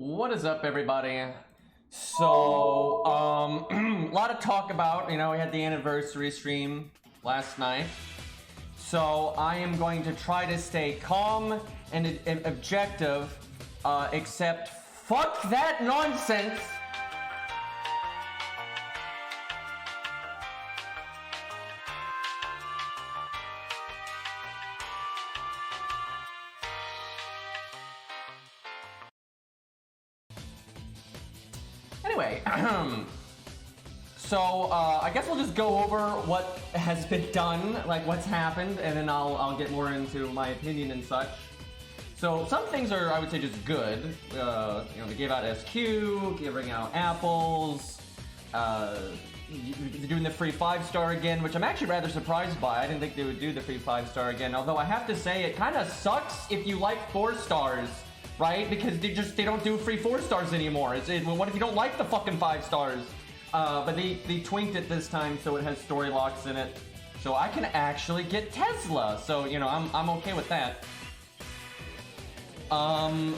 What is up, everybody? So, a lot of talk about, we had the anniversary stream last night. So, I am going to try to stay calm and objective, except fuck that nonsense! Anyway, so I guess we'll just go over what has been done, like what's happened, and then I'll get more into my opinion and such. So some things are, I would say, just good. They gave out SQ, giving out apples, doing the free 5-star again, which I'm actually rather surprised by. I didn't think they would do the free 5-star again, although I have to say it kind of sucks if you like 4 stars. Right? Because they don't do free 4 stars anymore. What if you don't like the fucking 5 stars? But they twinked it this time so it has story locks in it. So I can actually get Tesla. So, I'm okay with that. But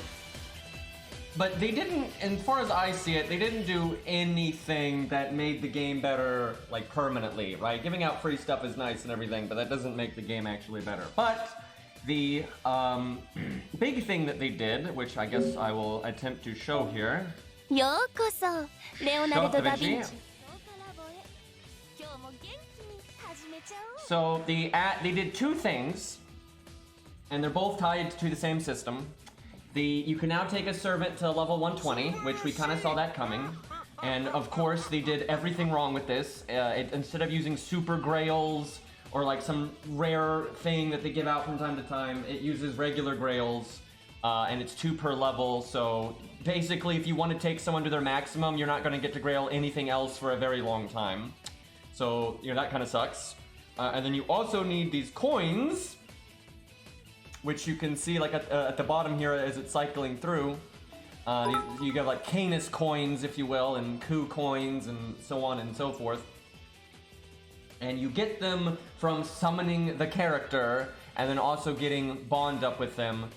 they didn't, as far as I see it, they didn't do anything that made the game better, like, permanently, right? Giving out free stuff is nice and everything, but that doesn't make the game actually better. But the big thing that they did, which I guess I will attempt to show here. Yokoso, Leonardo da Vinci. So they did 2 things, and they're both tied to the same system. You can now take a servant to level 120, which we kind of saw that coming. And of course, they did everything wrong with this. Instead of using super grails, or like some rare thing that they give out from time to time, it uses regular grails, and it's 2 per level, so basically if you want to take someone to their maximum, you're not going to get to grail anything else for a very long time. So, that kind of sucks. And then you also need these coins, which you can see like at the bottom here as it's cycling through. You get like Canis coins, if you will, and Ku coins, and so on and so forth. And you get them from summoning the character, and then also getting bond up with them.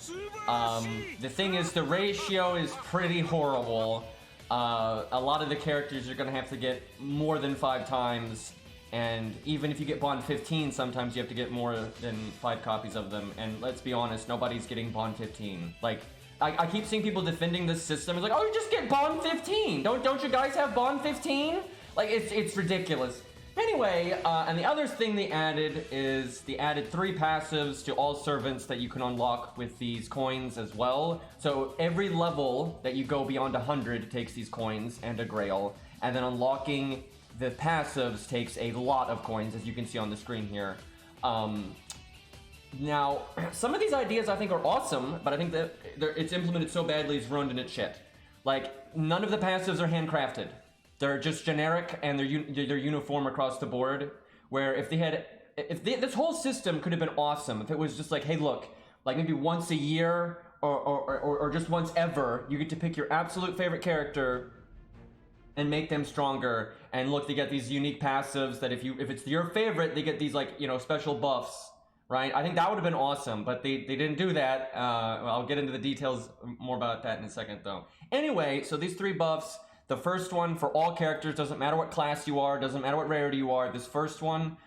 The thing is, the ratio is pretty horrible. A lot of the characters you're gonna have to get more than 5 times, and even if you get bond 15, sometimes you have to get more than 5 copies of them. And let's be honest, nobody's getting bond 15. Like, I keep seeing people defending this system. It's like, oh, you just get bond 15. Don't you guys have bond 15? Like, it's ridiculous. Anyway, and the other thing they added is they added 3 passives to all servants that you can unlock with these coins as well. So every level that you go beyond 100 takes these coins and a grail, and then unlocking the passives takes a lot of coins, as you can see on the screen here. Now, some of these ideas I think are awesome, but I think that it's implemented so badly it's ruined in its shit. Like, none of the passives are handcrafted. They're just generic, and they're uniform across the board. Where if this whole system could have been awesome if it was just like, hey, look, like maybe once a year or just once ever, you get to pick your absolute favorite character and make them stronger. And look, they get these unique passives that if it's your favorite, they get these like special buffs, right? I think that would have been awesome, but they didn't do that. I'll get into the details more about that in a second, though. Anyway, so these 3 buffs. The first one for all characters, doesn't matter what class you are, doesn't matter what rarity you are. This first one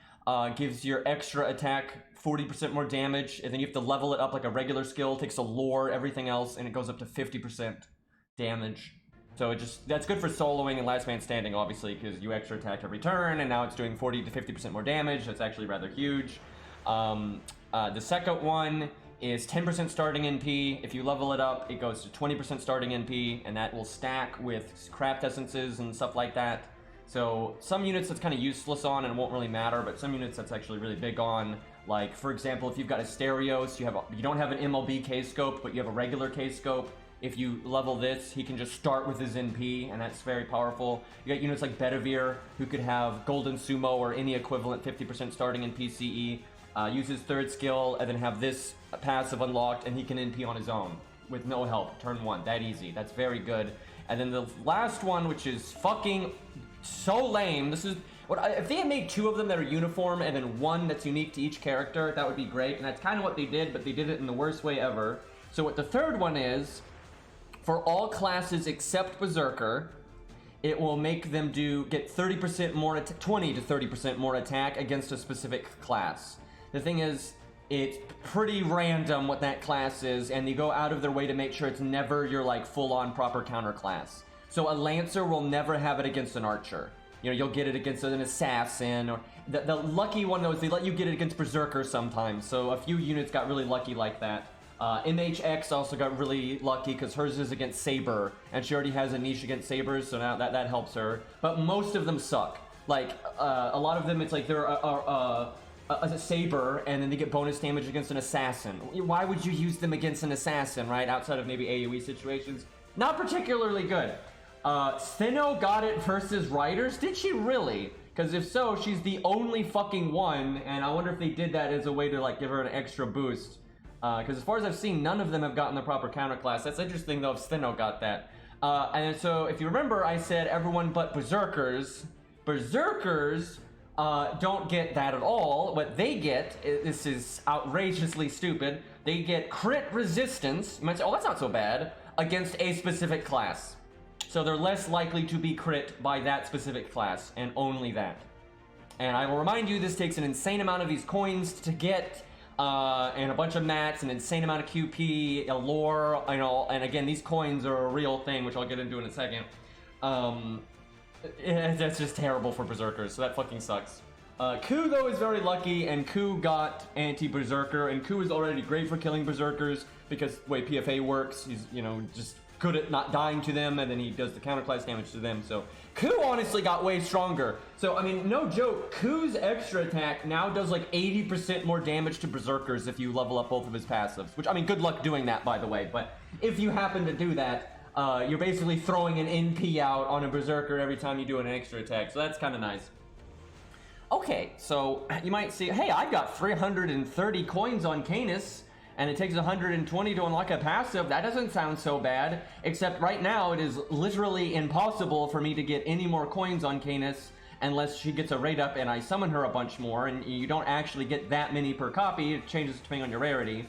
gives your extra attack 40% more damage, and then you have to level it up like a regular skill, takes a lore, everything else, and it goes up to 50% damage. So that's good for soloing and last man standing, obviously, because you extra attack every turn, and now it's doing 40 to 50% more damage. That's actually rather huge. The second one is 10% starting NP. If you level it up, it goes to 20% starting NP, and that will stack with craft essences and stuff like that. So some units that's kind of useless on and it won't really matter, but some units that's actually really big on. Like, for example, if you've got a Stereos, you don't have an MLB K-scope, but you have a regular K-scope. If you level this, he can just start with his NP, and that's very powerful. You got units like Bedivere, who could have Golden Sumo or any equivalent 50% starting in PCE. Use his 3rd skill, and then have this passive unlocked, and he can NP on his own with no help, turn 1, that easy. That's very good. And then the last one, which is fucking so lame. This is if they had made 2 of them that are uniform and then 1 that's unique to each character, that would be great. And that's kind of what they did, but they did it in the worst way ever. So what the 3rd one is, for all classes except Berserker, it will make them get 30% more, 20 to 30% more attack against a specific class. The thing is, it's pretty random what that class is, and they go out of their way to make sure it's never your like full-on proper counter class. So a Lancer will never have it against an Archer. You know, you'll get it against an Assassin, or the lucky one though is they let you get it against Berserker sometimes. So a few units got really lucky like that. MHX also got really lucky because hers is against Saber, and she already has a niche against Sabers, so now that helps her. But most of them suck. Like, a lot of them, it's like they're a Saber, and then they get bonus damage against an Assassin. Why would you use them against an Assassin, right? Outside of maybe AoE situations. Not particularly good. Sinnoh got it versus Riders? Did she really? Because if so, she's the only fucking one, and I wonder if they did that as a way to, like, give her an extra boost. Because as far as I've seen, none of them have gotten the proper counter class. That's interesting though if Sinnoh got that. And so if you remember, I said everyone but Berserkers. Berserkers don't get that at all. What they get, this is outrageously stupid, they get crit resistance. You might say, oh, that's not so bad, against a specific class. So they're less likely to be crit by that specific class, and only that. And I will remind you, this takes an insane amount of these coins to get. And a bunch of mats, an insane amount of QP, a lore, you know, and again, these coins are a real thing, which I'll get into in a second. That's just terrible for Berserkers, so that fucking sucks. Ku, though, is very lucky, and Ku got anti-Berserker, and Ku is already great for killing Berserkers, because the way PFA works, he's, you know, just good at not dying to them, and then he does the counterclass damage to them, so Ku honestly got way stronger. So, I mean, no joke, Ku's extra attack now does like 80% more damage to Berserkers if you level up both of his passives, which, I mean, good luck doing that, by the way, but if you happen to do that, you're basically throwing an NP out on a Berserker every time you do an extra attack, so that's kind of nice. Okay, so you might see, hey, I've got 330 coins on Canis, and it takes 120 to unlock a passive. That doesn't sound so bad, except right now it is literally impossible for me to get any more coins on Canis unless she gets a rate up and I summon her a bunch more, and you don't actually get that many per copy. It changes depending on your rarity.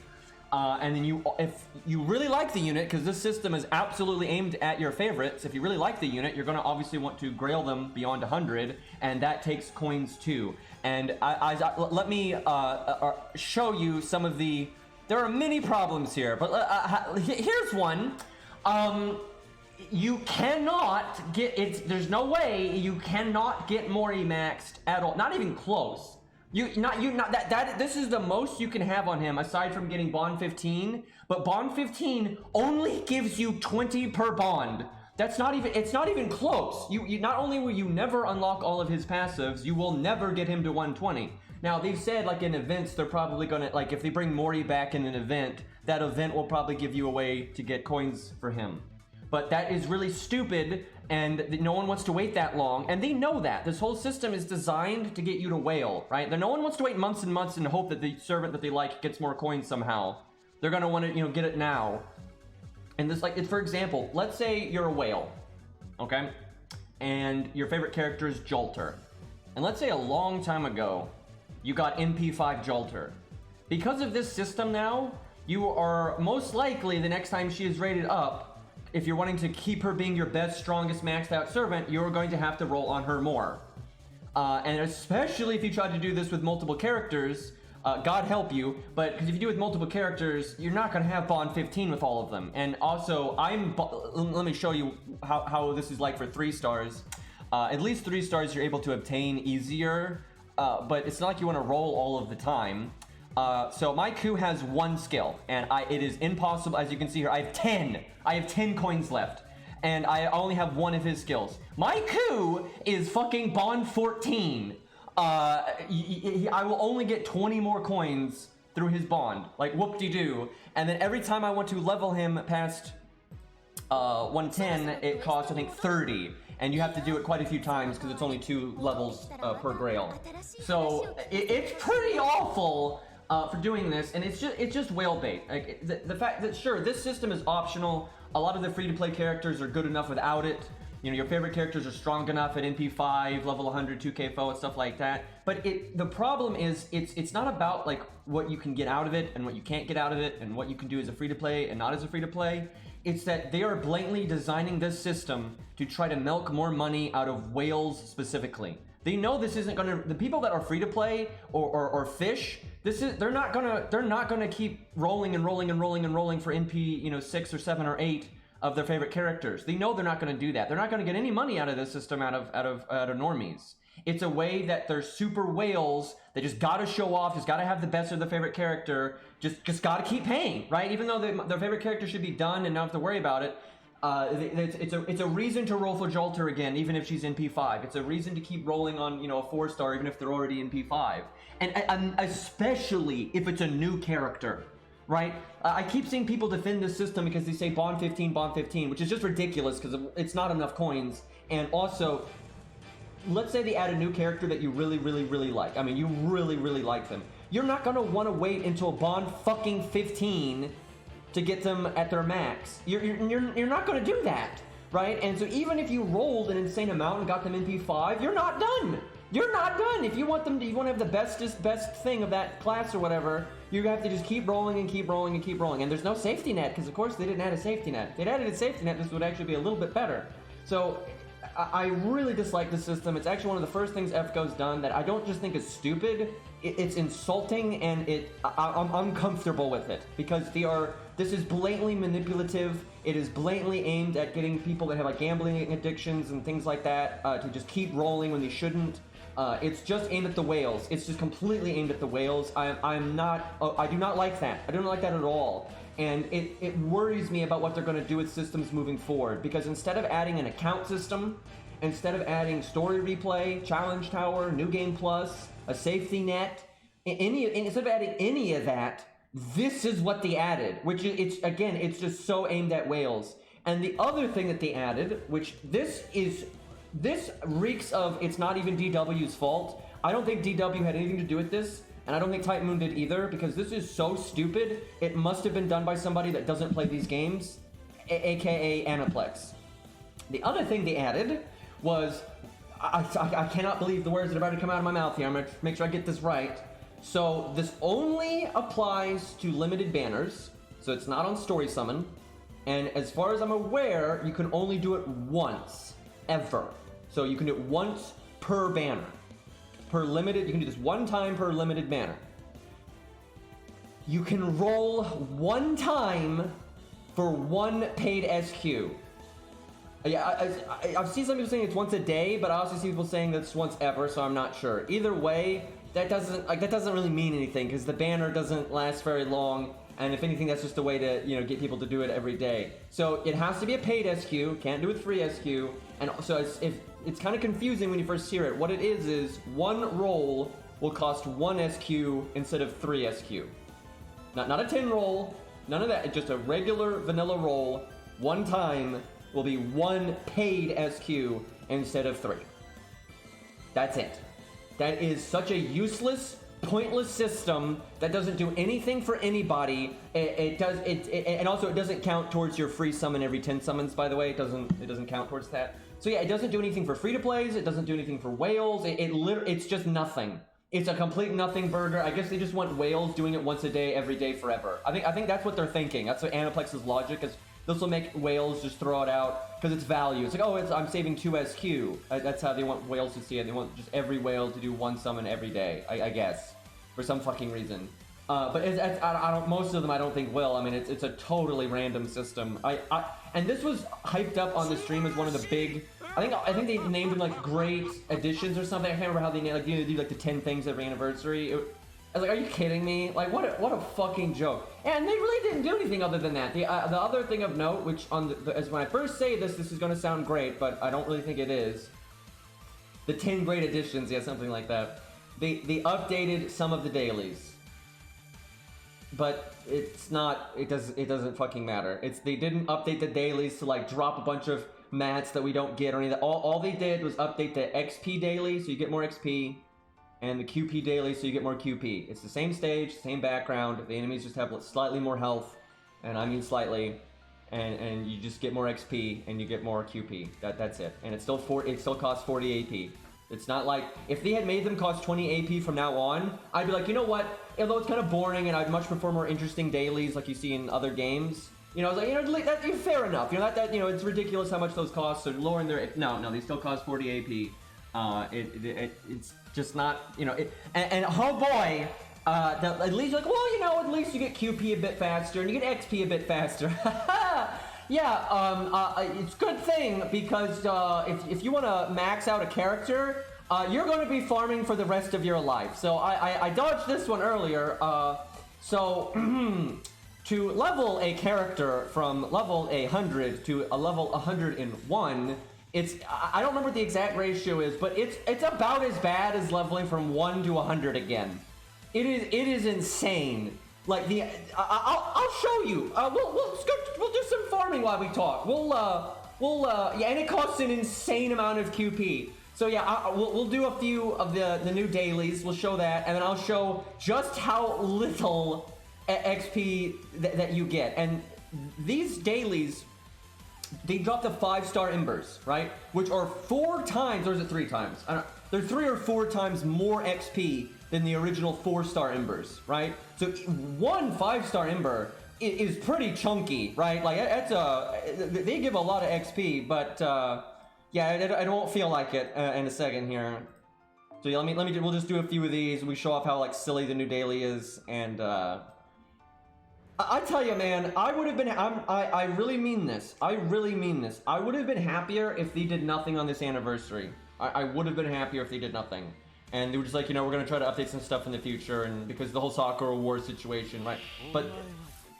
And then if you really like the unit, because this system is absolutely aimed at your favorites, if you really like the unit, you're going to obviously want to grail them beyond 100, and that takes coins too. And let me show you some of the... There are many problems here, but here's one. You cannot get there's no way you cannot get Mori maxed at all. Not even close. This is the most you can have on him aside from getting Bond 15, but Bond 15 only gives you 20 per bond. It's not even close. You not only will you never unlock all of his passives, you will never get him to 120. Now, they've said, like, in events, they're probably gonna, like, if they bring Mori back in an event, that event will probably give you a way to get coins for him. But that is really stupid, and no one wants to wait that long, and they know that. This whole system is designed to get you to wail, right? No one wants to wait months and months and hope that the servant that they like gets more coins somehow. They're gonna want to, you know, get it now. And this, like, for example, let's say you're a whale, okay? And your favorite character is Jolter. And let's say a long time ago, you got MP5 Jolter. Because of this system now, you are most likely, the next time she is rated up, if you're wanting to keep her being your best, strongest, maxed out servant, you're going to have to roll on her more. And especially if you try to do this with multiple characters, God help you, but because if you do it with multiple characters, you're not going to have Bond 15 with all of them. And also, let me show you how this is like for 3 stars. At least 3 stars you're able to obtain easier, but it's not like you want to roll all of the time. So my coup has 1 skill, and it is impossible. As you can see here, I have 10. I have 10 coins left, and I only have 1 of his skills. My coup is fucking Bond 14. I will only get 20 more coins through his bond, like whoop-de-doo. And then every time I want to level him past 110, it costs, I think, 30. And you have to do it quite a few times because it's only 2 levels per grail. So it's pretty awful for doing this, and it's just whale bait. Like the fact that, sure, this system is optional. A lot of the free-to-play characters are good enough without it. You know, your favorite characters are strong enough at NP5, level 100, 2k foe, and stuff like that. But the problem is, it's not about like what you can get out of it and what you can't get out of it and what you can do as a free-to-play and not as a free-to-play. It's that they are blatantly designing this system to try to milk more money out of whales specifically. They know this isn't gonna. The people that are free to play or fish, they're not gonna keep rolling and rolling and rolling and rolling for NP 6 or 7 or 8 of their favorite characters. They know they're not gonna do that. They're not gonna get any money out of this system out of normies. It's a way that they're super whales. They just gotta show off. Just gotta have the best of their favorite character. Just gotta keep paying, right? Even though their favorite character should be done and not have to worry about it. It's a reason to roll for Jolter again, even if she's in P5. It's a reason to keep rolling on a 4-star, even if they're already in P5, and especially if it's a new character, right? I keep seeing people defend this system because they say Bond 15, which is just ridiculous because it's not enough coins. And also, let's say they add a new character that you really, really, really like. I mean, you really, really like them. You're not gonna want to wait until Bond fucking 15 to get them at their max. You're not going to do that, right? And so even if you rolled an insane amount and got them in P5, you're not done. You're not done. If you want them to, you want to have the best thing of that class or whatever, you have to just keep rolling and keep rolling and keep rolling. And there's no safety net because of course they didn't add a safety net. If they'd added a safety net, this would actually be a little bit better. So I really dislike the system. It's actually one of the first things FGO's done that I don't just think is stupid. It's insulting, and I'm uncomfortable with it because this is blatantly manipulative. It is blatantly aimed at getting people that have like gambling addictions and things like that to just keep rolling when they shouldn't. It's just aimed at the whales. It's just completely aimed at the whales. I do not like that. I don't like that at all. And it worries me about what they're going to do with systems moving forward, because instead of adding an account system, instead of adding story replay, challenge tower, new game plus, a safety net, instead of adding any of that, this is what they added, which it's just so aimed at whales. And the other thing that they added, which this reeks of, it's not even DW's fault. I don't think DW had anything to do with this, and I don't think Type Moon did either, because this is so stupid. It must have been done by somebody that doesn't play these games, aka Aniplex. The other thing they added was, I cannot believe the words that are about to come out of my mouth here. I'm going to make sure I get this right. So this only applies to limited banners, so it's not on Story Summon. And as far as I'm aware, you can only do it once, ever. So you can do it once per banner. Per limited, you can do this one time per limited banner. You can roll one time for one paid SQ. Yeah, I've seen some people saying it's once a day, but I also see people saying that's once ever, so I'm not sure. Either way, that doesn't really mean anything, because the banner doesn't last very long, and if anything, that's just a way to get people to do it every day. So it has to be a paid SQ, can't do it free SQ, and so it's kind of confusing when you first hear it. What it is one roll will cost 1 SQ instead of 3 SQ. Not a 10 roll, none of that. It's just a regular vanilla roll. One time will be 1 paid SQ instead of 3. That's it. That is such a useless, pointless system that doesn't do anything for anybody. And also it doesn't count towards your free summon every 10 summons, by the way. It doesn't count towards that. So yeah, it doesn't do anything for free to plays. It doesn't do anything for whales. It's just nothing. It's a complete nothing burger. I guess they just want whales doing it once a day, every day, forever. I think that's what they're thinking. That's what Aniplex's logic is. This will make whales just throw it out because it's value. It's like, oh, I'm saving 2 SQ. That's how they want whales to see it. They want just every whale to do 1 summon every day, I guess, for some fucking reason. But most of them I don't think will. I mean, it's a totally random system. And this was hyped up on the stream as one of the big. I think they named them like great additions or something. I can't remember how they named, like, do like the 10 things every anniversary. I was like, are you kidding me? Like, what a fucking joke. And they really didn't do anything other than that. The other thing of note, which as when I first say this is going to sound great, but I don't really think it is. The 10 great additions, yeah, something like that. They updated some of the dailies. But it's not, it doesn't fucking matter. They didn't update the dailies to like drop a bunch of mats that we don't get or anything. All they did was update the XP daily, so you get more XP. And the QP daily, so you get more QP. It's the same stage, same background. The enemies just have slightly more health, and I mean slightly, and you just get more XP and you get more QP. That's it. And it still costs 40 AP. It's not like if they had made them cost 20 AP from now on, I'd be like, you know what? Although it's kind of boring, and I'd much prefer more interesting dailies like you see in other games. You know, it's like, you know, that, fair enough. You know, that you know, it's ridiculous how much those cost. So lowering their no, they still cost 40 AP. It's just not, you know, and oh boy, at least like, well, you know, at least you get QP a bit faster and you get XP a bit faster. Yeah, it's a good thing because if you want to max out a character, you're going to be farming for the rest of your life. So I dodged this one earlier. So to level a character from level 100 to a level 101, I don't remember what the exact ratio is, but it's about as bad as leveling from 1 to 100 again. It is insane. Like I'll show you. We'll do some farming while we talk. Yeah, and it costs an insane amount of QP. So yeah, we'll do a few of the new dailies. We'll show that, and then I'll show just how little XP that you get. And these dailies, they drop the 5-star embers, right? Which are 4 times, or is it 3 times? I don't know. They're 3 or 4 times more XP than the original 4-star embers, right? So 1 5-star ember is pretty chunky, right? Like they give a lot of XP, but yeah, I don't feel like it in a second here. So yeah, we'll just do a few of these. We show off how like silly the new daily is, and I tell you, man, I would have been. I really mean this. I really mean this. I would have been happier if they did nothing on this anniversary. I would have been happier if they did nothing. And they were just like, you know, we're going to try to update some stuff in the future, and because of the whole Sakura war situation, right? But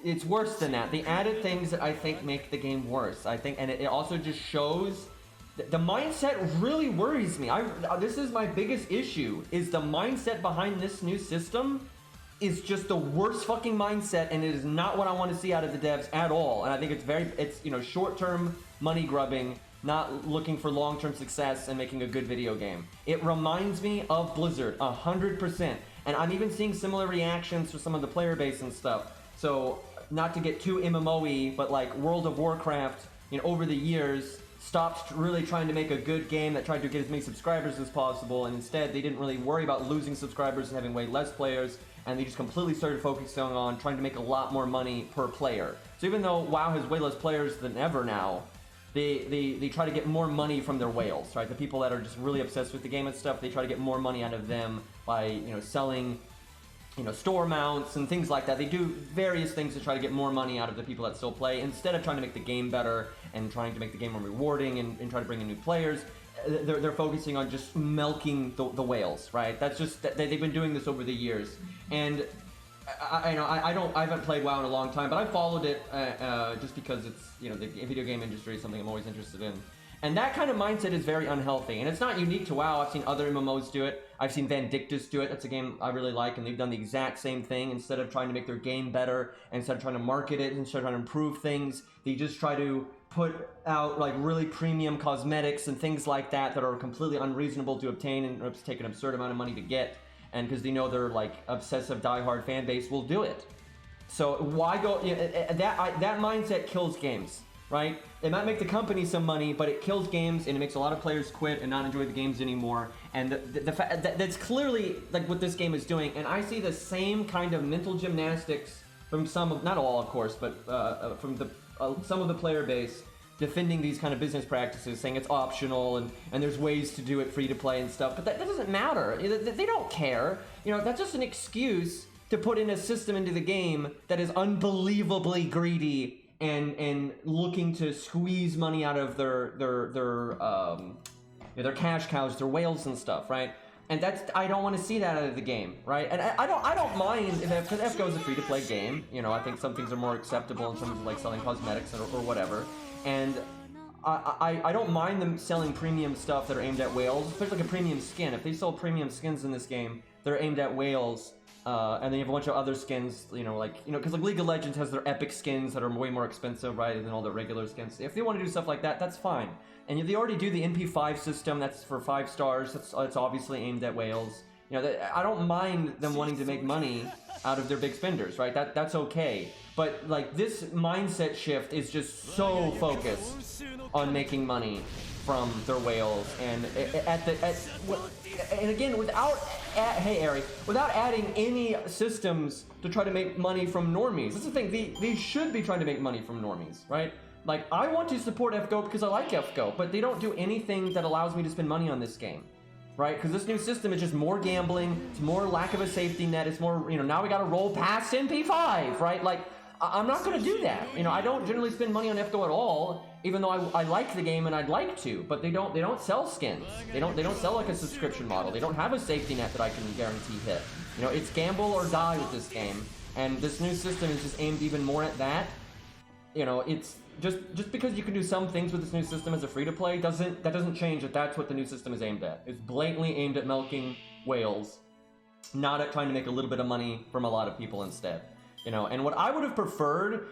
it's worse than that. They added things that I think make the game worse. I think, and it also just shows the mindset really worries me. This is my biggest issue, is the mindset behind this new system is just the worst fucking mindset, and it is not what I want to see out of the devs at all. And I think it's you know, short-term money grubbing, not looking for long-term success and making a good video game. It reminds me of Blizzard 100%, and I'm even seeing similar reactions for some of the player base and stuff. So not to get too MMO-y, but like World of Warcraft, you know, over the years stopped really trying to make a good game that tried to get as many subscribers as possible, and instead they didn't really worry about losing subscribers and having way less players, and they just completely started focusing on trying to make a lot more money per player. So even though WoW has way less players than ever now, they try to get more money from their whales, right? The people that are just really obsessed with the game and stuff, they try to get more money out of them by, you know, selling, you know, store mounts and things like that. They do various things to try to get more money out of the people that still play, instead of trying to make the game better and trying to make the game more rewarding and try to bring in new players. They're focusing on just milking the whales, right? That's just, they've been doing this over the years. And I haven't played WoW in a long time, but I followed it just because it's, you know, the video game industry is something I'm always interested in. And that kind of mindset is very unhealthy. And it's not unique to WoW. I've seen other MMOs do it. I've seen Vindictus do it. That's a game I really like, and they've done the exact same thing. Instead of trying to make their game better, instead of trying to market it, instead of trying to improve things, they just try to put out like really premium cosmetics and things like that that are completely unreasonable to obtain and take an absurd amount of money to get. And because they know their like obsessive diehard fan base will do it. So why go, you know, that mindset kills games, right? It might make the company some money, but it kills games, and it makes a lot of players quit and not enjoy the games anymore. And the fact that's clearly like what this game is doing. And I see the same kind of mental gymnastics from some of, not all of course, but from some of the player base defending these kind of business practices, saying it's optional and there's ways to do it free to play and stuff. But that doesn't matter. They don't care. You know, that's just an excuse to put in a system into the game that is unbelievably greedy and looking to squeeze money out of their cash cows, their whales and stuff, right? And that's, I don't want to see that out of the game, right? And I don't mind if FGO is a free-to-play game. You know, I think some things are more acceptable in terms of like selling cosmetics or whatever. And I don't mind them selling premium stuff that are aimed at whales, especially like a premium skin. If they sell premium skins in this game, they're aimed at whales. And then you have a bunch of other skins, you know, like, you know, because like League of Legends has their epic skins that are way more expensive, right, than all the regular skins. If they want to do stuff like that, that's fine. And they already do the NP5 system, that's for 5 stars, that's obviously aimed at whales. You know, I don't mind them wanting to make money out of their big spenders, right? That's okay. But like this mindset shift is just so focused on making money from their whales, and and again, without adding any systems to try to make money from normies. That's the thing. They should be trying to make money from normies, right? Like, I want to support FGO because I like FGO, but they don't do anything that allows me to spend money on this game, right? Because this new system is just more gambling, it's more lack of a safety net, it's more, you know, now we gotta roll past MP5, right? Like, I'm not gonna do that. You know, I don't generally spend money on FGO at all, even though I like the game and I'd like to, but they don't sell skins. They don't sell like a subscription model. They don't have a safety net that I can guarantee hit. You know, it's gamble or die with this game, and this new system is just aimed even more at that. You know, it's just because you can do some things with this new system as a free-to-play doesn't change that that's what the new system is aimed at. It's blatantly aimed at milking whales, not at trying to make a little bit of money from a lot of people instead. You know, and what I would have preferred,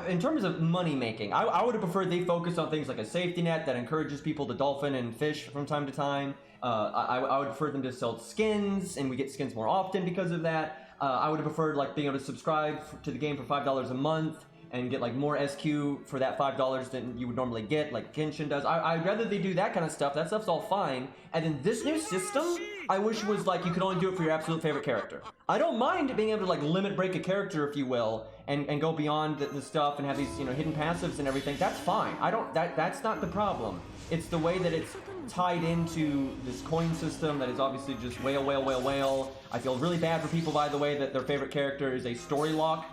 in terms of money making, I would have preferred they focus on things like a safety net that encourages people to dolphin and fish from time to time. I would prefer them to sell skins, and we get skins more often because of that. I would have preferred like being able to subscribe to the game for $5 a month and get like more SQ for that $5 than you would normally get, like Genshin does. I'd rather they do that kind of stuff. That stuff's all fine. And then this new system, I wish was like you could only do it for your absolute favorite character. I don't mind being able to like limit break a character, if you will, and go beyond the stuff and have these, you know, hidden passives and everything. That's fine. That's not the problem. It's the way that it's tied into this coin system that is obviously just whale, whale, whale, whale. I feel really bad for people, by the way, that their favorite character is a story lock,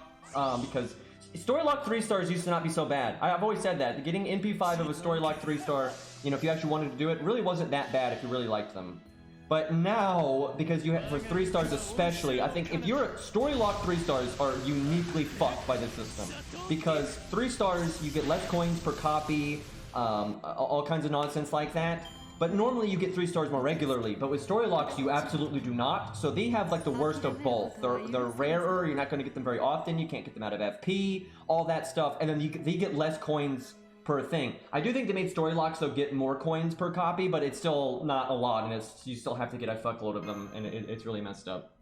because story lock 3 stars used to not be so bad. I've always said that. Getting NP5 of a story lock 3 star, you know, if you actually wanted to do it, really wasn't that bad if you really liked them. But now, because you have, for 3 stars especially, I think if you're story lock 3 stars are uniquely fucked by this system. Because 3 stars, you get less coins per copy, all kinds of nonsense like that. But normally you get 3 stars more regularly, but with story locks you absolutely do not. So they have like the worst of both. They're rarer, you're not going to get them very often, you can't get them out of FP, all that stuff, and then they get less coins per thing. I do think they made story locks though get more coins per copy, but it's still not a lot, and you still have to get a fuckload of them, and it's really messed up.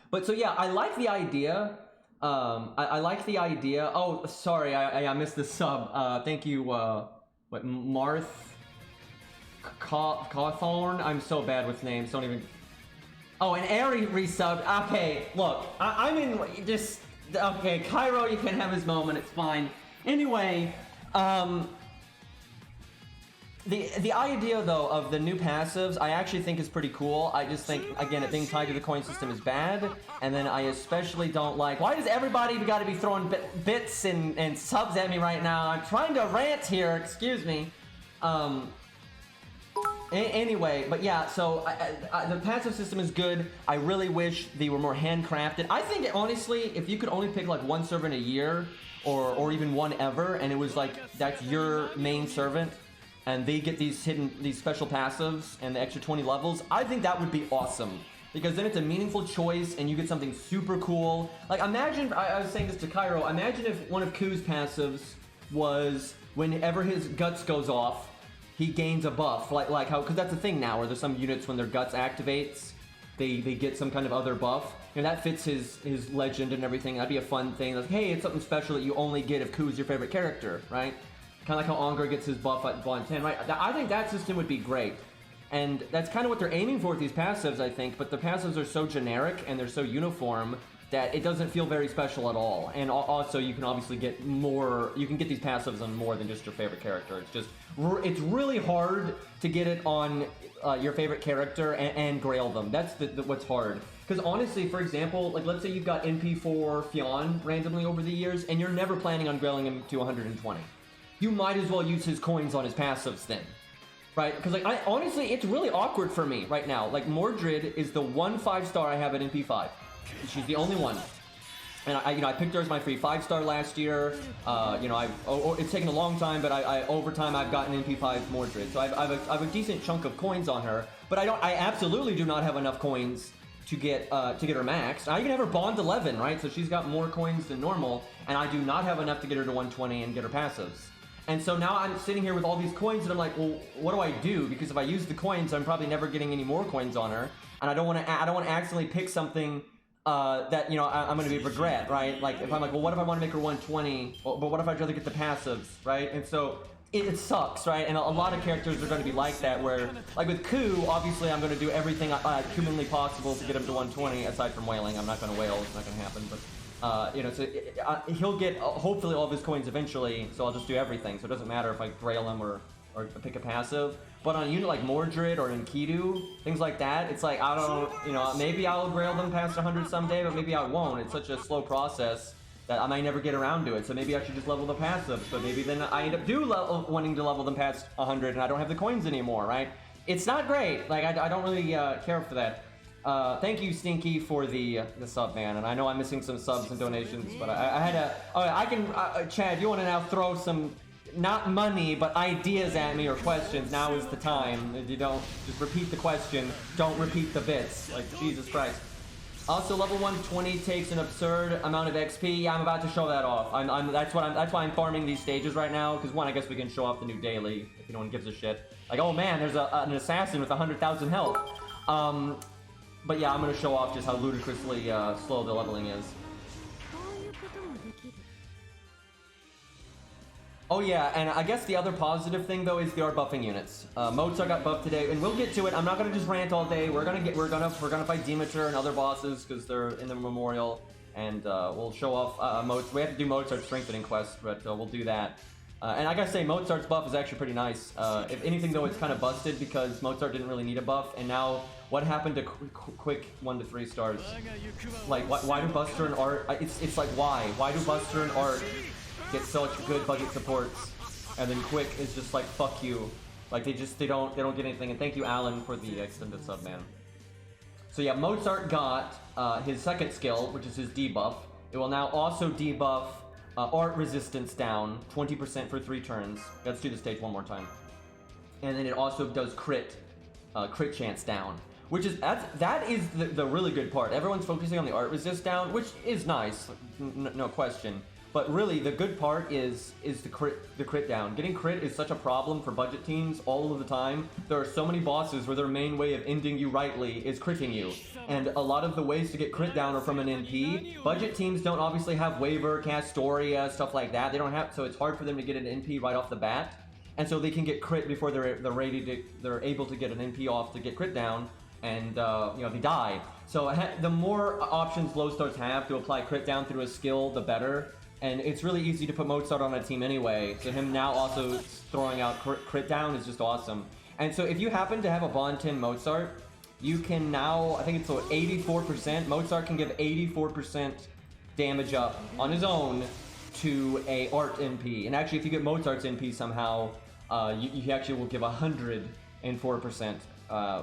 But so yeah, I like the idea. I like the idea. Oh, sorry, I missed the sub. Thank you, Marth Cawthorn? I'm so bad with names, don't even... Oh, and Ari resubbed. Okay, look, I'm in just... Okay, Cairo, you can have his moment, it's fine. Anyway, the idea, though, of the new passives, I actually think is pretty cool. I just think, again, it being tied to the coin system is bad, and then I especially don't like... Why does everybody gotta be throwing bits and subs at me right now? I'm trying to rant here, excuse me. Anyway, but yeah, so the passive system is good. I really wish they were more handcrafted. I think, honestly, if you could only pick like one servant a year, or even one ever, and it was like, that's your main servant, and they get these special passives and the extra 20 levels, I think that would be awesome. Because then it's a meaningful choice, and you get something super cool. Like, imagine, I was saying this to Cairo, imagine if one of Ku's passives was, whenever his guts goes off, he gains a buff, like how, because that's the thing now, where there's some units when their guts activates, they get some kind of other buff. And that fits his legend and everything. That'd be a fun thing. Like, hey, it's something special that you only get if Ku's your favorite character, right? Kind of like how Ongar gets his buff at Bond 10, right? I think that system would be great. And that's kind of what they're aiming for with these passives, I think. But the passives are so generic and they're so uniform that it doesn't feel very special at all. And also, you can obviously get more... You can get these passives on more than just your favorite character. It's just... It's really hard to get it on your favorite character and grail them. That's what's hard. Because honestly, for example, like let's say you've got NP4 Fionn randomly over the years, and you're never planning on grailing him to 120. You might as well use his coins on his passives then. Right? Because like, honestly, it's really awkward for me right now. Like, Mordred is the one 5-star I have at NP5. She's the only one. And I picked her as my free 5-star last year. It's taken a long time, but over time I've gotten NP5 Mordred. So I have a decent chunk of coins on her, but I absolutely do not have enough coins to get her maxed. I can have her bond 11, right? So she's got more coins than normal, and I do not have enough to get her to 120 and get her passives. And so now I'm sitting here with all these coins, and I'm like, well, what do I do? Because if I use the coins, I'm probably never getting any more coins on her, and I don't want to accidentally pick something that, you know, I'm going to be regret, right? Like, if I'm like, well, what if I want to make her 120, but what if I'd rather get the passives, right? And so it sucks, right? And a lot of characters are going to be like that, where, like with Ku, obviously I'm going to do everything humanly possible to get him to 120, aside from wailing. I'm not going to wail, it's not going to happen, but, you know, so he'll get, hopefully, all of his coins eventually, so I'll just do everything, so it doesn't matter if I grail him or pick a passive. But on a unit like Mordred or Enkidu, things like that, it's like, I don't, you know, maybe I'll grail them past 100 someday, but maybe I won't. It's such a slow process that I might never get around to it, so maybe I should just level the passives, but maybe then I end up wanting to level them past 100 and I don't have the coins anymore, right? It's not great, like, I don't really care for that. Thank you, Stinky, for the sub, man, and I know I'm missing some subs and donations, but I had a, I can, Chad, you want to now throw some, not money, but ideas at me or questions. Now is the time. If you don't, just repeat the question, don't repeat the bits, like, Jesus Christ. Also, level 120 takes an absurd amount of XP. Yeah, I'm about to show that off. That's why I'm farming these stages right now, because one, I guess we can show off the new daily, if anyone gives a shit. Like, oh man, there's an assassin with 100,000 health. But yeah, I'm gonna show off just how ludicrously slow the leveling is. Oh yeah, and I guess the other positive thing though is the art buffing units. Mozart got buffed today, and we'll get to it. I'm not gonna just rant all day. We're gonna fight Demeter and other bosses because they're in the memorial, and we'll show off Mozart. We have to do Mozart's strengthening quest, but we'll do that. And I gotta say, Mozart's buff is actually pretty nice. If anything though, it's kind of busted because Mozart didn't really need a buff, and now what happened to quick 1 to 3 stars? Like, why do Buster and Art? It's like why do Buster and Art get such good budget supports, and then Quick is just like, fuck you. Like, they don't get anything. And thank you, Alan, for the extended sub, man. So yeah, Mozart got his second skill, which is his debuff. It will now also debuff art resistance down 20% for 3 turns. Let's do the stage one more time. And then it also does crit chance down, which is that is the really good part. Everyone's focusing on the art resist down, which is nice, no question. But really, the good part is the crit down. Getting crit is such a problem for budget teams all of the time. There are so many bosses where their main way of ending you rightly is critting you. And a lot of the ways to get crit down are from an NP. Budget teams don't obviously have Waver, Castoria, stuff like that. They don't have, so it's hard for them to get an NP right off the bat. And so they can get crit before they're able to get an NP off to get crit down, and you know, they die. So the more options low starts have to apply crit down through a skill, the better. And it's really easy to put Mozart on a team anyway, so him now also throwing out crit down is just awesome. And so if you happen to have a Bond 10 Mozart, you can now, I think it's 84%, Mozart can give 84% damage up on his own to a art NP. And actually, if you get Mozart's NP somehow, you actually will give 104%.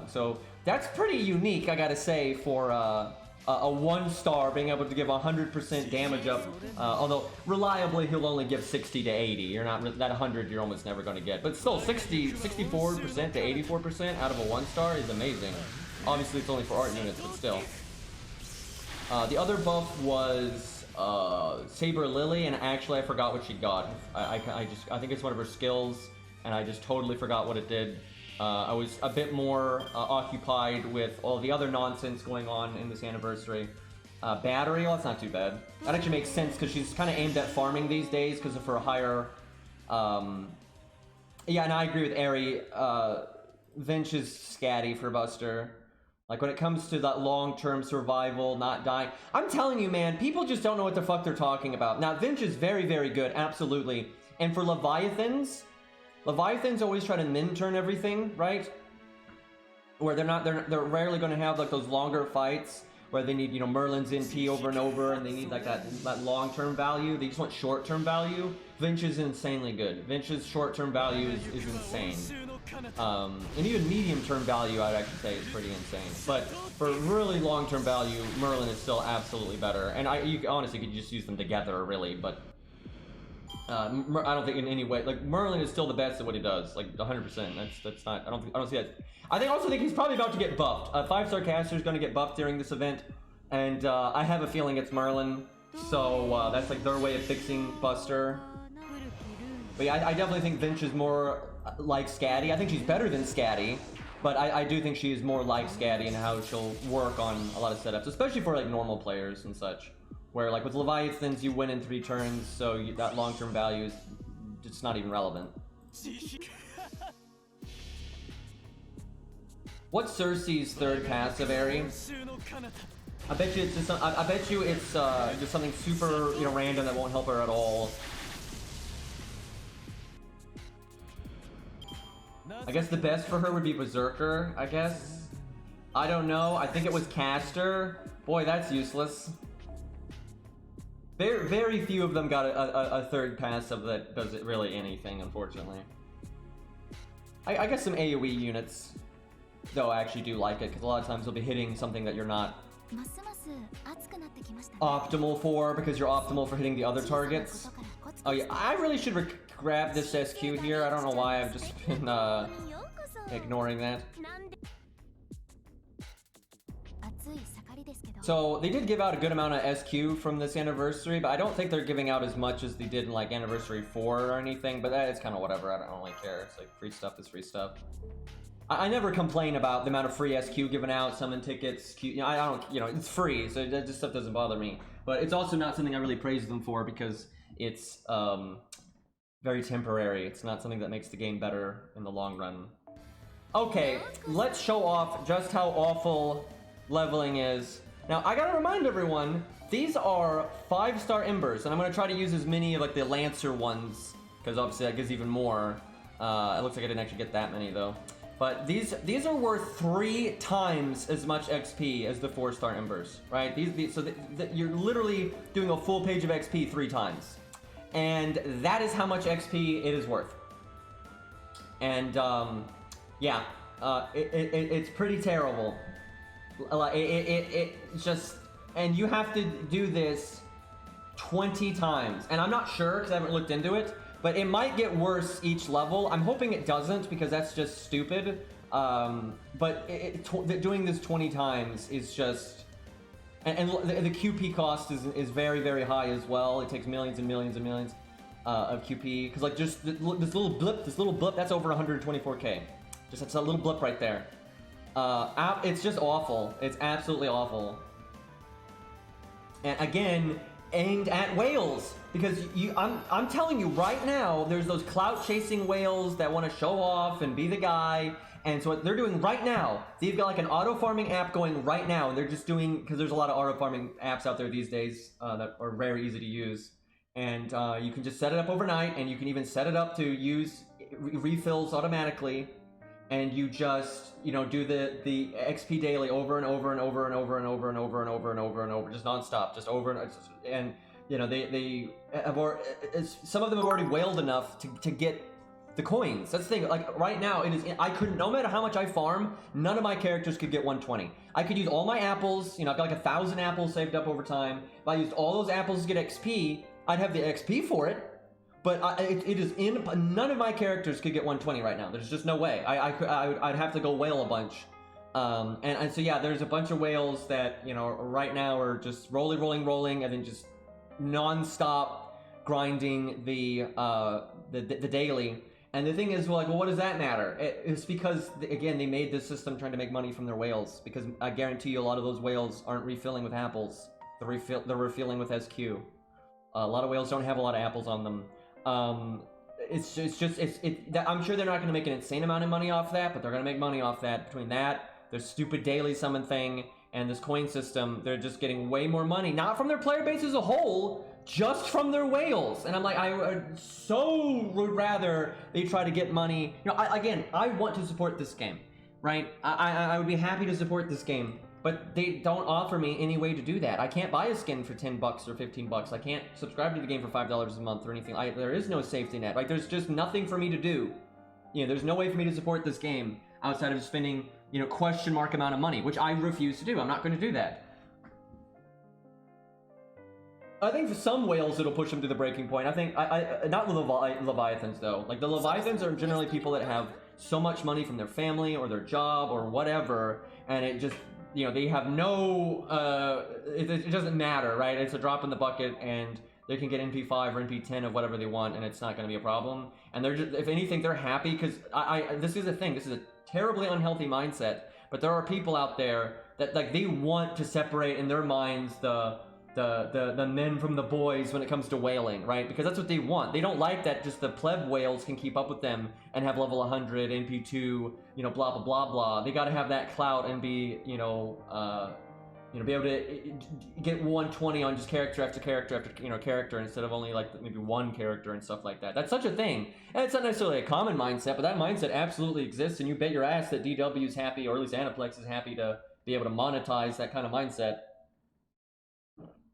So that's pretty unique, I gotta say, for a 1-star being able to give 100% damage up, although reliably he'll only give 60 to 80. You're not, that 100 you're almost never going to get, but still 64% to 84% out of a 1-star is amazing. Obviously it's only for art units, but still. The other buff was Saber Lily, and actually I forgot what she got. I think it's one of her skills, and I just totally forgot what it did. I was a bit more occupied with all the other nonsense going on in this anniversary. Battery, well, that's not too bad. That actually makes sense because she's kind of aimed at farming these days because of her higher... Yeah, and I agree with Ari. Vinch is scatty for Buster. Like, when it comes to that long-term survival, not dying... I'm telling you, man, people just don't know what the fuck they're talking about. Now, Vinch is very, very good, absolutely. And for Leviathans always try to min-turn everything, right? Where they're rarely going to have like those longer fights where they need, you know, Merlin's NP over and over, and they need like that long-term value. They just want short-term value. Vinch is insanely good. Vinch's short-term value is insane. And even medium-term value, I'd actually say, is pretty insane. But for really long-term value, Merlin is still absolutely better. And you honestly could just use them together, really, but... I don't think in any way, like, Merlin is still the best at what he does, like 100%. That's not, I don't see that. I also think he's probably about to get buffed. 5-star caster is going to get buffed during this event, and I have a feeling it's Merlin. So that's like their way of fixing Buster. But yeah, I definitely think Vinch is more like Scatty. I think she's better than Scatty, but I do think she is more like Scatty in how she'll work on a lot of setups, especially for like normal players and such. Where, like, with Leviathans, you win in 3 turns, so that long-term value is just not even relevant. What's Cersei's third passive, Ari? I bet you it's just I bet you it's just something super, you know, random that won't help her at all. I guess the best for her would be Berserker, I guess. I don't know. I think it was Caster. Boy, that's useless. Very few of them got a third passive that does really anything, unfortunately. I guess some AoE units, though, actually do like it, because a lot of times they'll be hitting something that you're not optimal for, because you're optimal for hitting the other targets. Oh yeah, I really should grab this SQ here. I don't know why I've just been ignoring that. So they did give out a good amount of SQ from this anniversary, but I don't think they're giving out as much as they did in like Anniversary 4 or anything, but that is kind of whatever. I don't really care. It's like free stuff is free stuff. I never complain about the amount of free SQ given out, summon tickets, you know, I don't, you know, it's free, so that just stuff doesn't bother me. But it's also not something I really praise them for, because it's very temporary. It's not something that makes the game better in the long run. Okay, let's show off just how awful leveling is. Now, I gotta remind everyone, these are 5-star embers, and I'm gonna try to use as many of like the Lancer ones, because obviously that gives even more. It looks like I didn't actually get that many though. But these are worth 3 times as much XP as the 4-star embers, right? So you're literally doing a full page of XP 3 times. And that is how much XP it is worth. And yeah, it's pretty terrible. It just, and you have to do this 20 times. And I'm not sure, because I haven't looked into it, but it might get worse each level. I'm hoping it doesn't, because that's just stupid. But doing this 20 times is just... And the QP cost is very, very high as well. It takes millions and millions and millions of QP. Because like just this little blip, that's over 124k. Just that's a little blip right there. It's just awful. It's absolutely awful. And again, aimed at whales, because I'm telling you right now, there's those clout chasing whales that want to show off and be the guy. And so what they're doing right now, they've got like an auto farming app going right now, and they're just doing, because there's a lot of auto farming apps out there these days that are very easy to use. And you can just set it up overnight, and you can even set it up to use refills automatically. And you just, you know, do the XP daily over and over and over and over and over and over and over and over and over, just nonstop, just over and you know, they have some of them have already whaled enough to get the coins. That's the thing. Like right now, I couldn't. No matter how much I farm, none of my characters could get 120. I could use all my apples. You know, I've got like 1,000 apples saved up over time. If I used all those apples to get XP, I'd have the XP for it. But none of my characters could get 120 right now. There's just no way. I'd have to go whale a bunch. And so yeah, there's a bunch of whales that, you know, right now are just rolling, and then just non-stop grinding the daily. And the thing is, well, like, well, what does that matter? It's because, again, they made this system trying to make money from their whales. Because I guarantee you, a lot of those whales aren't refilling with apples. They're refilling with SQ. A lot of whales don't have a lot of apples on them. I'm sure they're not going to make an insane amount of money off that, but they're going to make money off that. Between that, their stupid daily summon thing, and this coin system, they're just getting way more money. Not from their player base as a whole, just from their whales. And I'm like, I so would rather they try to get money. You know, I want to support this game, right? I would be happy to support this game, but they don't offer me any way to do that. I can't buy a skin for 10 bucks or 15 bucks. I can't subscribe to the game for $5 a month or anything. There is no safety net. Like, there's just nothing for me to do. You know, there's no way for me to support this game outside of spending, you know, question mark amount of money, which I refuse to do. I'm not going to do that. I think for some whales it'll push them to the breaking point. I think not Leviathans though. Like the Leviathans are generally people that have so much money from their family or their job or whatever, and it just, you know, they have no it doesn't matter, right? It's a drop in the bucket, and they can get NP5 or NP10 of whatever they want, and it's not going to be a problem. And they're just, if anything, they're happy because this is a thing. This is a terribly unhealthy mindset. But there are people out there that, like, they want to separate in their minds the the men from the boys when it comes to whaling, right? Because that's what they want. They don't like that just the pleb whales can keep up with them and have level 100, NP2, you know, blah blah blah blah. They got to have that clout and be, you know, be able to get 120 on just character after character after, you know, character instead of only like maybe one character and stuff like that. That's such a thing, and it's not necessarily a common mindset, but that mindset absolutely exists, and you bet your ass that DW is happy, or at least Aniplex is happy to be able to monetize that kind of mindset.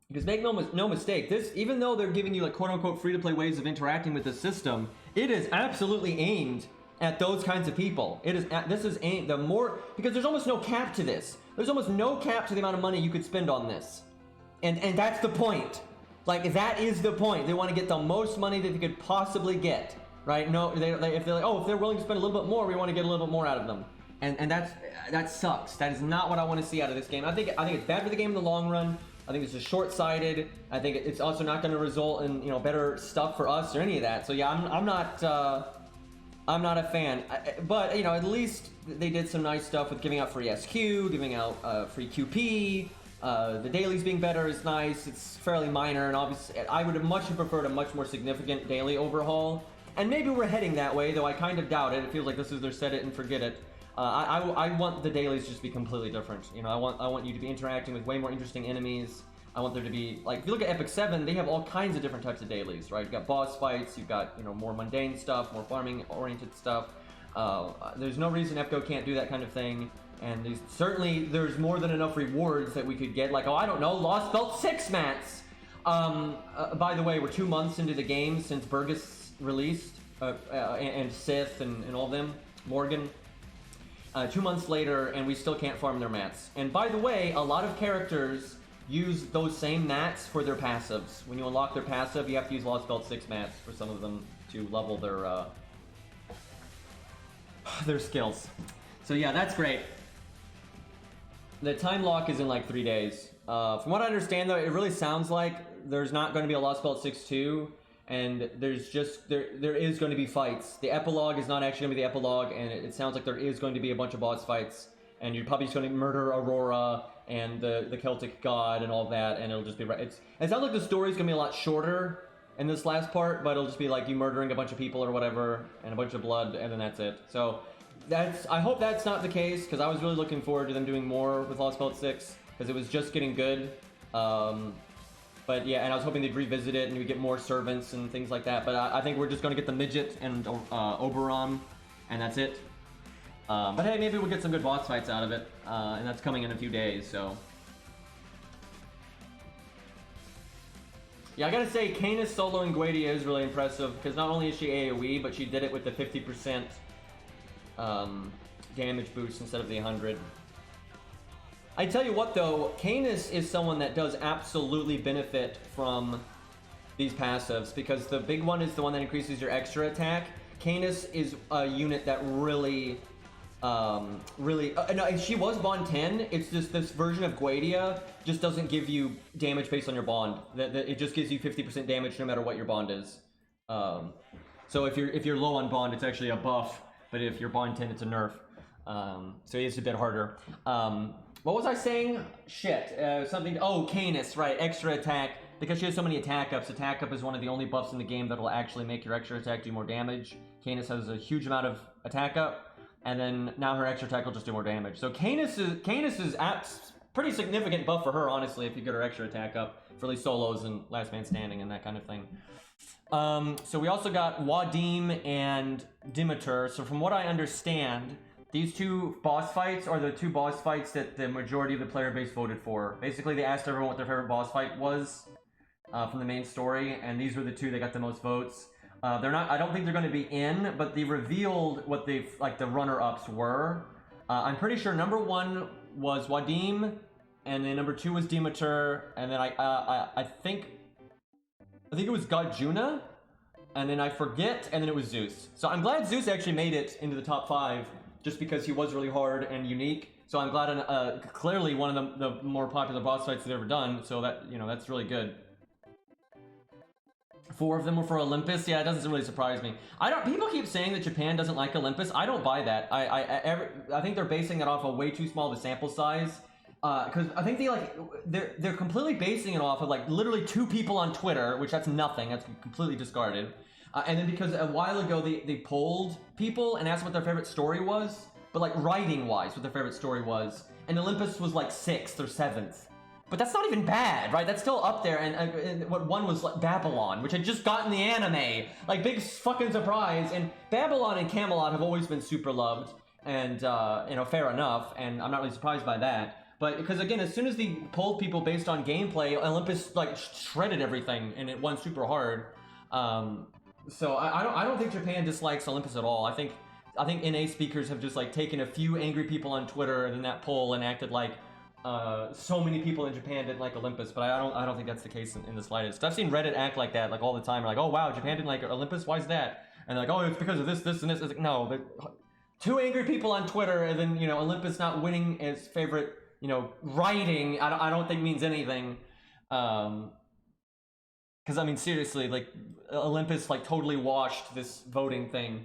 Because make no mistake, this, even though they're giving you like quote-unquote free-to-play ways of interacting with the system, it is absolutely aimed at those kinds of people. This is aimed, because there's almost no cap to this. There's almost no cap to the amount of money you could spend on this. And that's the point. Like, that is the point. They want to get the most money that they could possibly get, right? No, if they're like, oh, if they're willing to spend a little bit more, we want to get a little bit more out of them. And that sucks. That is not what I want to see out of this game. I think it's bad for the game in the long run. I think it's just short-sighted. I think it's also not going to result in, you know, better stuff for us or any of that. So yeah, I'm not a fan. But you know, at least they did some nice stuff with giving out free SQ, giving out free QP. The dailies being better is nice. It's fairly minor, and obviously I would have much preferred a much more significant daily overhaul. And maybe we're heading that way, though I kind of doubt it. It feels like this is their set it and forget it. I want the dailies just to be completely different. You know, I want you to be interacting with way more interesting enemies. I want there to be, like, if you look at Epic 7, they have all kinds of different types of dailies, right? You've got boss fights, you've got, you know, more mundane stuff, more farming-oriented stuff. There's no reason FGO can't do that kind of thing. And certainly, there's more than enough rewards that we could get, like, oh, I don't know, Lost Belt 6 mats! By the way, we're 2 months into the game since Burgess released, and Sith and all them, Morgan. 2 months later, and we still can't farm their mats. And by the way, a lot of characters use those same mats for their passives. When you unlock their passive, you have to use Lost Belt 6 mats for some of them to level their skills. So yeah, that's great. The time lock is in like 3 days. From what I understand, though, it really sounds like there's not going to be a Lost Belt 6-2, and there's just there is going to be fights. The epilogue is not actually going to be the epilogue, and it sounds like there is going to be a bunch of boss fights, and you're probably just going to murder Aurora and the Celtic god and all that, and it'll just be right. It sounds like the story's going to be a lot shorter in this last part, but it'll just be like you murdering a bunch of people or whatever, and a bunch of blood, and then that's it. So I hope that's not the case, because I was really looking forward to them doing more with Lost Belt 6, because it was just getting good. But yeah, and I was hoping they'd revisit it and we get more servants and things like that. But I think we're just going to get the midget and Oberon, and that's it. But hey, maybe we'll get some good boss fights out of it, and that's coming in a few days, so. Yeah, I gotta say, Canis soloing Guadia is really impressive, because not only is she AoE, but she did it with the 50% damage boost instead of the 100. I tell you what though, Canis is someone that does absolutely benefit from these passives, because the big one is the one that increases your extra attack. Canis is a unit that really, no, she was bond 10, it's just this version of Guadia just doesn't give you damage based on your bond. It just gives you 50% damage no matter what your bond is. So if you're low on bond, it's actually a buff, but if you're bond 10, it's a nerf. So it's a bit harder. What was I saying? Shit. Something. Oh, Canis, right. Extra attack. Because she has so many attack ups. Attack up is one of the only buffs in the game that will actually make your extra attack do more damage. Canis has a huge amount of attack up, and then now her extra attack will just do more damage. So Canis is pretty significant buff for her, honestly, if you get her extra attack up for at least solos and last man standing and that kind of thing. So we also got Wadim and Demeter. So from what I understand, these two boss fights are the two boss fights that the majority of the player base voted for. Basically, they asked everyone what their favorite boss fight was from the main story, and these were the two that got the most votes. They're not. I don't think they're going to be in, but they revealed what the runner-ups were. I'm pretty sure number 1 was Wadim, and then number 2 was Demeter, and then I think it was God Juna, and then I forget, and then it was Zeus. So I'm glad Zeus actually made it into the top 5. Just because he was really hard and unique. So I'm glad, clearly one of the more popular boss fights they've ever done, so that, you know, that's really good. 4 of them were for Olympus. Yeah, it doesn't really surprise me. People keep saying that Japan doesn't like Olympus. I don't buy that. I think they're basing that off a way too small of a sample size. because I think they're completely basing it off of like literally 2 people on Twitter, which that's nothing, that's completely discarded. And then because a while ago they polled people and asked what their favorite story was, but like writing wise, what their favorite story was, and Olympus was like 6th or 7th. But that's not even bad, right? That's still up there, and what one was like Babylon, which had just gotten the anime. Like, big fucking surprise, and Babylon and Camelot have always been super loved, and, you know, fair enough, and I'm not really surprised by that. But, because again, as soon as they polled people based on gameplay, Olympus, like, shredded everything, and it won super hard. So I don't think Japan dislikes Olympus at all. I think NA speakers have just, like, taken a few angry people on Twitter in that poll and acted like, so many people in Japan didn't like Olympus, but I don't think that's the case in the slightest. I've seen Reddit act like that, like, all the time. Like, oh wow, Japan didn't like Olympus, why is that? And they're like, oh, it's because of this, and this. It's like, no, 2 angry people on Twitter, and then, you know, Olympus not winning his favorite, you know, writing, I don't think means anything. Because, I mean, seriously, like, Olympus, like, totally washed this voting thing.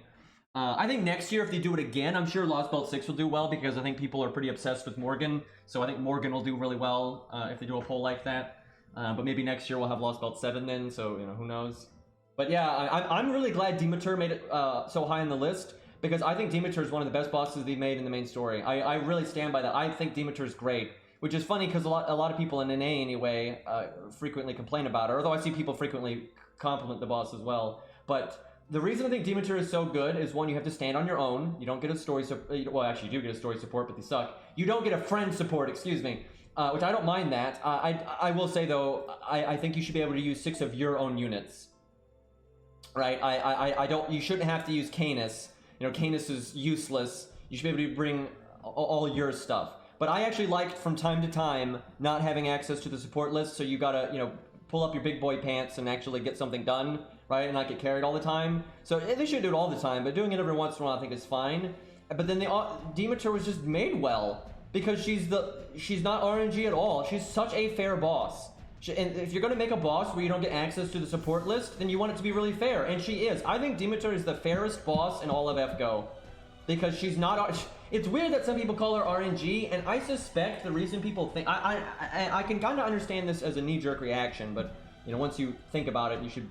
I think next year, if they do it again, I'm sure Lost Belt 6 will do well, because I think people are pretty obsessed with Morgan. So I think Morgan will do really well if they do a poll like that. But maybe next year we'll have Lost Belt 7 then, so, you know, who knows. But yeah, I'm really glad Demeter made it so high on the list, because I think Demeter is one of the best bosses they've made in the main story. I really stand by that. I think Demeter is great, which is funny because a lot of people in NA anyway frequently complain about her, although I see people frequently compliment the boss as well. But the reason I think Demeter is so good is, one, you have to stand on your own. You don't get a story support. Well, actually, you do get a story support, but they suck. You don't get a friend support, excuse me, which I don't mind that. I will say, though, I think you should be able to use 6 of your own units. Right? I don't. You shouldn't have to use Canis. You know, Canis is useless. You should be able to bring all your stuff. But I actually liked, from time to time, not having access to the support list, so you gotta, you know, pull up your big boy pants and actually get something done, right, and not get carried all the time. So they should do it all the time, but doing it every once in a while I think is fine. But then Demeter was just made well, because she's not RNG at all. She's such a fair boss. And if you're going to make a boss where you don't get access to the support list, then you want it to be really fair, and she is. I think Demeter is the fairest boss in all of FGO, because she's not... It's weird that some people call her RNG, and I suspect the reason people think... I can kind of understand this as a knee-jerk reaction, but, you know, once you think about it, you should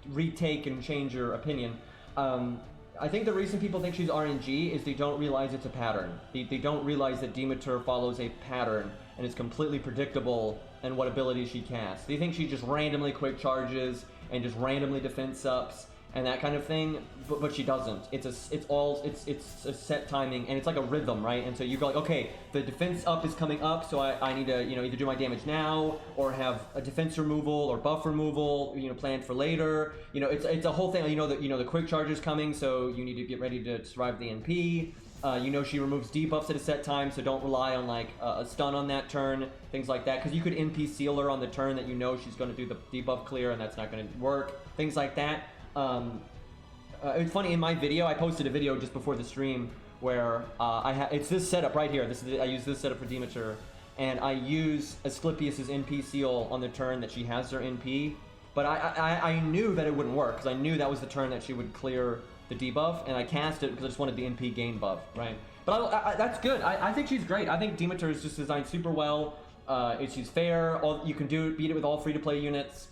retake and change your opinion. I think the reason people think she's RNG is they don't realize it's a pattern. They don't realize that Demeter follows a pattern, and it's completely predictable in what abilities she casts. They think she just randomly quick charges, and just randomly defense ups, and that kind of thing, but she doesn't. It's a set timing, and it's like a rhythm, right? And so you go like, okay, the defense up is coming up, so I need to, you know, either do my damage now, or have a defense removal or buff removal, you know, planned for later. You know, it's a whole thing. You know the quick charge is coming, so you need to get ready to survive the NP. You know, she removes debuffs at a set time, so don't rely on like a stun on that turn, things like that, because you could NP seal her on the turn that you know she's going to do the debuff clear, and that's not going to work. Things like that. It's funny, in my video, I posted a video just before the stream where it's this setup right here. I use this setup for Demeter, and I use Asclepius's NP seal on the turn that she has her NP, but I knew that it wouldn't work, because I knew that was the turn that she would clear the debuff, and I cast it because I just wanted the NP gain buff, right? But that's good. I think she's great. I think Demeter is just designed super well. She's fair. You can beat it with all free-to-play units.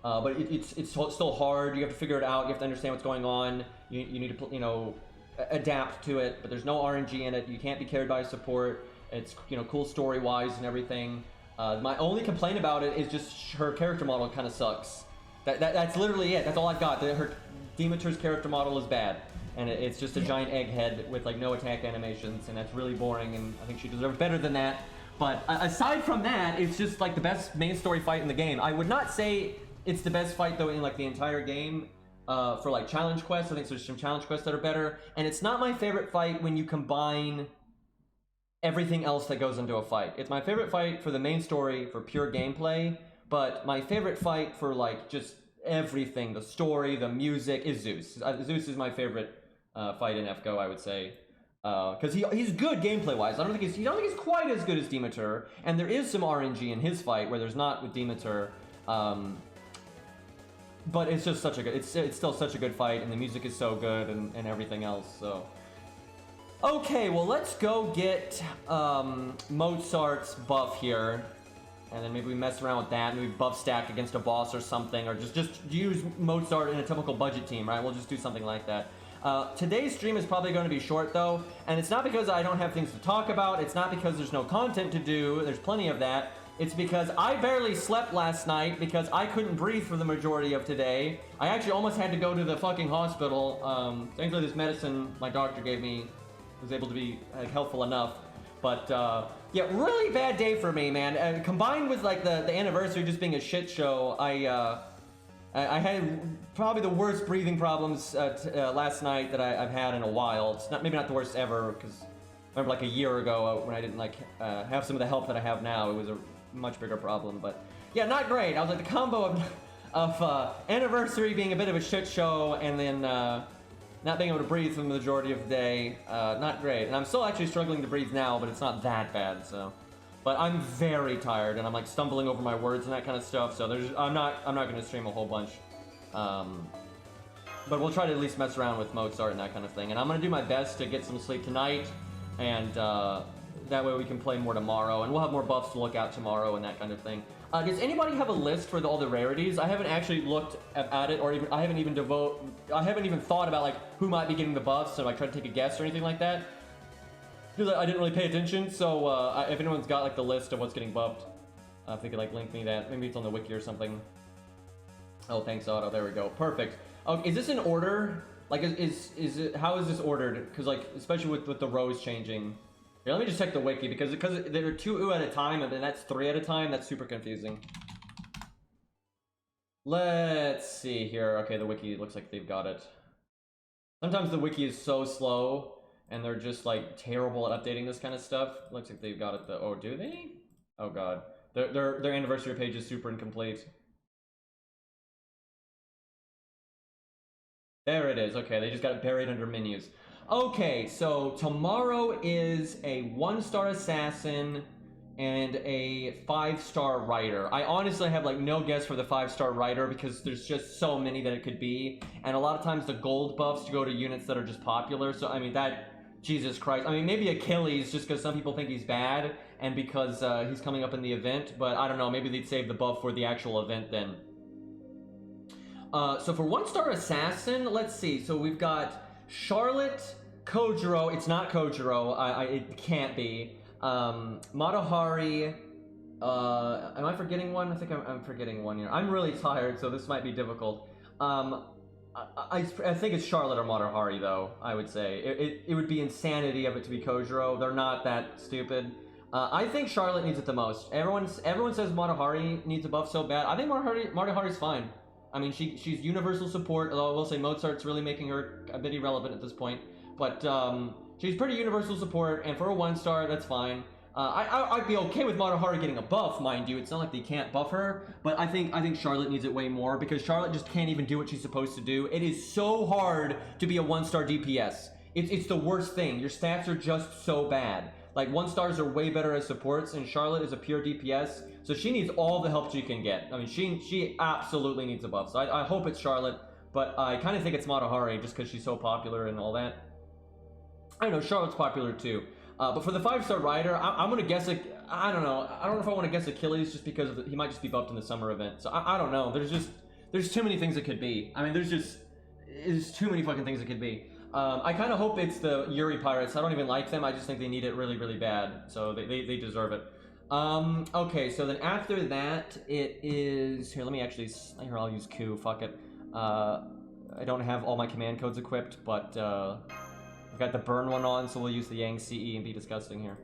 But it's still hard. You have to figure it out. You have to understand what's going on. You need to, you know, adapt to it. But there's no RNG in it. You can't be carried by support. It's, you know, cool story-wise and everything. My only complaint about it is just her character model kind of sucks. That's literally it. That's all I've got. Demeter's character model is bad, and it's just a giant egghead with like no attack animations, and that's really boring. And I think she deserves better than that. But aside from that, it's just like the best main story fight in the game. I would not say it's the best fight though in like the entire game. For like challenge quests, I think there's some challenge quests that are better, and it's not my favorite fight when you combine everything else that goes into a fight. It's my favorite fight for the main story, for pure gameplay, but my favorite fight for like just everything, the story, the music, is Zeus. Zeus is my favorite fight in FGO, I would say, because he's good gameplay wise. I don't think he's quite as good as Demeter, and there is some RNG in his fight where there's not with Demeter. But it's just such a good, it's still such a good fight, and the music is so good, and everything else. So Okay, well, let's go get Mozart's buff here. And then maybe we mess around with that, maybe buff stack against a boss or something, or just use Mozart in a typical budget team, right? We'll just do something like that. Today's stream is probably going to be short, though, and it's not because I don't have things to talk about, it's not because there's no content to do, there's plenty of that. It's because I barely slept last night because I couldn't breathe for the majority of today. I actually almost had to go to the fucking hospital. Thankfully this medicine my doctor gave me was able to be helpful enough. But yeah, really bad day for me, man. Combined with like the anniversary just being a shit show, I had probably the worst breathing problems last night that I've had in a while. It's not, maybe not the worst ever, because I remember like a year ago when I didn't like have some of the help that I have now. It was a much bigger problem, but yeah, not great. I was like the combo of anniversary being a bit of a shit show and then not being able to breathe for the majority of the day, not great. And I'm still actually struggling to breathe now, but it's not that bad, so. But I'm very tired, and I'm like stumbling over my words and that kind of stuff, so I'm not gonna stream a whole bunch. But we'll try to at least mess around with Mozart and that kind of thing. And I'm gonna do my best to get some sleep tonight, and that way we can play more tomorrow, and we'll have more buffs to look at tomorrow and that kind of thing. Does anybody have a list for all the rarities? I haven't actually looked at it, or even I haven't even thought about like who might be getting the buffs, so like try to take a guess or anything like that. Because I didn't really pay attention, so if anyone's got like the list of what's getting buffed, if they could like link me that, maybe it's on the wiki or something. Oh, thanks, Otto. There we go. Perfect. Oh, is this in order? Like, is it? How is this ordered? Because like, especially with the rows changing. Here, let me just check the wiki because there are 2 at a time, and then that's 3 at a time. That's super confusing. Let's see here. Okay, the wiki looks like they've got it. Sometimes the wiki is so slow. And they're just like terrible at updating this kind of stuff. Looks like they've got it though. Oh, do they? Oh god. Their anniversary page is super incomplete. There it is. Okay, they just got it buried under menus. Okay, so tomorrow is a 1-star assassin and a 5-star rider. I honestly have like no guess for the 5-star rider because there's just so many that it could be. And a lot of times the gold buffs go to units that are just popular. So I mean that, Jesus Christ. I mean, maybe Achilles, just because some people think he's bad, and because he's coming up in the event, but I don't know, maybe they'd save the buff for the actual event then. So for 1-star assassin, let's see. So we've got Charlotte, Kojiro. It's not Kojiro. It can't be. Matahari. Am I forgetting one? I think I'm forgetting one here. I'm really tired, so this might be difficult. I think it's Charlotte or Matahari, though, I would say. It would be insanity of it to be Kojiro. They're not that stupid. I think Charlotte needs it the most. Everyone says Matahari needs a buff so bad. I think Matahari's fine. I mean, she's universal support, although I will say Mozart's really making her a bit irrelevant at this point. But she's pretty universal support, and for a 1-star, that's fine. I'd be okay with Matahari getting a buff, mind you. It's not like they can't buff her, but I think Charlotte needs it way more because Charlotte just can't even do what she's supposed to do. It is so hard to be a 1-star DPS. It's the worst thing. Your stats are just so bad. Like 1-stars are way better as supports, and Charlotte is a pure DPS, so she needs all the help she can get. I mean, she absolutely needs a buff. So I hope it's Charlotte, but I kind of think it's Matahari just because she's so popular and all that. I know Charlotte's popular too. But for the 5-star rider, I'm gonna guess I don't know if I want to guess Achilles just because he might just be buffed in the summer event. So I don't know. There's too many things it could be. I mean, there's too many fucking things it could be. I kind of hope it's the Yuri Pirates. I don't even like them. I just think they need it really, really bad. So they deserve it. Okay, so then after that, it is here. Let me actually I'll use Q. Fuck it. I don't have all my command codes equipped, but I've got the burn one on, so we'll use the Yang CE and be disgusting here.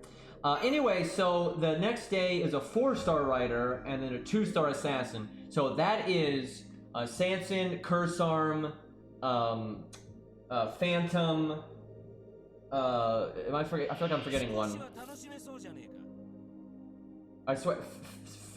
Anyway, so the next day is a 4-star rider and then a 2-star assassin. So that is Sanson, Cursarm, Phantom. I feel like I'm forgetting one. I swear,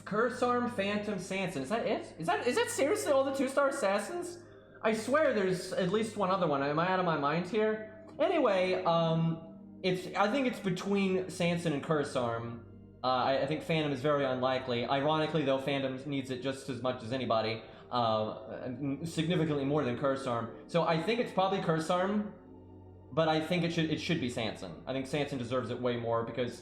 Cursarm, Phantom, Sanson. Is that it? Is that seriously all the 2-star assassins? I swear there's at least one other one. Am I out of my mind here? Anyway, I think it's between Sanson and Cursarm. I think Phantom is very unlikely. Ironically, though, Phantom needs it just as much as anybody, significantly more than Cursarm. So I think it's probably Cursarm. but I think it should be Sanson. I think Sanson deserves it way more because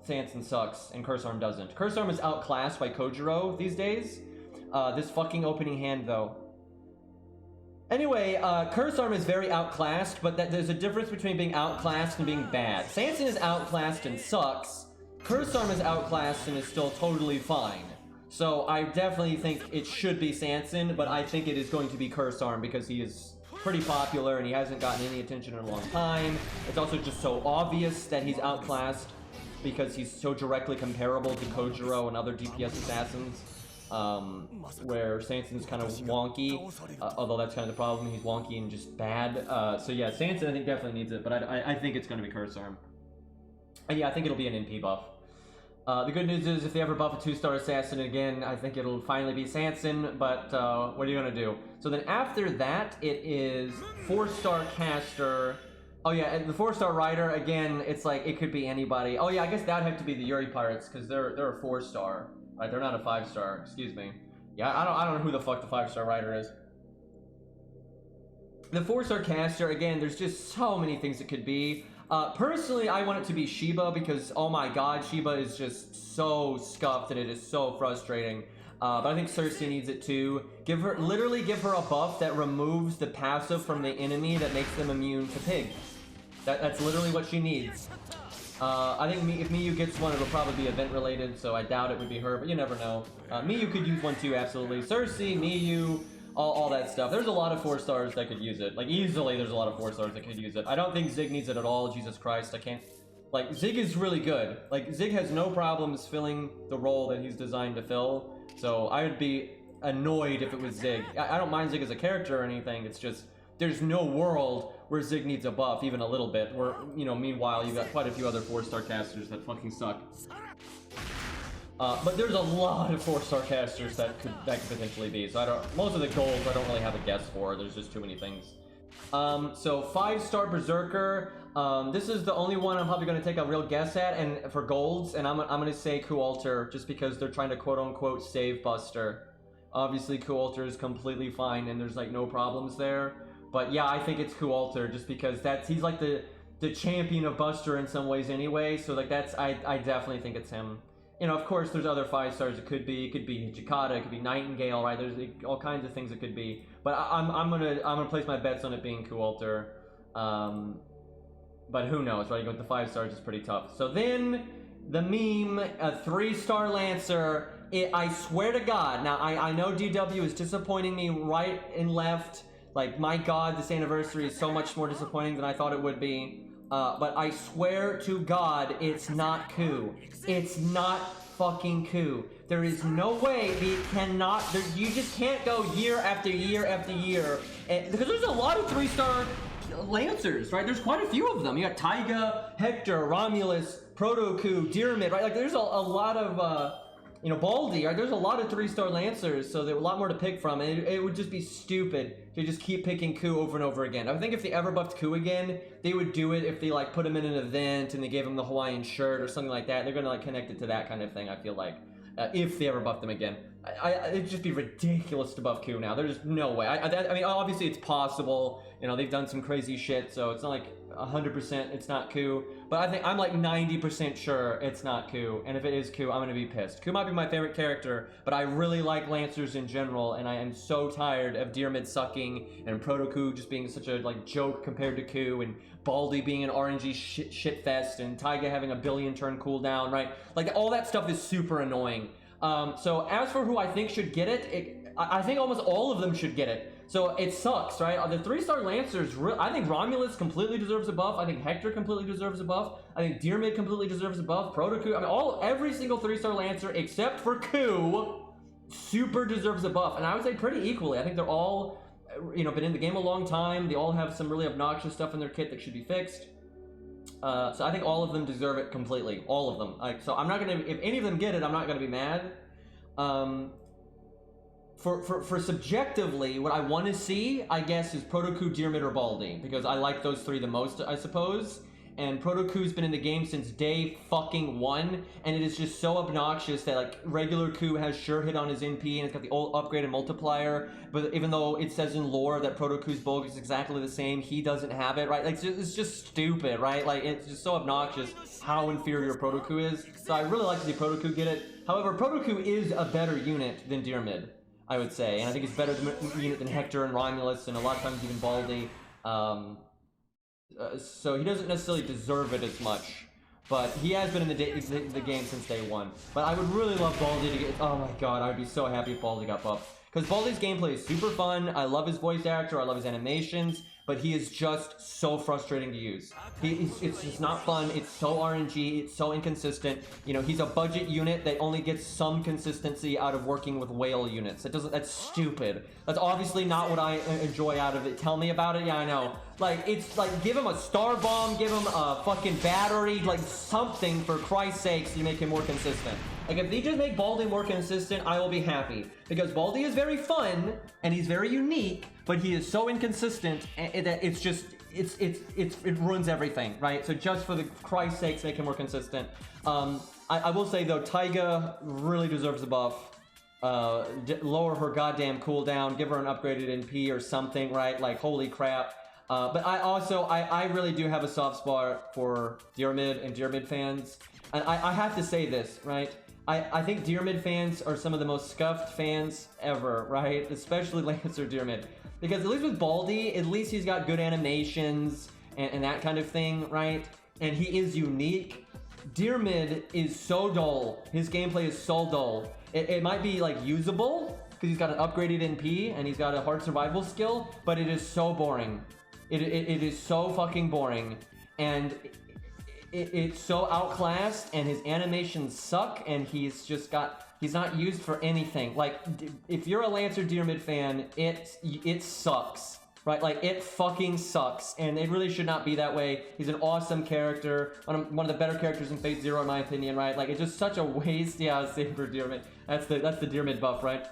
Sanson sucks and Curse Arm doesn't. Curse Arm is outclassed by Kojiro these days. This fucking opening hand though. Anyway, Curse Arm is very outclassed, but there's a difference between being outclassed and being bad. Sanson is outclassed and sucks. Curse Arm is outclassed and is still totally fine. So I definitely think it should be Sanson, but I think it is going to be Curse Arm because he is pretty popular and he hasn't gotten any attention in a long time. It's also just so obvious that he's outclassed because he's so directly comparable to Kojiro and other DPS assassins. Where Sanson's kind of wonky, although that's kind of the problem, he's wonky and just bad. So yeah, Sanson I think definitely needs it, but I think it's going to be Curse Arm. And yeah, I think it'll be an NP buff. The good news is if they ever buff a 2-star assassin again, I think it'll finally be Sanson, but what are you going to do? So then after that, it is 4-star caster. Oh yeah, and the 4-star rider, again, it's like, it could be anybody. Oh yeah, I guess that'd have to be the Yuri Pirates, because they're a 4-star. Right, they're not a 5-star, excuse me. Yeah, I don't know who the fuck the 5-star rider is. The 4-star caster, again, there's just so many things it could be. Personally, I want it to be Shiba because, oh my god, Shiba is just so scuffed and it is so frustrating. But I think Cersei needs it too. Literally give her a buff that removes the passive from the enemy that makes them immune to pigs. That's literally what she needs. I think if Miyu gets one, it'll probably be event related, so I doubt it would be her, but you never know. Miyu could use one too, absolutely. Cersei, Miyu, all that stuff. There's a lot of 4-stars that could use it. Like, easily there's a lot of 4-stars that could use it. I don't think Zig needs it at all, Jesus Christ, I can't... Like, Zig is really good. Like, Zig has no problems filling the role that he's designed to fill, so I would be annoyed if it was Zig. I don't mind Zig as a character or anything, it's just... There's no world where Zig needs a buff, even a little bit, where, you know, meanwhile, you've got quite a few other 4-star casters that fucking suck. But there's a lot of 4-star casters that could potentially be, so most of the goals I don't really have a guess for, there's just too many things. So 5-star Berserker, this is the only one I'm probably going to take a real guess at, and for golds, and I'm going to say Kualter, just because they're trying to quote-unquote save Buster. Obviously, Kualter is completely fine, and there's, like, no problems there. But yeah, I think it's Kualter, just because he's like the champion of Buster in some ways anyway, so like I definitely think it's him. You know, of course there's other 5-stars it could be Hijikata, it could be Nightingale, right? There's all kinds of things it could be. But I'm gonna place my bets on it being Kualter. But who knows, right? You go with the 5-stars, it's pretty tough. So then the meme, a 3-star Lancer, I swear to God, now I know DW is disappointing me right and left. Like, my god, this anniversary is so much more disappointing than I thought it would be. But I swear to God, it's not Ku. It's not fucking Ku. There is no way you just can't go year after year after year. Because there's a lot of 3-star Lancers, right? There's quite a few of them. You got Taiga, Hector, Romulus, Proto-Ku, Diarmid, right? Like, there's a lot of... you know, Baldy, right? There's a lot of 3-star Lancers, so there's a lot more to pick from, and it would just be stupid to just keep picking Ku over and over again. I think if they ever buffed Ku again, they would do it if they, like, put him in an event and they gave him the Hawaiian shirt or something like that. They're gonna, like, connect it to that kind of thing, I feel like, if they ever buffed him again. It'd just be ridiculous to buff Ku now. There's no way. I mean, obviously it's possible. You know, they've done some crazy shit, so it's not like 100% it's not Ku. But I'm like 90% sure it's not Ku. And if it is Ku, I'm gonna be pissed. Ku might be my favorite character, but I really like Lancers in general, and I am so tired of Diarmid sucking and Proto-Ku just being such a like joke compared to Ku, and Baldy being an RNG shit fest, and Taiga having a 1 billion turn cooldown, right? Like, all that stuff is super annoying. So as for who I think should get it, I think almost all of them should get it. So it sucks, right? The 3-star Lancers, I think Romulus completely deserves a buff. I think Hector completely deserves a buff. I think Diarmid completely deserves a buff. Proto-Ku, I mean, every single 3-star Lancer except for Ku super deserves a buff. And I would say pretty equally. I think they're all, you know, been in the game a long time. They all have some really obnoxious stuff in their kit that should be fixed. So I think all of them deserve it completely. All of them. So I'm not gonna, if any of them get it, I'm not gonna be mad. For subjectively, what I want to see, I guess, is Proto-Ku, Diarmid, or Baldy, because I like those three the most, I suppose. and Proto-Ku's been in the game since day fucking 1, and it is just so obnoxious that like regular Ku has sure hit on his NP and it's got the old upgraded multiplier, but even though it says in lore that Proto-Ku's bulk is exactly the same, he doesn't have it, right? Like it's just stupid, right? Like it's just so obnoxious how inferior Proto-Ku is. So I really like to see Proto-Ku get it. However, Proto-Ku is a better unit than Diarmid, I would say, and I think it's better unit than Hector and Romulus and a lot of times even Baldy. So he doesn't necessarily deserve it as much, but he has been in the game since day 1. But I would really love Baldy to get. Oh my god, I would be so happy if Baldy got buffed. Because Baldy's gameplay is super fun. I love his voice actor. I love his animations. But he is just so frustrating to use. It's just not fun. It's so RNG. It's so inconsistent. You know, he's a budget unit that only gets some consistency out of working with whale units. That's stupid. That's obviously not what I enjoy out of it. Tell me about it. Yeah, I know. Like, it's like, give him a star bomb, give him a fucking battery, like something for Christ's sakes to make him more consistent. Like, if they just make Baldy more consistent, I will be happy. Because Baldy is very fun, and he's very unique, but he is so inconsistent that it's just, it ruins everything, right? So just for the Christ's sakes, make him more consistent. I will say, though, Taiga really deserves a buff. Lower her goddamn cooldown, give her an upgraded NP or something, right? Like, holy crap. But I really do have a soft spot for Diarmid and Diarmid fans. And I have to say this, right? I think Diarmid fans are some of the most scuffed fans ever, right? Especially Lancer Diarmid. Because at least with Baldy, at least he's got good animations and that kind of thing, right? And he is unique. Diarmid is so dull. His gameplay is so dull. It might be like usable, because he's got an upgraded NP and he's got a hard survival skill, but it is so boring. It is so fucking boring. And it's so outclassed, and his animations suck, and he's not used for anything. Like, if you're a Lancer Diarmid fan, it sucks, right? Like, it fucking sucks, and it really should not be that way. He's an awesome character, one of the better characters in Phase Zero, in my opinion, right? Like, it's just such a waste. Yeah, Saber Diarmid. That's the Diarmid buff, right?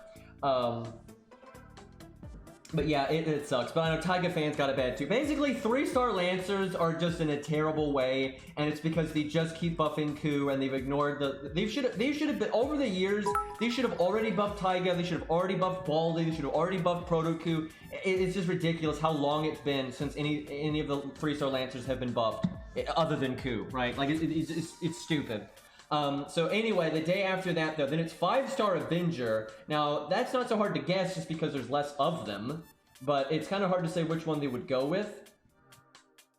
But yeah, it sucks. But I know Taiga fans got it bad too. Basically, 3-star Lancers are just in a terrible way, and it's because they just keep buffing Ku, and they've ignored they should have been, over the years, they should have already buffed Taiga, they should have already buffed Baldy, they should have already buffed Proto-Ku. It's just ridiculous how long it's been since any of the 3-star Lancers have been buffed, other than Ku, right? Like, it's stupid. So anyway, the day after that, though, then it's 5-star Avenger. Now, that's not so hard to guess just because there's less of them, but it's kind of hard to say which one they would go with.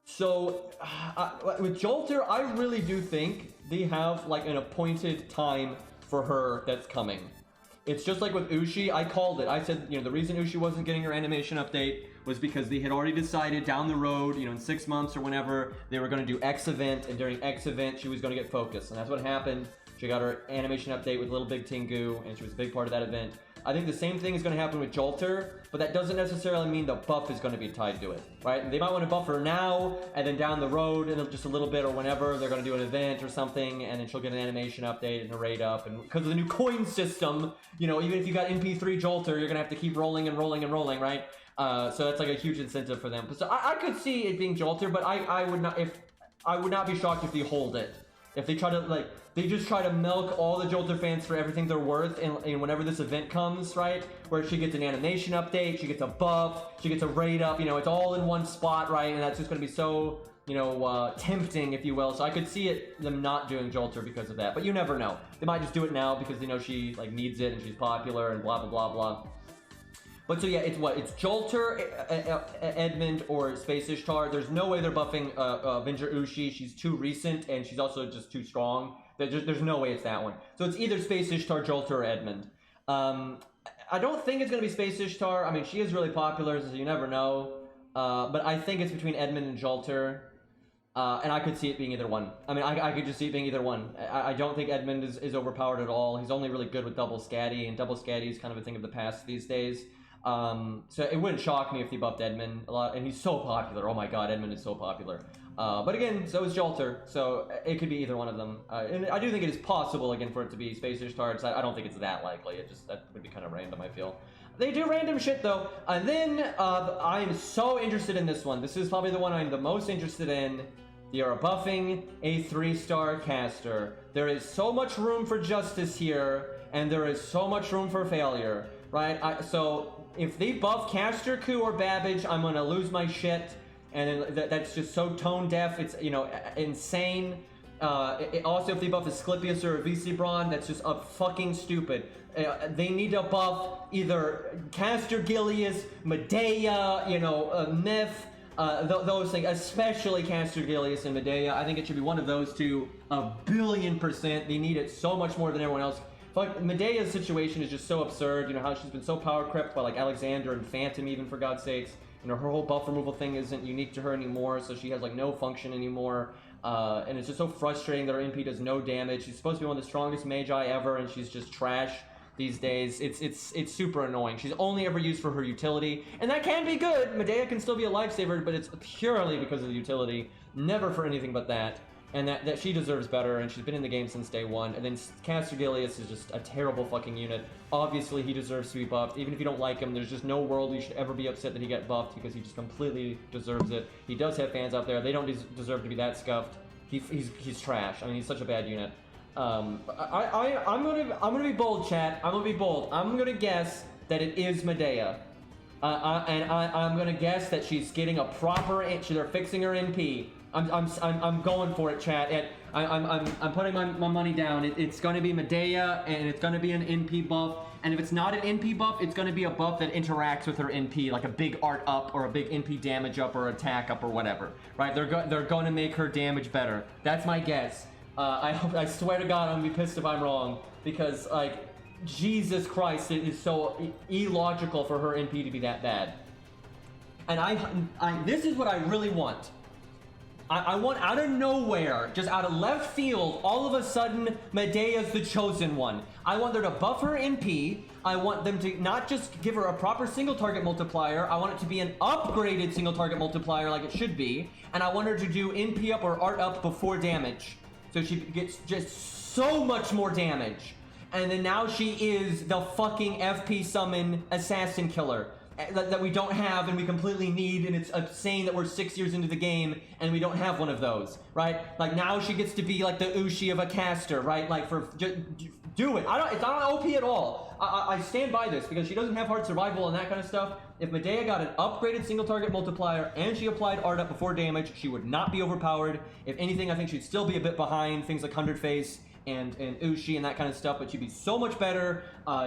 So, with Jolter, I really do think they have, like, an appointed time for her that's coming. It's just like with Ushi, I called it. I said, you know, the reason Ushi wasn't getting her animation update was because they had already decided down the road, you know, in 6 months or whenever, they were going to do X event, and during X event, she was going to get focused. And that's what happened. She got her animation update with Little Big Tengu, and she was a big part of that event. I think the same thing is going to happen with Jolter, but that doesn't necessarily mean the buff is going to be tied to it, right? And they might want to buff her now, and then down the road, in just a little bit or whenever, they're going to do an event or something, and then she'll get an animation update and her rate up. And because of the new coin system, you know, even if you got MP3 Jolter, you're going to have to keep rolling and rolling and rolling, right? So that's like a huge incentive for them. So I could see it being Jolter, but I would not be shocked if they hold it. If they try to, like, they just try to milk all the Jolter fans for everything they're worth, and whenever this event comes, right, where she gets an animation update, she gets a buff, she gets a rate up, you know, it's all in one spot, right, and that's just going to be so, you know, tempting, if you will. So I could see them not doing Jolter because of that, but you never know. They might just do it now because they know she, like, needs it and she's popular and blah, blah, blah, blah. But so yeah, it's what? It's Jolter, Edmund, or Space Ishtar. There's no way they're buffing Avenger Ushi. She's too recent, and she's also just too strong. There's no way it's that one. So it's either Space Ishtar, Jolter, or Edmund. I don't think it's going to be Space Ishtar. I mean, she is really popular, so you never know. But I think it's between Edmund and Jolter. And I could see it being either one. I mean, I could just see it being either one. I don't think Edmund is overpowered at all. He's only really good with double scatty, and double scatty is kind of a thing of the past these days. So it wouldn't shock me if they buffed Edmund a lot, and he's so popular. Oh my god, Edmund is so popular. But again, so is Jolter, so it could be either one of them. And I do think it is possible, again, for it to be Space Ishtar. I don't think it's that likely. That would be kind of random, I feel. They do random shit, though. And then I am so interested in this one. This is probably the one I'm the most interested in. You're buffing a 3-star caster. There is so much room for justice here, and there is so much room for failure, right? So if they buff Caster, Ku, or Babbage, I'm gonna lose my shit, and that's just so tone deaf. It's, you know, insane. Also, if they buff Asclepius or a VC Braun, that's just fucking stupid. They need to buff either Caster Gilius, Medea, you know, Myth. Those things, especially Caster Gilius and Medea. I think it should be one of those two, 1,000,000,000%. They need it so much more than everyone else. Like, Medea's situation is just so absurd. You know, how she's been so power crept by, like, Alexander and Phantom, even, for God's sakes. You know, her whole buff removal thing isn't unique to her anymore, so she has, like, no function anymore. And it's just so frustrating that her NP does no damage. She's supposed to be one of the strongest magi ever, and she's just trash these days. It's super annoying. She's only ever used for her utility, and that can be good. Medea can still be a lifesaver, but it's purely because of the utility, never for anything but that. And that she deserves better, and she's been in the game since day one. And then Caster Gilius is just a terrible fucking unit. Obviously, he deserves to be buffed. Even if you don't like him, there's just no world you should ever be upset that he got buffed, because he just completely deserves it. He does have fans out there. They don't deserve to be that scuffed. He's trash. I mean, he's such a bad unit. I'm gonna be bold, chat. I'm gonna be bold. I'm gonna guess that it is Medea. I'm gonna guess that she's getting a proper. They're fixing her NP. I'm going for it, chat. I'm putting my money down. It's gonna be Medea, and it's gonna be an NP buff. And if it's not an NP buff, it's gonna be a buff that interacts with her NP, like a big art up or a big NP damage up or attack up or whatever. Right? They're gonna make her damage better. That's my guess. I swear to God, I'm gonna be pissed if I'm wrong, because, like, Jesus Christ, it is so illogical for her NP to be that bad. And this is what I really want. I want, out of nowhere, just out of left field, all of a sudden, Medea's the chosen one. I want her to buff her NP. I want them to not just give her a proper single target multiplier. I want it to be an upgraded single target multiplier like it should be. And I want her to do NP up or art up before damage. So she gets just so much more damage. And then now she is the fucking FP summon assassin killer that we don't have and we completely need, and it's insane that we're 6 years into the game and we don't have one of those, right? Like, now she gets to be like the Ushi of a caster, right? Like, just do it. It's not OP at all. I stand by this, because she doesn't have hard survival and that kind of stuff. If Medea got an upgraded single target multiplier and she applied art up before damage, she would not be overpowered. If anything, I think she'd still be a bit behind things like 100 Face and Ushi and that kind of stuff, but she'd be so much better.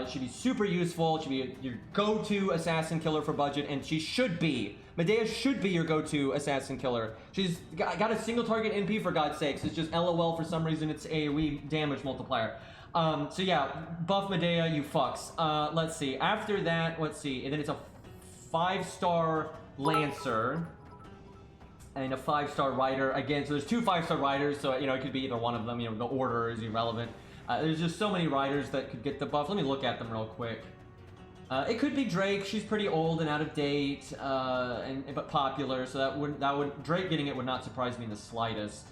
She'd be super useful. She'd be your go-to assassin killer for budget, and she should be. Medea should be your go-to assassin killer. She's got a single target NP, for God's sakes. It's just LOL for some reason. It's AoE damage multiplier. So yeah, buff Medea, you fucks. Let's see. After that, let's see. And then it's a 5-star Lancer and a 5-star rider. Again, so there's 2 5-star riders, so, you know, it could be either one of them. You know, the order is irrelevant. There's just so many riders that could get the buff. Let me look at them real quick. It could be Drake. She's pretty old and out of date, but popular, so that would Drake getting it would not surprise me in the slightest.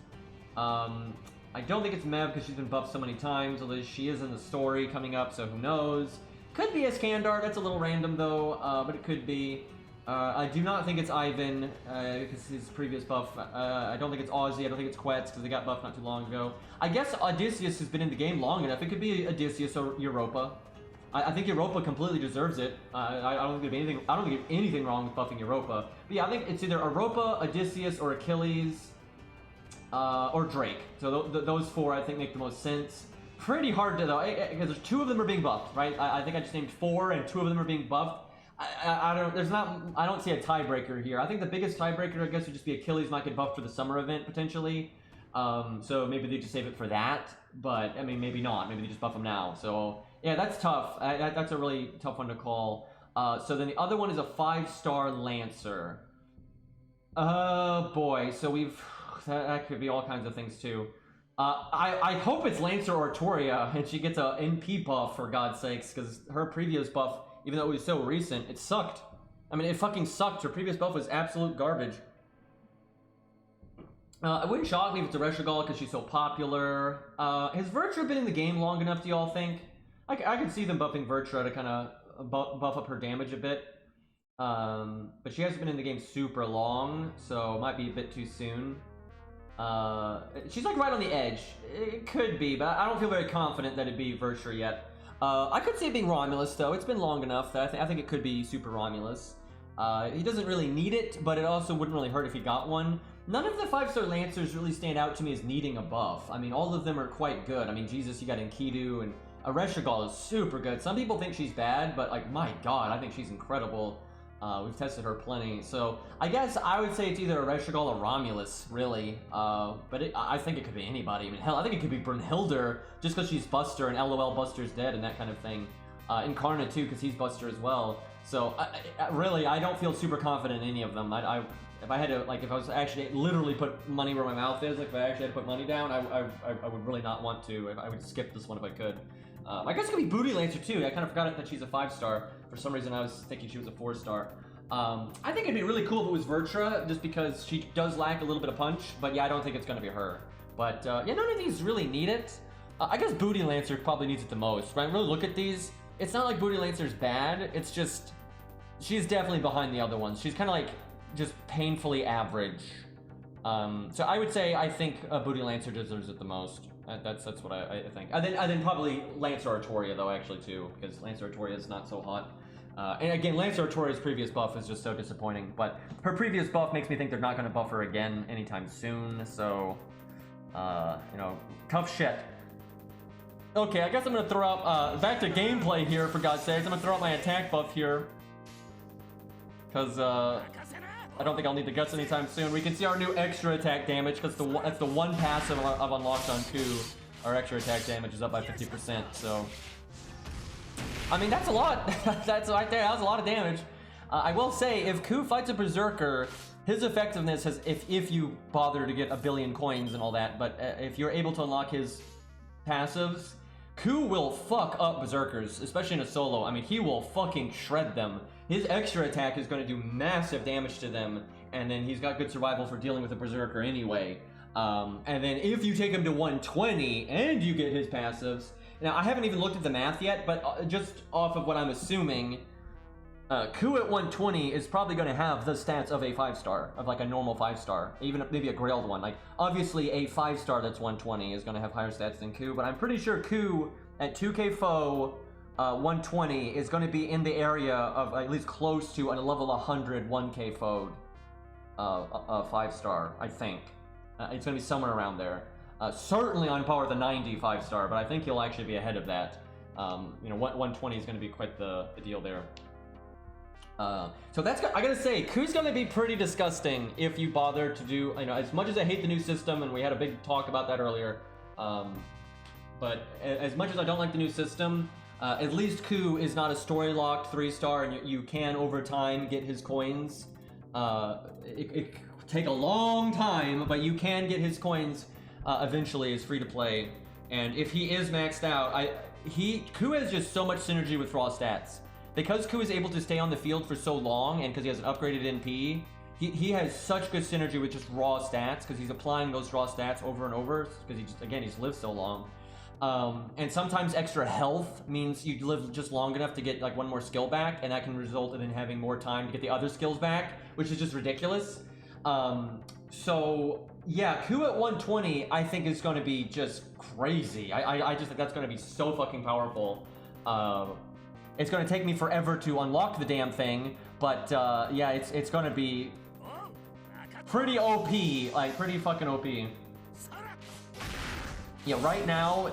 I don't think it's Mev, because she's been buffed so many times, although she is in the story coming up, so who knows. Could be Iskandar. That's a little random though, but it could be. I do not think it's Ivan, because his previous buff. I don't think it's Ozzy. I don't think it's Quetz, because they got buffed not too long ago. I guess Odysseus has been in the game long enough. It could be Odysseus or Europa. I think Europa completely deserves it. I don't think there's anything wrong with buffing Europa. But yeah, I think it's either Europa, Odysseus, or Achilles, or Drake. So those 4 I think make the most sense. Pretty hard to though, because 2 of them are being buffed, right? I think I just named 4, and 2 of them are being buffed. I don't see a tiebreaker here. I think the biggest tiebreaker, I guess, would just be Achilles might get buffed for the summer event potentially. So maybe they just save it for that. But I mean, maybe not. Maybe they just buff him now. So yeah, that's tough. That's a really tough one to call. So then the other one is a 5-star Lancer. Oh boy. So that could be all kinds of things too. I hope it's Lancer or Toria, and she gets a NP buff, for God's sakes, because her previous buff, even though it was so recent, it sucked. I mean, it fucking sucked. Her previous buff was absolute garbage. It wouldn't shock me if it's a Reshigal, because she's so popular. Has Vertra been in the game long enough, do y'all think? I could see them buffing Vertra to kind of buff up her damage a bit. But she hasn't been in the game super long, so it might be a bit too soon. She's like right on the edge. It could be, but I don't feel very confident that it'd be Verture yet. I could see it being Romulus though. It's been long enough that I think it could be Super Romulus. He doesn't really need it, but it also wouldn't really hurt if he got one. None of the 5-star Lancers really stand out to me as needing a buff. I mean, all of them are quite good. I mean, Jesus, you got Enkidu, and Reshigal is super good. Some people think she's bad, but like, my god, I think she's incredible. We've tested her plenty. So I guess I would say it's either a Reshigal or Romulus, really. But I think it could be anybody. I mean, hell, I think it could be Brunhilde, just because she's Buster, and LOL Buster's dead, and that kind of thing. Incarnate, too, because he's Buster as well. So, really, I don't feel super confident in any of them. If I had to, like, if I was actually literally put money where my mouth is, like, if I actually had to put money down, I would really not want to. I would skip this one if I could. I guess it could be Booty Lancer, too. I kind of forgot that she's a 5-star. For some reason, I was thinking she was a 4-star. I think it'd be really cool if it was Vertra, just because she does lack a little bit of punch. But, yeah, I don't think it's going to be her. But, yeah, none of these really need it. I guess Booty Lancer probably needs it the most. When I really look at these, it's not like Booty Lancer's bad. It's just... she's definitely behind the other ones. She's kind of like just painfully average. So I would say I think Booty Lancer deserves it the most. That's what I think. And then probably Lancer Artoria though, actually too, because Lancer Artoria is not so hot. And again, Lancer Artoria's previous buff is just so disappointing. But her previous buff makes me think they're not going to buff her again anytime soon. So, you know, tough shit. Okay, I guess I'm going to throw out back to gameplay here. For God's sakes, I'm going to throw out my attack buff here. Because, I don't think I'll need the guts anytime soon. We can see our new extra attack damage, because that's the one passive I've unlocked on Ku. Our extra attack damage is up by 50%, so... I mean, that's a lot. That's right there, that was a lot of damage. I will say, if Ku fights a Berserker, his effectiveness has, if you bother to get a billion coins and all that, but if you're able to unlock his passives, Ku will fuck up Berserkers, especially in a solo. I mean, he will fucking shred them. His extra attack is going to do massive damage to them, and then he's got good survival for dealing with a Berserker anyway. And then if you take him to 120 and you get his passives... Now, I haven't even looked at the math yet, but just off of what I'm assuming, Ku at 120 is probably going to have the stats of a 5-star, of like a normal 5-star, even maybe a Grailed one. Like, obviously a 5-star that's 120 is going to have higher stats than Ku, but I'm pretty sure Ku at 2k foe 120 is going to be in the area of at least close to a level 100 1k foe 5-star, I think. It's going to be somewhere around there. Certainly on par with a 90 5-star, but I think he'll actually be ahead of that. You know, 120 is going to be quite the deal there. So that's, I gotta say, Ku's gonna be pretty disgusting if you bother to do, you know, as much as I hate the new system, and we had a big talk about that earlier, but as much as I don't like the new system, at least Ku is not a story-locked 3-star, and you can, over time, get his coins. It take a long time, but you can get his coins eventually as free-to-play. And if he is maxed out, Ku has just so much synergy with raw stats. Because Ku is able to stay on the field for so long, and because he has an upgraded NP, he has such good synergy with just raw stats, because he's applying those raw stats over and over, because he's lived so long. And sometimes extra health means you live just long enough to get like one more skill back, and that can result in him having more time to get the other skills back, which is just ridiculous. So yeah, Ku at 120 I think is going to be just crazy. I just think that's going to be so fucking powerful. It's going to take me forever to unlock the damn thing, but yeah, it's going to be pretty OP, like pretty fucking OP. Yeah, right now,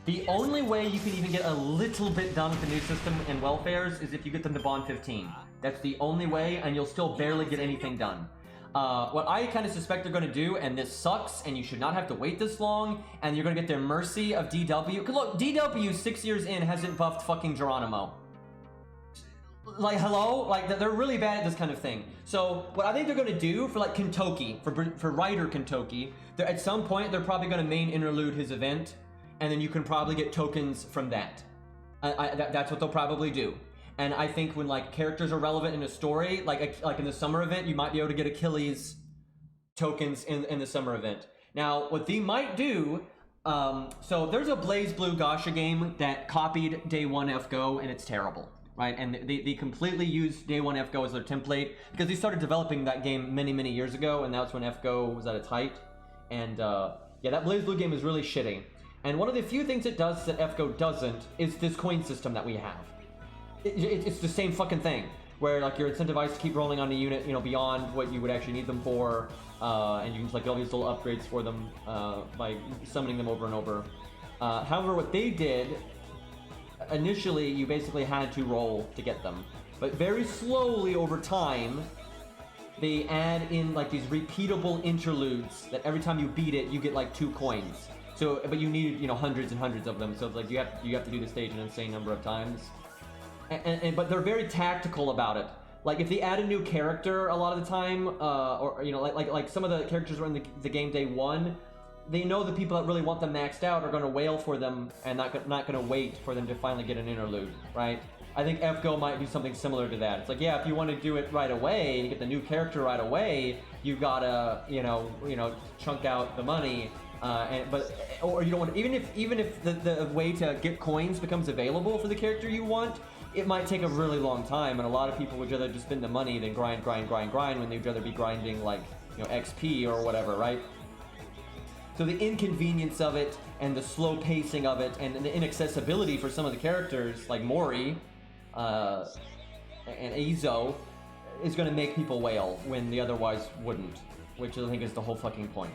the only way you can even get a little bit done with the new system and welfares is if you get them to bond 15. That's the only way, and you'll still barely get anything done. What I kind of suspect they're going to do, and this sucks, and you should not have to wait this long, and you're going to get their mercy of DW. Because look, DW 6 years in hasn't buffed fucking Geronimo. Like, hello? Like, they're really bad at this kind of thing. So, what I think they're going to do for, like, Kentoki, for Ryder Kentoki, at some point, they're probably going to main interlude his event, and then you can probably get tokens from that. That's what they'll probably do. And I think when, like, characters are relevant in a story, like in the summer event, you might be able to get Achilles tokens in the summer event. Now, what they might do, so there's a Blaze Blue Gacha game that copied Day 1 FGO, and it's terrible, right? And they completely used Day 1 FGO as their template, because they started developing that game many, many years ago, and that's when FGO was at its height. And yeah, that BlazBlue game is really shitty. And one of the few things it does that FGO doesn't is this coin system that we have. It's the same fucking thing, where like you're incentivized to keep rolling on the unit, you know, beyond what you would actually need them for, and you can like get all these little upgrades for them by summoning them over and over. However, what they did, initially you basically had to roll to get them, but very slowly over time, they add in like these repeatable interludes that every time you beat it, you get like 2 coins. So, but you need, you know, hundreds and hundreds of them. So it's like you have to do the stage an insane number of times. But they're very tactical about it. Like if they add a new character a lot of the time, or you know, like some of the characters are in the game day 1, they know the people that really want them maxed out are going to wail for them and not going to wait for them to finally get an interlude, right? I think FGO might do something similar to that. It's like, yeah, if you want to do it right away, you get the new character right away, you gotta, you know, chunk out the money. Or you don't want to, even if the way to get coins becomes available for the character you want, it might take a really long time, and a lot of people would rather just spend the money than grind when they'd rather be grinding like, you know, XP or whatever, right? So the inconvenience of it and the slow pacing of it and the inaccessibility for some of the characters like Mori and Izo is going to make people wail when they otherwise wouldn't, which I think is the whole fucking point.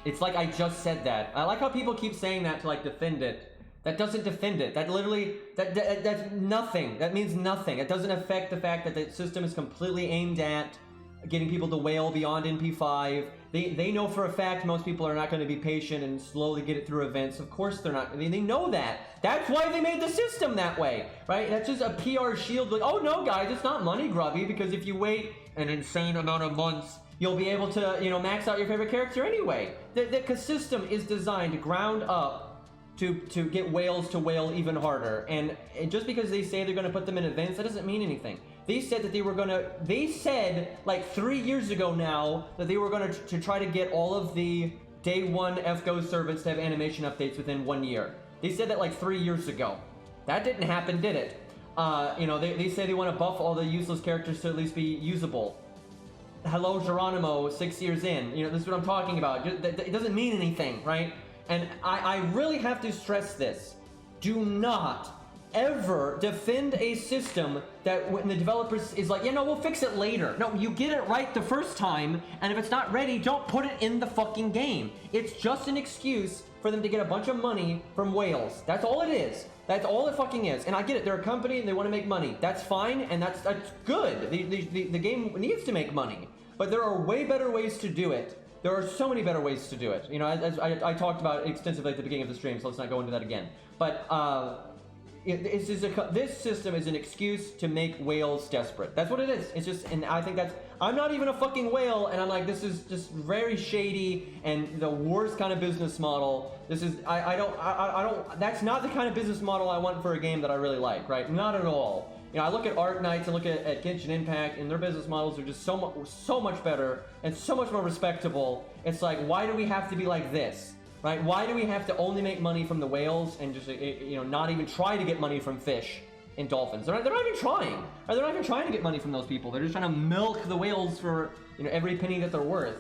It's like I just said that. I like how people keep saying that to like defend it. That doesn't defend it. That literally, that's nothing. That means nothing. It doesn't affect the fact that the system is completely aimed at getting people to wail beyond NP5. They know for a fact most people are not going to be patient and slowly get it through events. Of course they're not. I mean, they know that. That's why they made the system that way, right? That's just a PR shield. Like, oh no, guys, it's not money grubby, because if you wait an insane amount of months, you'll be able to, you know, max out your favorite character anyway. The system is designed ground up to get whales to wail even harder. And just because they say they're going to put them in events, that doesn't mean anything. They said that they said like 3 years ago now that they were going to try to get all of the day 1 FGO servants to have animation updates within 1 year. They said that like 3 years ago. That didn't happen, did it? You know, they say they want to buff all the useless characters to at least be usable. Hello, Geronimo, 6 years in. You know, this is what I'm talking about. It doesn't mean anything, right? And I really have to stress this. Do not ever defend a system that when the developers is like, yeah, no, we'll fix it later. No, you get it right the first time, and if it's not ready, don't put it in the fucking game. It's just an excuse for them to get a bunch of money from whales. That's all it is. That's all it fucking is. And I get it, they're a company and they want to make money. That's fine, and that's good. The game needs to make money. But there are way better ways to do it. There are so many better ways to do it. You know, as I talked about extensively at the beginning of the stream, so let's not go into that again. But this system is an excuse to make whales desperate. That's what it is. It's just, and I think that's, I'm not even a fucking whale, and I'm like, this is just very shady and the worst kind of business model. This is, I don't, that's not the kind of business model I want for a game that I really like, right? Not at all. You know, I look at Arknights and look at Genshin Impact, and their business models are just so much better and so much more respectable. It's like, why do we have to be like this, right? Why do we have to only make money from the whales and just, you know, not even try to get money from fish and dolphins? They're not even trying. Right? They're not even trying to get money from those people. They're just trying to milk the whales for, you know, every penny that they're worth.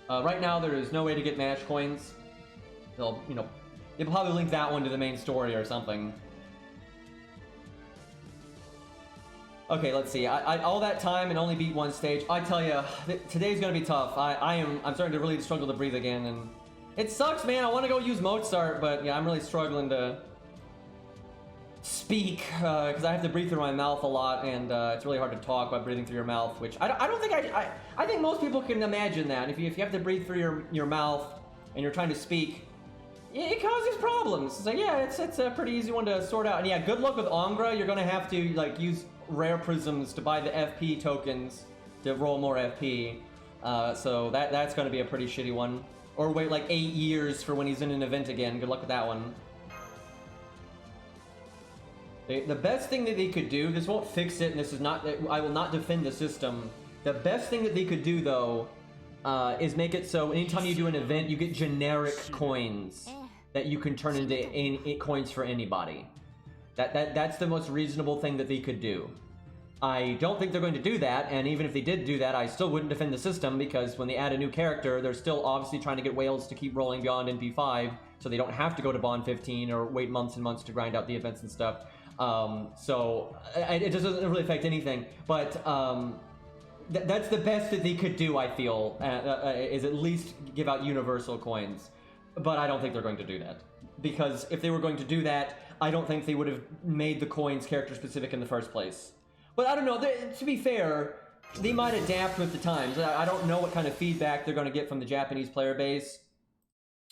Right now, there is no way to get match coins. They'll probably link that one to the main story or something. Okay, let's see. I all that time and only beat 1 stage. I tell you, today's gonna be tough. I'm starting to really struggle to breathe again, and it sucks, man. I want to go use Mozart, but yeah, I'm really struggling to speak because I have to breathe through my mouth a lot, and it's really hard to talk by breathing through your mouth. Which I don't think I think most people can imagine that. If you have to breathe through your mouth and you're trying to speak, it causes problems. It's like, yeah, it's a pretty easy one to sort out. And yeah, good luck with Angra. You're gonna have to like use rare prisms to buy the FP tokens to roll more FP. So that's gonna be a pretty shitty one. Or wait like 8 years for when he's in an event again. Good luck with that one. The best thing that they could do, this won't fix it, and this is not, I will not defend the system. The best thing that they could do though, is make it so anytime you do an event, you get generic coins that you can turn into coins for anybody. That's the most reasonable thing that they could do. I don't think they're going to do that, and even if they did do that, I still wouldn't defend the system, because when they add a new character, they're still obviously trying to get whales to keep rolling beyond NP5, so they don't have to go to Bond 15 or wait months and months to grind out the events and stuff. So it just doesn't really affect anything, but that's the best that they could do, I feel, is at least give out universal coins. But I don't think they're going to do that, because if they were going to do that, I don't think they would have made the coins character specific in the first place. But I don't know, to be fair, they might adapt with the times. I don't know what kind of feedback they're going to get from the Japanese player base,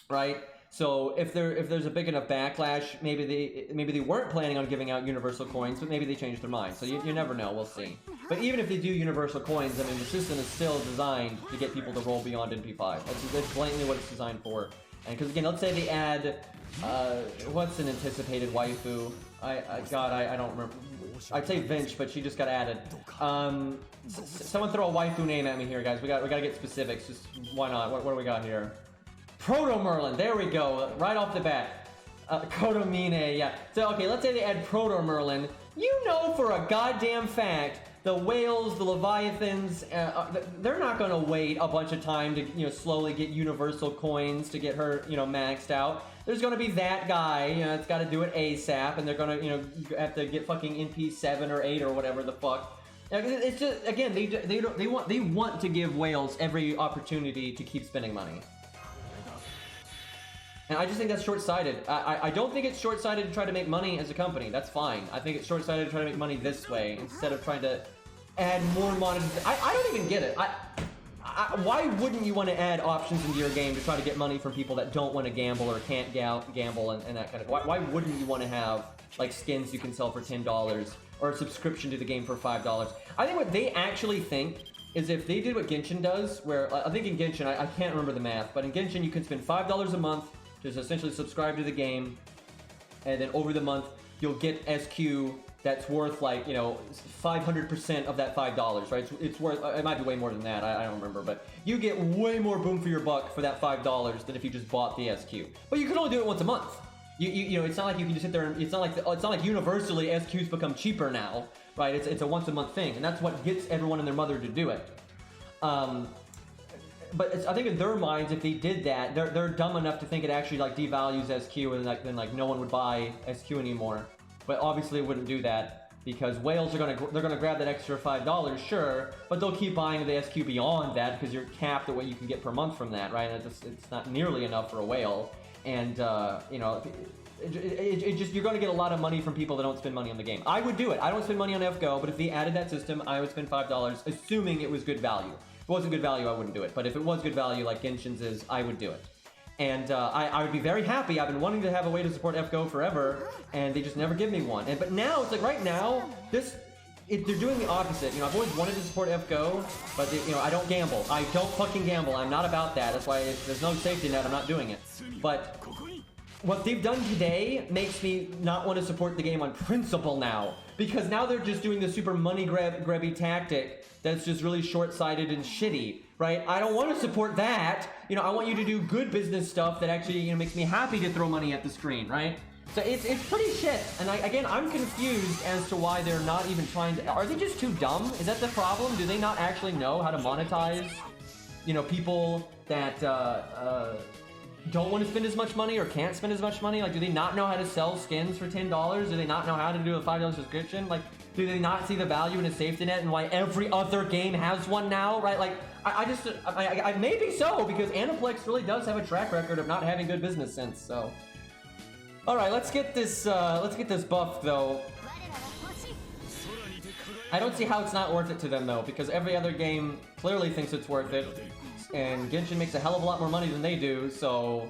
right? So if there's a big enough backlash, maybe they weren't planning on giving out universal coins, but maybe they changed their mind. So you never know, we'll see. But even if they do universal coins, I mean, the system is still designed to get people to roll beyond NP5. That's blatantly what it's designed for. And because again, let's say they add, what's an anticipated waifu? I don't remember. I'd say Vinch, but she just got added. Someone throw a waifu name at me here, guys. We gotta get specifics. Just why not? What do we got here? Proto Merlin. There we go. Right off the bat. Kotomine. Yeah. So okay, let's say they add Proto Merlin. You know for a goddamn fact, the whales, the leviathans, they're not gonna wait a bunch of time to slowly get universal coins to get her maxed out. There's gonna be that guy, it's got to do it ASAP, and they're gonna have to get fucking NP 7 or 8 or whatever the fuck. It's just again they want to give whales every opportunity to keep spending money. And I just think that's short-sighted. I don't think it's short-sighted to try to make money as a company. That's fine. I think it's short-sighted to try to make money this way instead of trying to add more monetization. I don't even get it. Why wouldn't you want to add options into your game to try to get money from people that don't want to gamble or can't gamble and that kind of... Why wouldn't you want to have like skins you can sell for $10 or a subscription to the game for $5? I think what they actually think is if they did what Genshin does, where I think in Genshin, I can't remember the math, but in Genshin you can spend $5 a month to essentially subscribe to the game, and then over the month you'll get SQ that's worth like 500% of that $5, right? It's worth, it might be way more than that, I don't remember, but you get way more boom for your buck for that $5 than if you just bought the SQ. But you can only do it once a month. It's not like you can just sit there and it's not like universally SQs become cheaper now, right? It's a once a month thing, and that's what gets everyone and their mother to do it. But I think in their minds, if they did that, they're dumb enough to think it actually like devalues SQ, and then no one would buy SQ anymore. But obviously it wouldn't do that, because whales are gonna grab that extra $5, sure, but they'll keep buying the SQ beyond that because you're capped at what you can get per month from that, right? And it's not nearly enough for a whale, and you're going to get a lot of money from people that don't spend money on the game. I would do it. I don't spend money on FGO, but if they added that system, I would spend $5, assuming it was good value. If it wasn't good value, I wouldn't do it. But if it was good value, like Genshin's is, I would do it. And I would be very happy. I've been wanting to have a way to support FGO forever, and they just never give me one. But now, it's like right now, they're doing the opposite. I've always wanted to support FGO, but I don't gamble. I don't fucking gamble. I'm not about that. That's why if there's no safety net, I'm not doing it. But what they've done today makes me not want to support the game on principle now. Because now they're just doing the super money grabby tactic that's just really short-sighted and shitty, right? I don't want to support that. I want you to do good business stuff that actually makes me happy to throw money at the screen, right? So it's pretty shit. And I'm confused as to why they're not even trying to... Are they just too dumb? Is that the problem? Do they not actually know how to monetize, people that don't want to spend as much money or can't spend as much money? Like, do they not know how to sell skins for $10? Do they not know how to do a $5 subscription? Like, do they not see the value in a safety net and why every other game has one now, right? Like, I maybe so, because Aniplex really does have a track record of not having good business sense, so... Alright, let's get this buff, though. I don't see how it's not worth it to them, though, because every other game clearly thinks it's worth it. And Genshin makes a hell of a lot more money than they do, so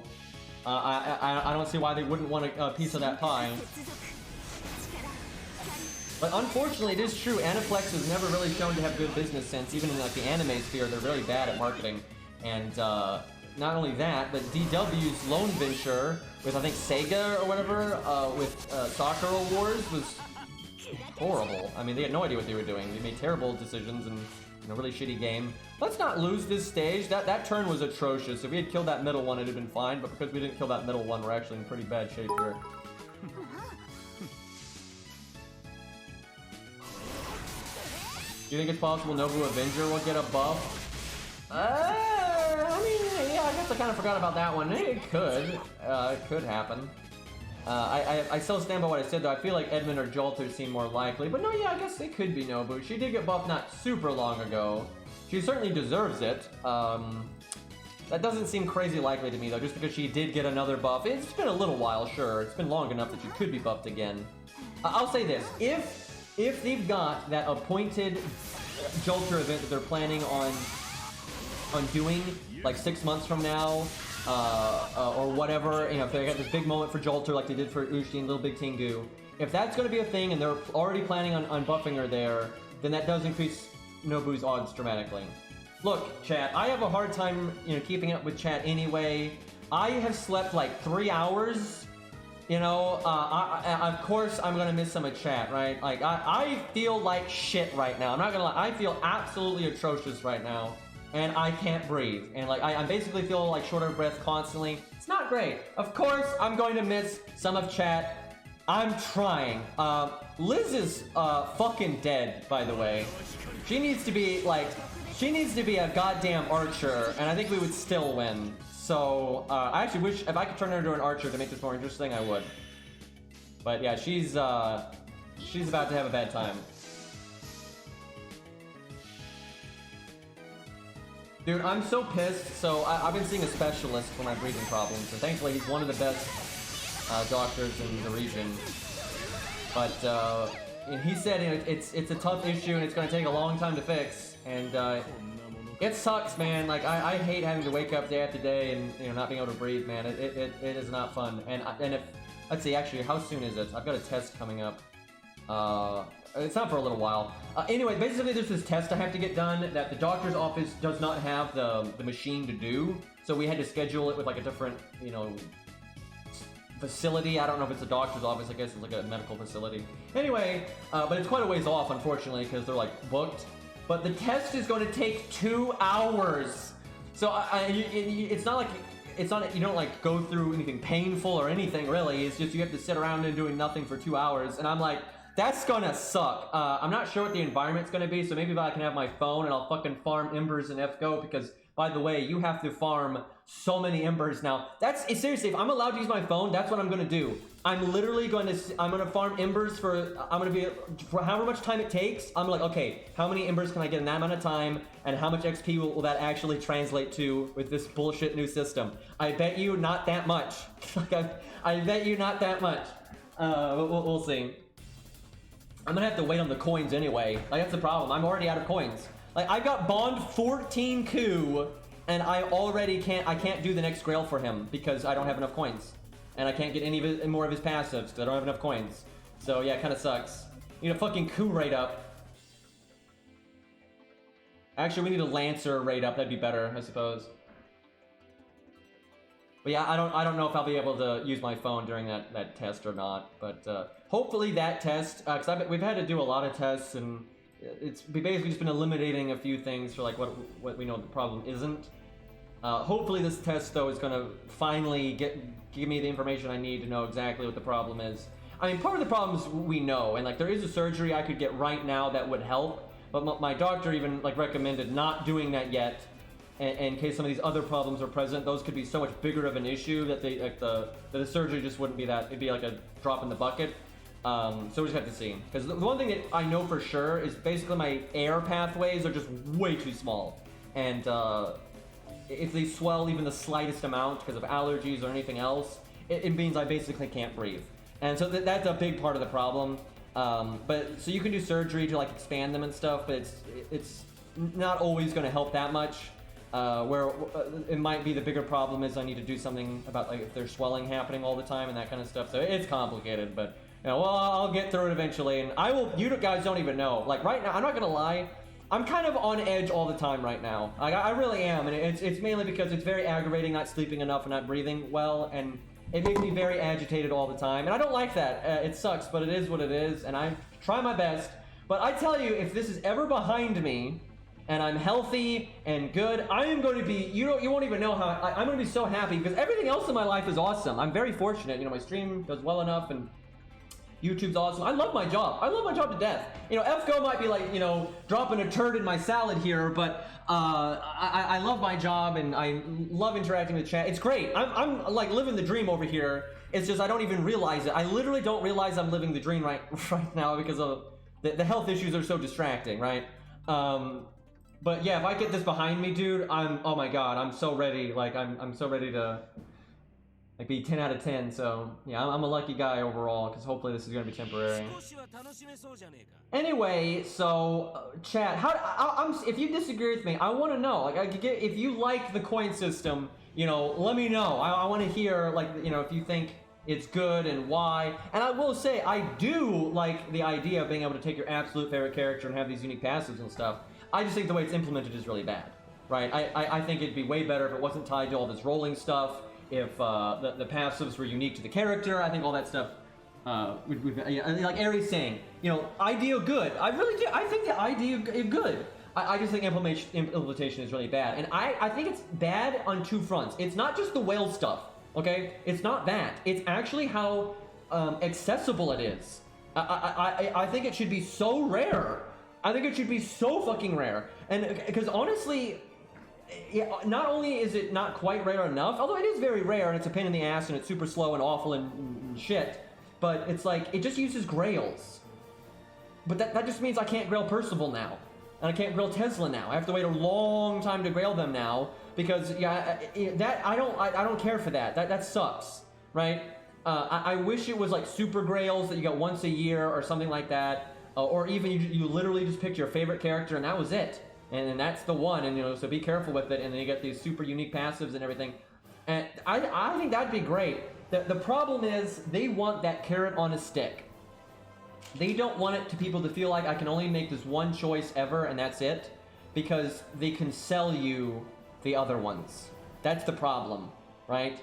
I don't see why they wouldn't want a piece of that pie. But unfortunately, it is true, Aniplex has never really shown to have good business sense. Even in like the anime sphere, they're really bad at marketing. And not only that, but DW's lone venture with, I think, Sega or whatever, with Sakura Wars was horrible. I mean, they had no idea what they were doing. They made terrible decisions and a really shitty game. Let's not lose this stage. That turn was atrocious. If we had killed that middle one, it'd have been fine, but because we didn't kill that middle one, we're actually in pretty bad shape here. Do you think it's possible Nobu Avenger will get a buff? I mean, yeah, I guess I kind of forgot about that one. It could happen. I still stand by what I said, though. I feel like Edmund or Jolter seem more likely. But no, yeah, I guess it could be Nobu. She did get buffed not super long ago. She certainly deserves it. That doesn't seem crazy likely to me, though, just because she did get another buff. It's been a little while, sure. It's been long enough that she could be buffed again. I'll say this. If they've got that appointed Jolter event that they're planning on doing, like 6 months from now, or whatever, you know, if they got this big moment for Jolter like they did for Ushi and Little Big Tengu, if that's going to be a thing and they're already planning on buffing her there, then that does increase Nobu's odds dramatically. Look, chat, I have a hard time, you know, keeping up with chat anyway. I have slept like 3 hours. You know, of course I'm gonna miss some of chat, right? Like, I feel like shit right now. I'm not gonna lie, I feel absolutely atrocious right now. And I can't breathe. And like, I basically feel like short of breath constantly. It's not great. Of course, I'm going to miss some of chat. I'm trying. Liz is fucking dead, by the way. She needs to be like, she needs to be a goddamn archer, and I think we would still win. So, I actually wish, if I could turn her into an archer to make this more interesting, I would. But yeah, she's about to have a bad time. Dude, I'm so pissed. So, I've been seeing a specialist for my breathing problems, and thankfully he's one of the best doctors in the region. But, he said, you know, it's a tough issue, and it's going to take a long time to fix, and, it sucks, man. Like, I hate having to wake up day after day and, you know, not being able to breathe, man. It is not fun. And if, let's see, actually, how soon is it? I've got a test coming up. It's not for a little while. Anyway, basically there's this test I have to get done that the doctor's office does not have the machine to do. So we had to schedule it with, like, a different, you know, facility. I don't know if it's a doctor's office. I guess it's like a medical facility. Anyway, but it's quite a ways off, unfortunately, because they're, like, booked. But the test is going to take 2 hours. So it's not like, you don't like go through anything painful or anything really. It's just you have to sit around and doing nothing for 2 hours. And I'm like, that's gonna suck. I'm not sure what the environment's gonna be. So maybe if I can have my phone and I'll fucking farm embers in FGO, because by the way, you have to farm so many embers now. Seriously, if I'm allowed to use my phone, that's what I'm gonna do. I'm literally going to farm embers for however much time it takes. I'm like, okay, how many embers can I get in that amount of time, and how much XP will that actually translate to with this bullshit new system? I bet you not that much. I bet you not that much. We'll see. I'm gonna have to wait on the coins anyway. Like, that's the problem. I'm already out of coins. Like, I got Bond 14 coup, and I can't do the next Grail for him because I don't have enough coins. And I can't get any more of his passives because I don't have enough coins. So yeah, it kind of sucks. Need a fucking coup rate up. Actually, we need a Lancer rate up. That'd be better, I suppose. But yeah, I don't know if I'll be able to use my phone during that test or not. But hopefully that test, because we've had to do a lot of tests, and it's basically just been eliminating a few things for like what we know the problem isn't. Hopefully this test though is gonna finally give me the information I need to know exactly what the problem is. I mean, part of the problem is we know, and like there is a surgery I could get right now that would help, but my doctor even like recommended not doing that yet, in case some of these other problems are present. Those could be so much bigger of an issue that the surgery just wouldn't be that. It'd be like a drop in the bucket. So we just have to see. Because the one thing that I know for sure is basically my air pathways are just way too small, and if they swell even the slightest amount because of allergies or anything else, it means I basically can't breathe. And so that's a big part of the problem. But so you can do surgery to like expand them and stuff, but it's not always going to help that much. Where it might be the bigger problem is I need to do something about like if there's swelling happening all the time and that kind of stuff. So it's complicated, but you know, well, I'll get through it eventually. And I will. You guys don't even know. Like right now, I'm not gonna lie. I'm kind of on edge all the time right now. Like, I really am, and it's mainly because it's very aggravating not sleeping enough and not breathing well, and it makes me very agitated all the time, and I don't like that. It sucks, but it is what it is, and I try my best. But I tell you, if this is ever behind me, and I'm healthy and good, I am going to be, you won't even know how, I'm going to be so happy, because everything else in my life is awesome. I'm very fortunate, you know, my stream does well enough, and YouTube's awesome. I love my job. I love my job to death. You know, FGO might be like, you know, dropping a turd in my salad here, but I love my job and I love interacting with chat. It's great. I'm like living the dream over here. It's just I don't even realize it. I literally don't realize I'm living the dream right now because of the health issues are so distracting, right? But yeah, if I get this behind me, dude, oh my god, I'm so ready. Like I'm so ready to like be 10 out of 10. So yeah, I'm a lucky guy overall because hopefully this is gonna be temporary. Anyway, so chat, if you disagree with me, I want to know. Like, if you like the coin system, you know, let me know. I want to hear, like, you know, if you think it's good and why. And I will say, I do like the idea of being able to take your absolute favorite character and have these unique passives and stuff. I just think the way it's implemented is really bad, right? I think it'd be way better if it wasn't tied to all this rolling stuff. If the passives were unique to the character, I think all that stuff like Ari's saying, you know, idea good. I really do. I think the idea is good. I just think implementation is really bad, and I think it's bad on two fronts. It's not just the whale stuff, okay? It's not that. It's actually how accessible it is. I think it should be so rare. I think it should be so fucking rare, and because honestly. Yeah, not only is it not quite rare enough, although it is very rare and it's a pain in the ass and it's super slow and awful and shit, but it's like, it just uses grails. But that just means I can't grail Percival now. And I can't grail Tesla now. I have to wait a long time to grail them now because, yeah, I don't care for that. That sucks, right? I wish it was like super grails that you got once a year or something like that, or even you literally just picked your favorite character and that was it. And that's the one, and you know, so be careful with it, and then you get these super unique passives and everything. And I think that'd be great. The problem is, they want that carrot on a stick. They don't want it to people to feel like I can only make this one choice ever, and that's it, because they can sell you the other ones. That's the problem, right?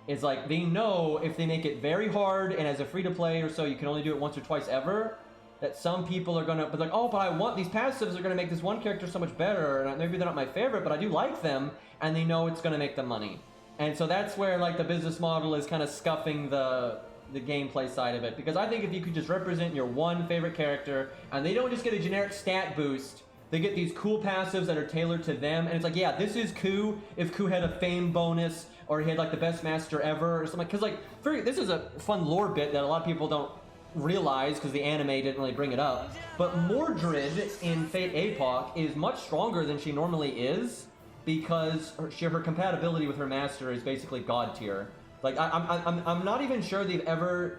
It's like, they know if they make it very hard, and as a free-to-play or so, you can only do it once or twice ever, that some people are gonna be like, oh, but I want these passives are gonna make this one character so much better, and maybe they're not my favorite, but I do like them, and they know it's gonna make them money. And so that's where like the business model is kind of scuffing the gameplay side of it, because I think if you could just represent your one favorite character, and they don't just get a generic stat boost, they get these cool passives that are tailored to them, and it's like, yeah, this is Ku, if Ku had a fame bonus, or he had like the best master ever, or something, because like, this is a fun lore bit that a lot of people don't realize because the anime didn't really bring it up, but Mordred in Fate Epoch is much stronger than she normally is because her compatibility with her master is basically god tier. Like I'm not even sure they've ever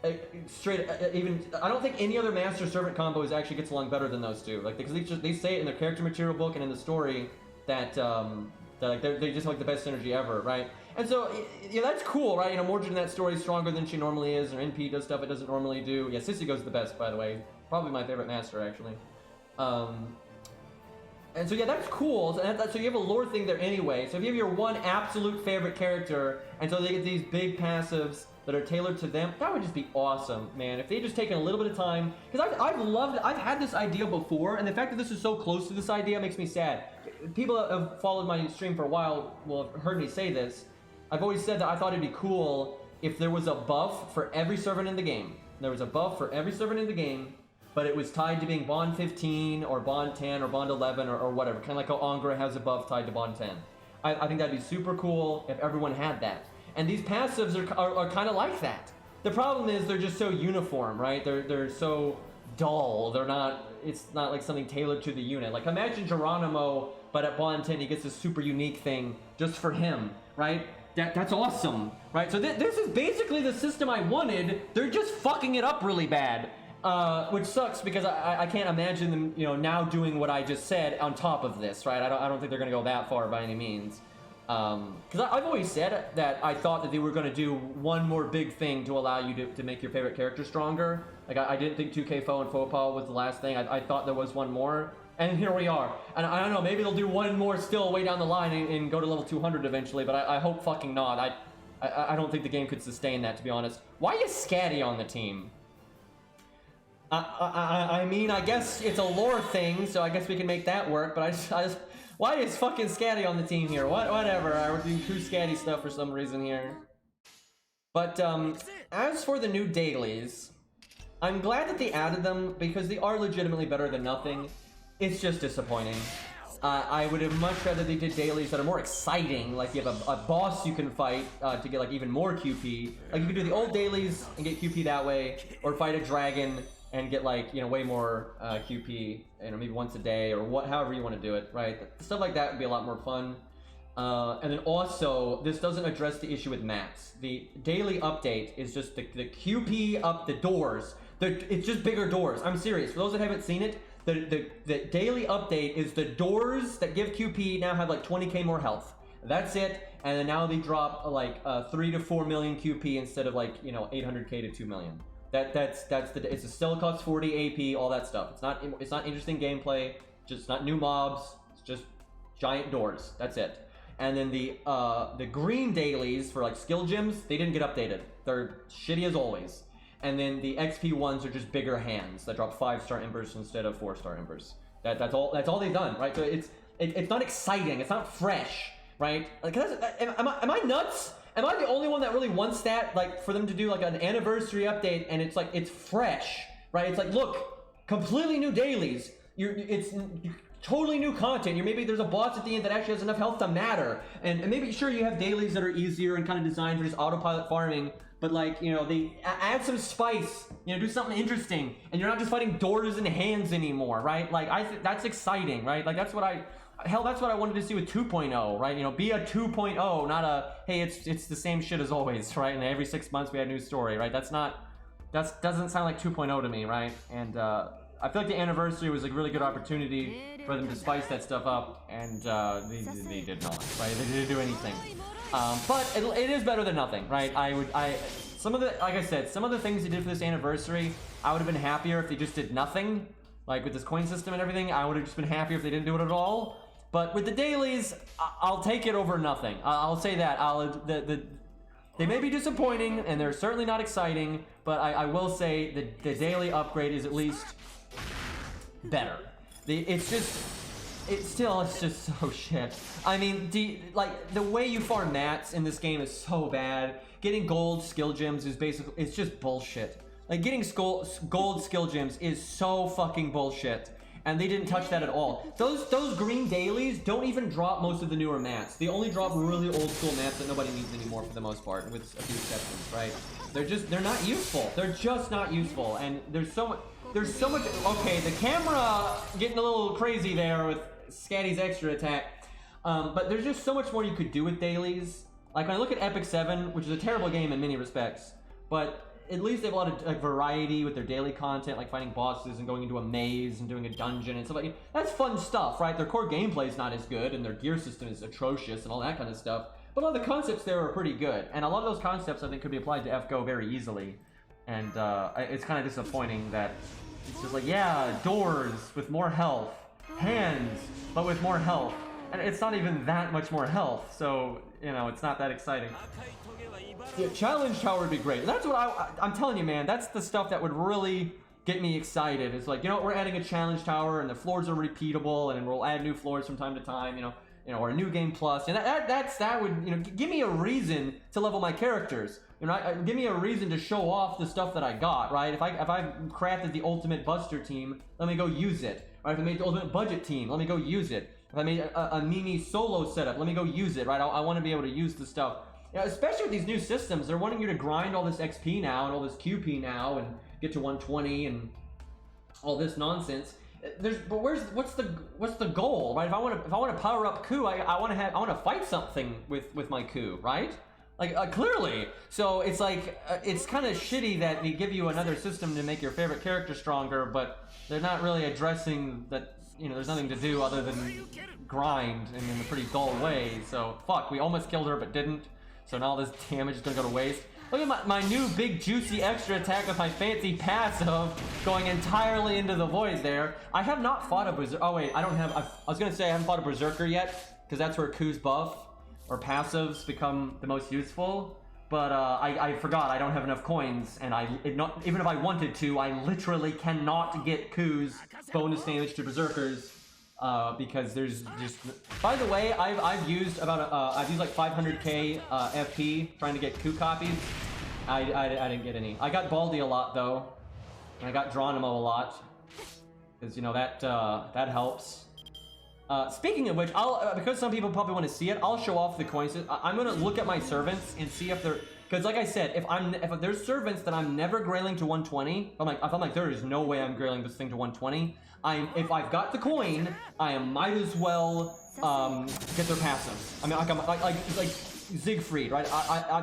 I don't think any other master servant combos actually gets along better than those two. Like because they say it in their character material book and in the story that they just have like the best synergy ever, right? And so, yeah, that's cool, right? You know, Mordred in that story is stronger than she normally is, or NP does stuff it doesn't normally do. Yeah, Sissy goes the best, by the way. Probably my favorite master, actually. And so, yeah, that's cool. So you have a lore thing there anyway. So if you have your one absolute favorite character, and so they get these big passives that are tailored to them, that would just be awesome, man. If they just taken a little bit of time, because I've had this idea before, and the fact that this is so close to this idea makes me sad. People that have followed my stream for a while will have heard me say this. I've always said that I thought it'd be cool if there was a buff for every servant in the game. There was a buff for every servant in the game, but it was tied to being Bond 15 or Bond 10 or Bond 11 or whatever. Kind of like how Angra has a buff tied to Bond 10. I think that'd be super cool if everyone had that. And these passives are kind of like that. The problem is they're just so uniform, right? They're so dull. It's not like something tailored to the unit. Like imagine Geronimo, but at Bond 10 he gets this super unique thing just for him, right? That's awesome, right? So this is basically the system I wanted. They're just fucking it up really bad, which sucks because I can't imagine them, you know, now doing what I just said on top of this, right? I don't think they're gonna go that far by any means. Because I've always said that I thought that they were gonna do one more big thing to allow you to make your favorite character stronger. Like I didn't think 2K Foe and Faux Pas was the last thing. I thought there was one more. And here we are. And I don't know, maybe they'll do one more still way down the line and go to level 200 eventually, but I hope fucking not. I don't think the game could sustain that, to be honest. Why is Scatty on the team? I mean, I guess it's a lore thing, so I guess we can make that work, but I just why is fucking Scatty on the team here? Whatever, we're doing true Scatty stuff for some reason here. But, as for the new dailies, I'm glad that they added them because they are legitimately better than nothing. It's just disappointing. I would have much rather they did dailies that are more exciting, like you have a boss you can fight to get like even more QP. Like you could do the old dailies and get QP that way, or fight a dragon and get like, you know, way more QP, you know, maybe once a day or however you want to do it, right? Stuff like that would be a lot more fun. And then also, this doesn't address the issue with mats. The daily update is just the QP up the doors. It's just bigger doors. I'm serious. For those that haven't seen it, the daily update is the doors that give QP now have like 20k more health. That's it. And then now they drop like 3 to 4 million QP instead of like, you know, 800k to 2 million. It still costs 40 AP, all that stuff. It's not interesting gameplay. Just not new mobs. It's just giant doors. That's it. And then the green dailies for like skill gems, they didn't get updated. They're shitty as always. And then the XP ones are just bigger hands that drop 5-star embers instead of 4-star embers. That's all they've done, right? So it's not exciting. It's not fresh, right? Like, am I nuts? Am I the only one that really wants that? Like for them to do like an anniversary update and it's like it's fresh, right? It's like, look, completely new dailies. It's totally new content. Maybe there's a boss at the end that actually has enough health to matter, and maybe sure you have dailies that are easier and kind of designed for just autopilot farming. But like, you know, they add some spice, you know, do something interesting, and you're not just fighting doors and hands anymore, right? Like that's exciting, right? Like that's what I wanted to see with 2.0, right? You know, be a 2.0, not a hey, it's the same shit as always, right? And every 6 months we had a new story, right? That doesn't sound like 2.0 to me, right? And I feel like the anniversary was a really good opportunity for them to spice that stuff up, and they did not, right? They didn't do anything. But it is better than nothing, right? Some of the things they did for this anniversary, I would have been happier if they just did nothing, like with this coin system and everything. I would have just been happier if they didn't do it at all. But with the dailies, I'll take it over nothing. I'll say that. They may be disappointing, and they're certainly not exciting, but I will say the daily upgrade is at least better. It's just so shit. I mean, the way you farm mats in this game is so bad. Getting gold skill gems is it's just bullshit. Like getting gold skill gems is so fucking bullshit. And they didn't touch that at all. Those green dailies don't even drop most of the newer mats. They only drop really old school mats that nobody needs anymore for the most part, with a few exceptions, right? They're not useful. They're just not useful. And there's so much. Okay, the camera getting a little crazy there with Scatty's extra attack. But there's just so much more you could do with dailies. Like when I look at Epic 7, which is a terrible game in many respects, but at least they have a lot of like variety with their daily content, like finding bosses and going into a maze and doing a dungeon and stuff like that. That's fun stuff, right? Their core gameplay is not as good, and their gear system is atrocious and all that kind of stuff. But all the concepts there are pretty good, and a lot of those concepts I think could be applied to FGO very easily. And it's kind of disappointing that it's just like, yeah, doors with more health, hands but with more health, and it's not even that much more health. So you know, it's not that exciting. Yeah, challenge tower would be great. That's what I'm telling you, man. That's the stuff that would really get me excited. It's like, you know, we're adding a challenge tower, and the floors are repeatable, and we'll add new floors from time to time. You know, or a new game plus, and that would, you know, give me a reason to level my characters. You know, give me a reason to show off the stuff that I got, right? If I've crafted the ultimate Buster team, let me go use it. Right? If I made the ultimate budget team, let me go use it. If I made a Mimi solo setup, let me go use it, right? I want to be able to use the stuff. You know, especially with these new systems, they're wanting you to grind all this XP now and all this QP now and get to 120 and all this nonsense. What's the goal, right? If I want to power up coup, I want to fight something with my coup, right? Like clearly. So it's like it's kind of shitty that they give you another system to make your favorite character stronger, but they're not really addressing that. You know, there's nothing to do other than grind in a pretty dull way. So fuck, we almost killed her but didn't. So now all this damage is gonna go to waste. Look at my new big juicy extra attack with my fancy passive going entirely into the void there. I have not fought a Berserker. Oh wait, I was gonna say I haven't fought a Berserker yet, because that's where Ku's buff or passives become the most useful. But I forgot I don't have enough coins, and even if I wanted to, I literally cannot get Ku's bonus damage to Berserkers. Because there's just, by the way, I've used like 500k FP trying to get coup copies. I didn't get any. I got Baldy a lot though, And I got Geronimo a lot. Because, you know, that helps. Speaking of which, because some people probably want to see it, I'll show off the coins. I'm gonna look at my servants and see if they're, because like I said, if there's servants that I'm never grailing to 120, if I'm like there is no way I'm grailing this thing to 120. If I've got the coin, I might as well get their passives. I mean, like Siegfried, right?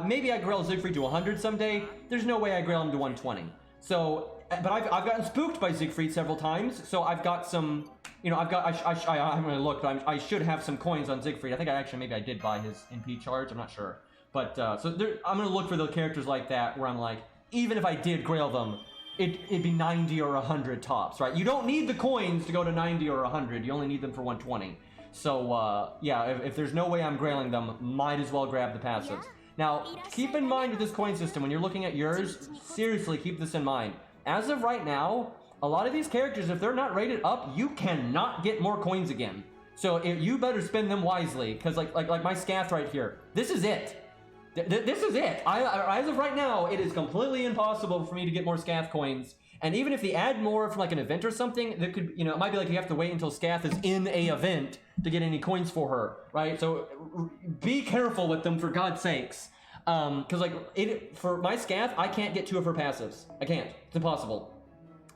Maybe I grail Siegfried to 100 someday. There's no way I grail him to 120. So, but I've gotten spooked by Siegfried several times. So I've got some. You know, I haven't really looked, but I should have some coins on Siegfried. I think maybe I did buy his NP charge, I'm not sure. But, so I'm gonna look for the characters like that, where I'm like, even if I did grail them, it'd be 90 or 100 tops, right? You don't need the coins to go to 90 or 100, you only need them for 120. So, yeah, if there's no way I'm grailing them, might as well grab the passives. Now, keep in mind with this coin system, when you're looking at yours, seriously, keep this in mind. As of right now, a lot of these characters, if they're not rated up, you cannot get more coins again. So you better spend them wisely, because like my Scath right here, this is it. This is it. As of right now, it is completely impossible for me to get more Scath coins. And even if they add more from like an event or something, that could, you know, it might be like you have to wait until Scath is in a event to get any coins for her, right? So be careful with them, for God's sakes. Because like for my Scath, I can't get 2 of her passives. I can't. It's impossible.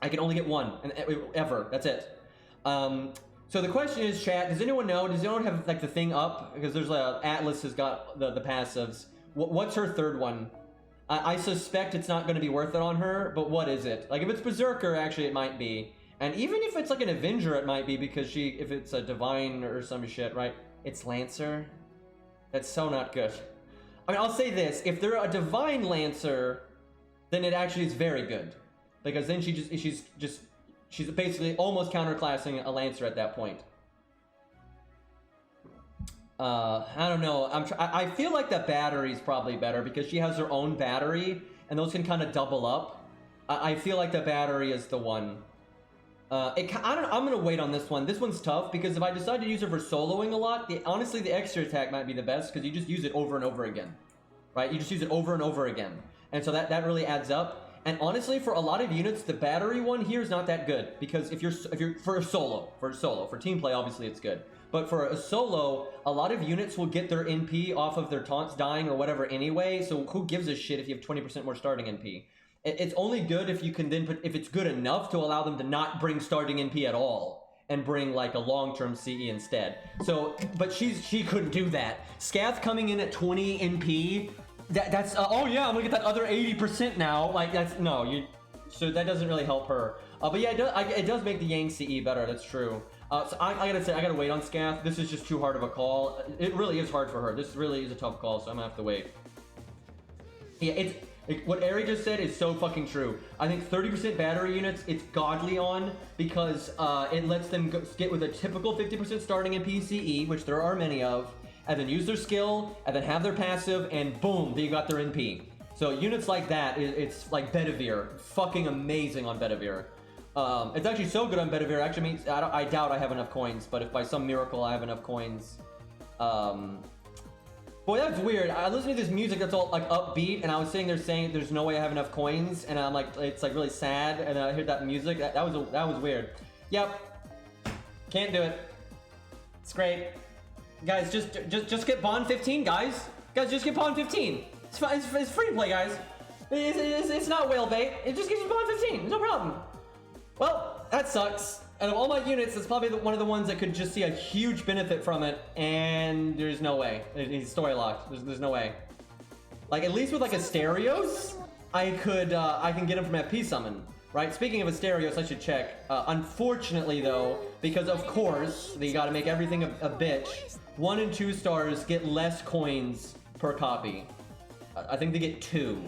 I can only get 1, and ever. That's it. So the question is, chat, does anyone know? Does anyone have like the thing up? Because there's Atlas has got the passives. What's her third one? I suspect it's not going to be worth it on her, but what is it? Like if it's Berserker, actually it might be. And even if it's like an Avenger, it might be, because if it's a Divine or some shit, right? It's Lancer. That's so not good. I mean, I'll say this: if they're a Divine Lancer, then it actually is very good. Because then she's basically almost counterclassing a Lancer at that point. I don't know. I feel like the battery's probably better because she has her own battery, and those can kind of double up. I feel like the battery is the one. I'm gonna wait on this one. This one's tough because if I decide to use her for soloing a lot, honestly the extra attack might be the best because you just use it over and over again, right? You just use it over and over again, and so that really adds up. And honestly, for a lot of units, the battery one here is not that good because if you're for team play, obviously it's good. But for a solo, a lot of units will get their NP off of their taunts dying or whatever anyway. So who gives a shit if you have 20% more starting NP? It's only good if you can then if it's good enough to allow them to not bring starting NP at all and bring like a long-term CE instead. So, but she couldn't do that. Scath coming in at 20 NP. That's oh yeah, I'm gonna get that other 80% now. Like that's so that doesn't really help her. But yeah, it does make the Yang CE better. That's true. So I gotta say, I gotta wait on Scath. This is just too hard of a call. It really is hard for her. This really is a tough call, so I'm gonna have to wait. Yeah, what Ari just said is so fucking true. I think 30% battery units, it's godly on because it lets them get with a typical 50% starting in PCE, which there are many of, and then use their skill, and then have their passive, and boom, they got their NP. So units like that, it's like Bedivere. Fucking amazing on Bedivere. It's actually so good on Bedivere, actually means, I doubt I have enough coins, but if by some miracle I have enough coins, boy, that's weird. I listened to this music that's all like upbeat, and I was sitting there saying there's no way I have enough coins, and I'm like, it's like really sad, and then I heard that music, that was weird. Yep, can't do it. It's great. Guys, just get Bond 15, guys. Guys, just get Bond 15. It's fine. It's free to play, guys. It's not whale bait. It just gives you Bond 15. No problem. Well, that sucks. And of all my units, it's probably one of the ones that could just see a huge benefit from it, and there's no way. He's story locked. There's no way. Like at least with like Asterios, I can get him from FP summon. Right, speaking of Asterios, I should check. Unfortunately though, because of course, they gotta make everything a bitch, 1 and 2 stars get less coins per copy. I think they get 2.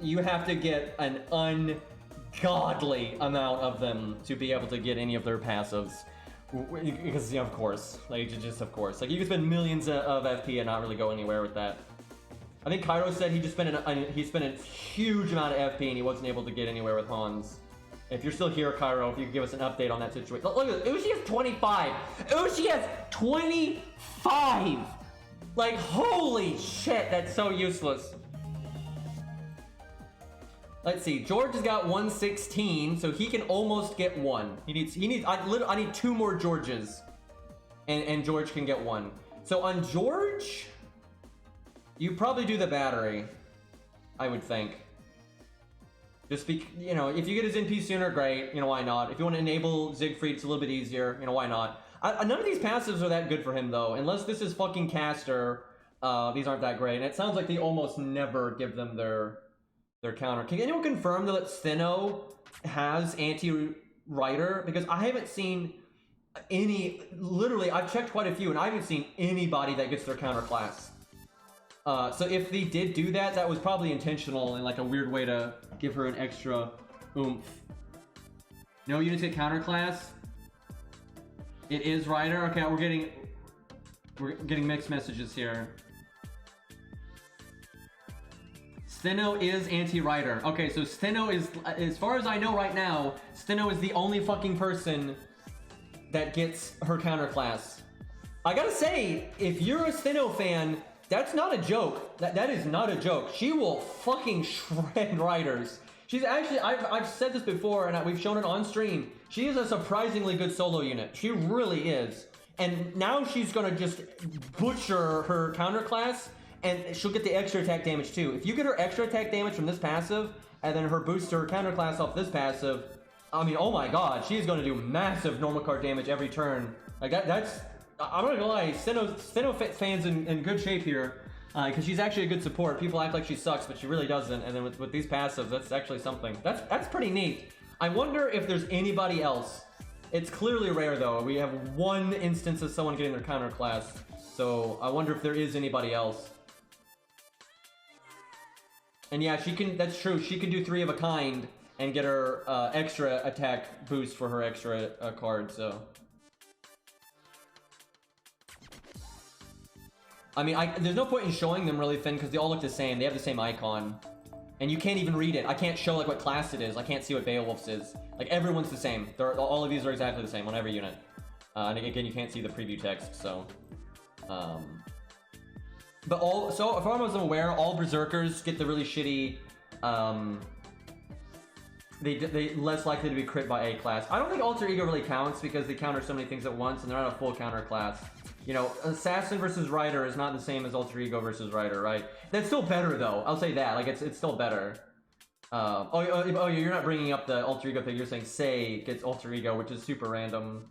You have to get an ungodly amount of them to be able to get any of their passives. Because, of course, like, just of course. Like, you can spend millions of FP and not really go anywhere with that. I think Cairo said he just spent a huge amount of FP and he wasn't able to get anywhere with Hans. If you're still here, Cairo, if you could give us an update on that situation. Look at this. Uchi has 25. Uchi has 25. Like, holy shit, that's so useless. Let's see. George has got 116, so he can almost get one. He needs. I need 2 more Georges, and George can get 1. So on George, you probably do the battery, I would think. Just be, you know, if you get his NP sooner, great. You know, why not? If you want to enable Siegfried, it's a little bit easier. You know, why not? None of these passives are that good for him, though. Unless this is fucking Caster, these aren't that great. And it sounds like they almost never give them their counter. Can anyone confirm, though, that Steno has anti-Rider? Because I haven't seen any... Literally, I've checked quite a few, and I haven't seen anybody that gets their counter class. So if they did do that, that was probably intentional and like a weird way to give her an extra oomph. No units get counter class. It is Rider. Okay, we're getting mixed messages here. Steno is anti-Rider. Okay, so Steno is, as far as I know right now, Steno is the only fucking person that gets her counter class. I gotta say, if you're a Steno fan, that's not a joke. That is not a joke. She will fucking shred Riders. She's actually, I've said this before, and we've shown it on stream. She is a surprisingly good solo unit. She really is. And now she's gonna just butcher her counter class, and she'll get the extra attack damage too. If you get her extra attack damage from this passive, and then her boost to her counter class off this passive, I mean, oh my god, she's gonna do massive normal card damage every turn. Like that's... I'm not gonna lie, Steno fans in good shape here, because she's actually a good support. People act like she sucks, but she really doesn't. And then with these passives, that's actually something. That's pretty neat. I wonder if there's anybody else. It's clearly rare though. We have 1 instance of someone getting their counter class, so I wonder if there is anybody else. And yeah, she can. That's true. She can do 3 of a kind and get her extra attack boost for her extra card. So. I mean, there's no point in showing them really thin because they all look the same. They have the same icon. And you can't even read it. I can't show like what class it is. I can't see what Beowulf's is. Like everyone's the same. All of these are exactly the same on every unit. And again, you can't see the preview text, so... But so far as I'm aware, all Berserkers get the really shitty... They less likely to be crit by A class. I don't think Alter Ego really counts because they counter so many things at once and they're not a full counter class. You know, Assassin versus Rider is not the same as Alter Ego versus Rider, right? That's still better, though. I'll say that. Like, it's still better. Oh, you're not bringing up the Alter Ego thing. You're saying Say gets Alter Ego, which is super random.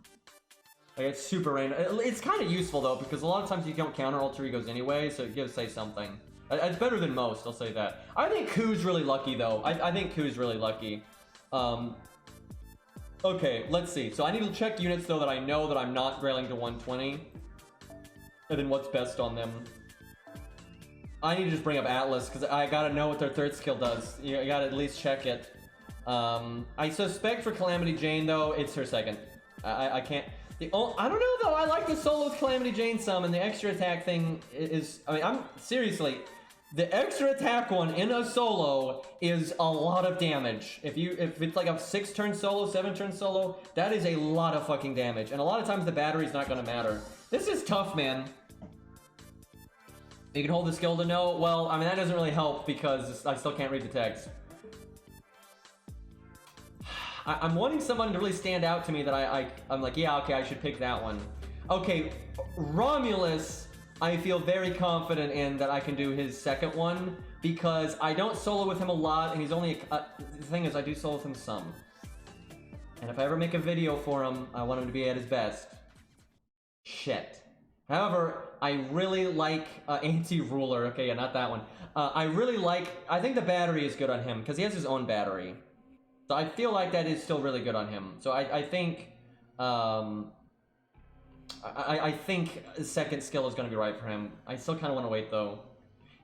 Like, it's super random. It's kind of useful, though, because a lot of times you don't counter Alter Egos anyway, so it gives Say something. It's better than most, I'll say that. I think Ku's really lucky, though. I think Ku's really lucky. Okay, let's see. So I need to check units, though, that I know that I'm not grailing to 120. And then what's best on them. I need to just bring up Atlas, because I gotta know what their 3rd skill does. You gotta at least check it. I suspect for Calamity Jane, though, it's her 2nd. I can't... I don't know, though. I like the solo with Calamity Jane some, and the extra attack thing is... I mean, seriously... The extra attack one in a solo is a lot of damage. If it's like a 6-turn solo, 7-turn solo, that is a lot of fucking damage. And a lot of times the battery's not gonna matter. This is tough, man. You can hold the skill to know. Well, I mean, that doesn't really help because I still can't read the text. I'm wanting someone to really stand out to me that I'm like, yeah, okay, I should pick that one. Okay, Romulus... I feel very confident in that I can do his 2nd one because I don't solo with him a lot and he's only the thing is I do solo with him some. And if I ever make a video for him, I want him to be at his best. Shit. However, I really like Anti-Ruler. Okay, yeah, not that one. I think the battery is good on him because he has his own battery. So I feel like that is still really good on him. So I think I think the 2nd skill is going to be right for him. I still kind of want to wait, though.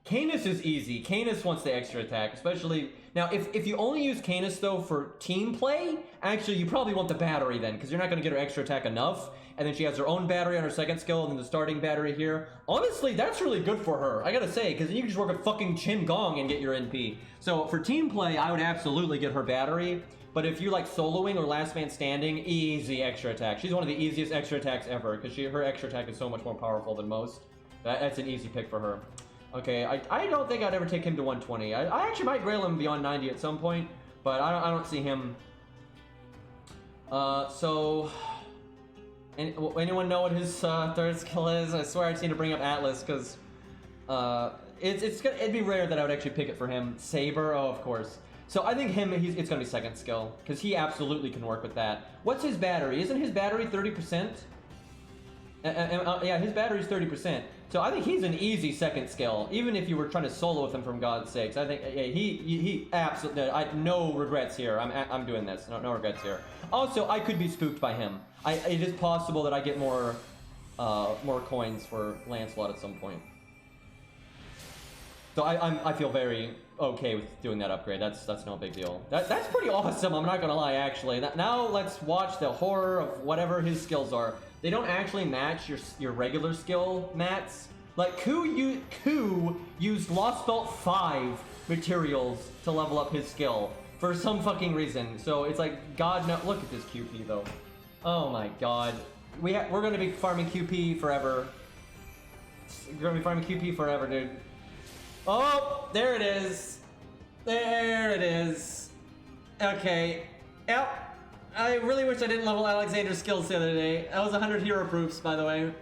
Canis is easy. Canis wants the extra attack, especially... Now, if you only use Canis, though, for team play, actually, you probably want the battery, then, because you're not going to get her extra attack enough, and then she has her own battery on her 2nd skill, and then the starting battery here. Honestly, that's really good for her, I gotta say, because then you can just work a fucking Chin Gong and get your NP. So, for team play, I would absolutely get her battery. But if you like soloing or last man standing, easy extra attack. She's one of the easiest extra attacks ever because her extra attack is so much more powerful than most. That's an easy pick for her. Okay, I don't think I'd ever take him to 120. I actually might grail him beyond 90 at some point, but I don't see him. Anyone know what his third skill is? I swear I just need to bring up Atlas, because it'd be rare that I would actually pick it for him. Saber, oh, of course. So I think it's gonna be second skill, because he absolutely can work with that. What's his battery? Isn't his battery 30%? Yeah, his battery's 30%. So I think he's an easy second skill, even if you were trying to solo with him, from God's sakes. I think he absolutely, no regrets here. I'm doing this. No regrets here. Also, I could be spooked by him. It is possible that I get more coins for Lancelot at some point. So I feel very okay with doing that upgrade. That's no big deal. That's pretty awesome. I'm not gonna lie. Actually, now let's watch the horror of whatever his skills are. They don't actually match your regular skill mats. Like Ku used Lost Belt 5 materials to level up his skill for some fucking reason. So it's like, God no. Look at this QP though. Oh my God. We're gonna be farming QP forever. We're gonna be farming QP forever, dude. Oh, there it is. There it is. Okay. Yep. I really wish I didn't level Alexander's skills the other day. That was 100 hero proofs, by the way.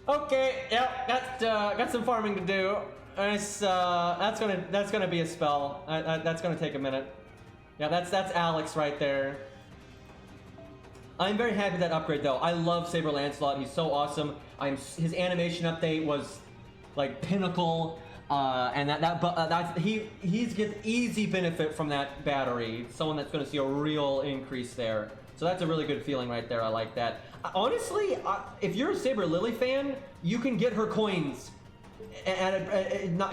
Okay, yep, got some farming to do. Nice, that's gonna be a spell. That's gonna take a minute. Yeah, that's Alex right there. I'm very happy with that upgrade though. I love Saber Lancelot. He's so awesome. His animation update was like pinnacle. And he's get easy benefit from that battery. Someone that's going to see a real increase there. So that's a really good feeling right there. I like that. Honestly, if you're a Saber Lily fan, you can get her coins.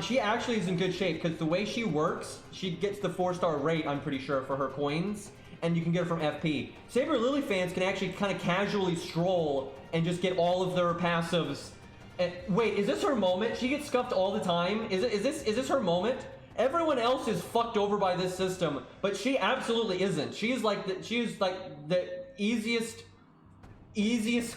She actually is in good shape, because the way she works, she gets the 4-star rate, I'm pretty sure, for her coins. And you can get her from FP. Saber Lily fans can actually kind of casually stroll and just get all of their passives. Wait, is this her moment? She gets scuffed all the time. Is this her moment? Everyone else is fucked over by this system, but she absolutely isn't. She's like the easiest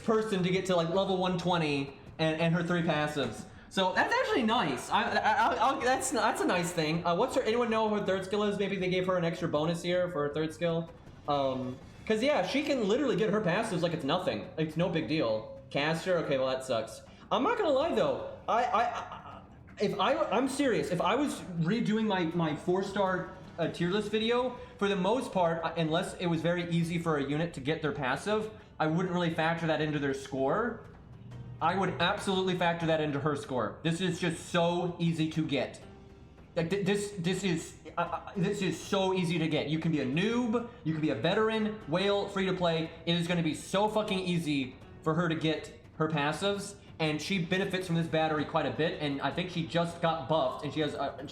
person to get to like level 120 and her 3 passives. So that's actually nice. That's a nice thing. Anyone know what her third skill is? Maybe they gave her an extra bonus here for her third skill. Cause yeah, she can literally get her passives like it's nothing. It's no big deal. Caster, okay, well that sucks. I'm not gonna lie though, I'm serious. If I was redoing my 4-star tier list video, for the most part, unless it was very easy for a unit to get their passive, I wouldn't really factor that into their score. I would absolutely factor that into her score. This is just so easy to get. Like this is so easy to get. You can be a noob, you can be a veteran, whale, free to play. It is gonna be so fucking easy for her to get her passives. And she benefits from this battery quite a bit, and I think she just got buffed, and she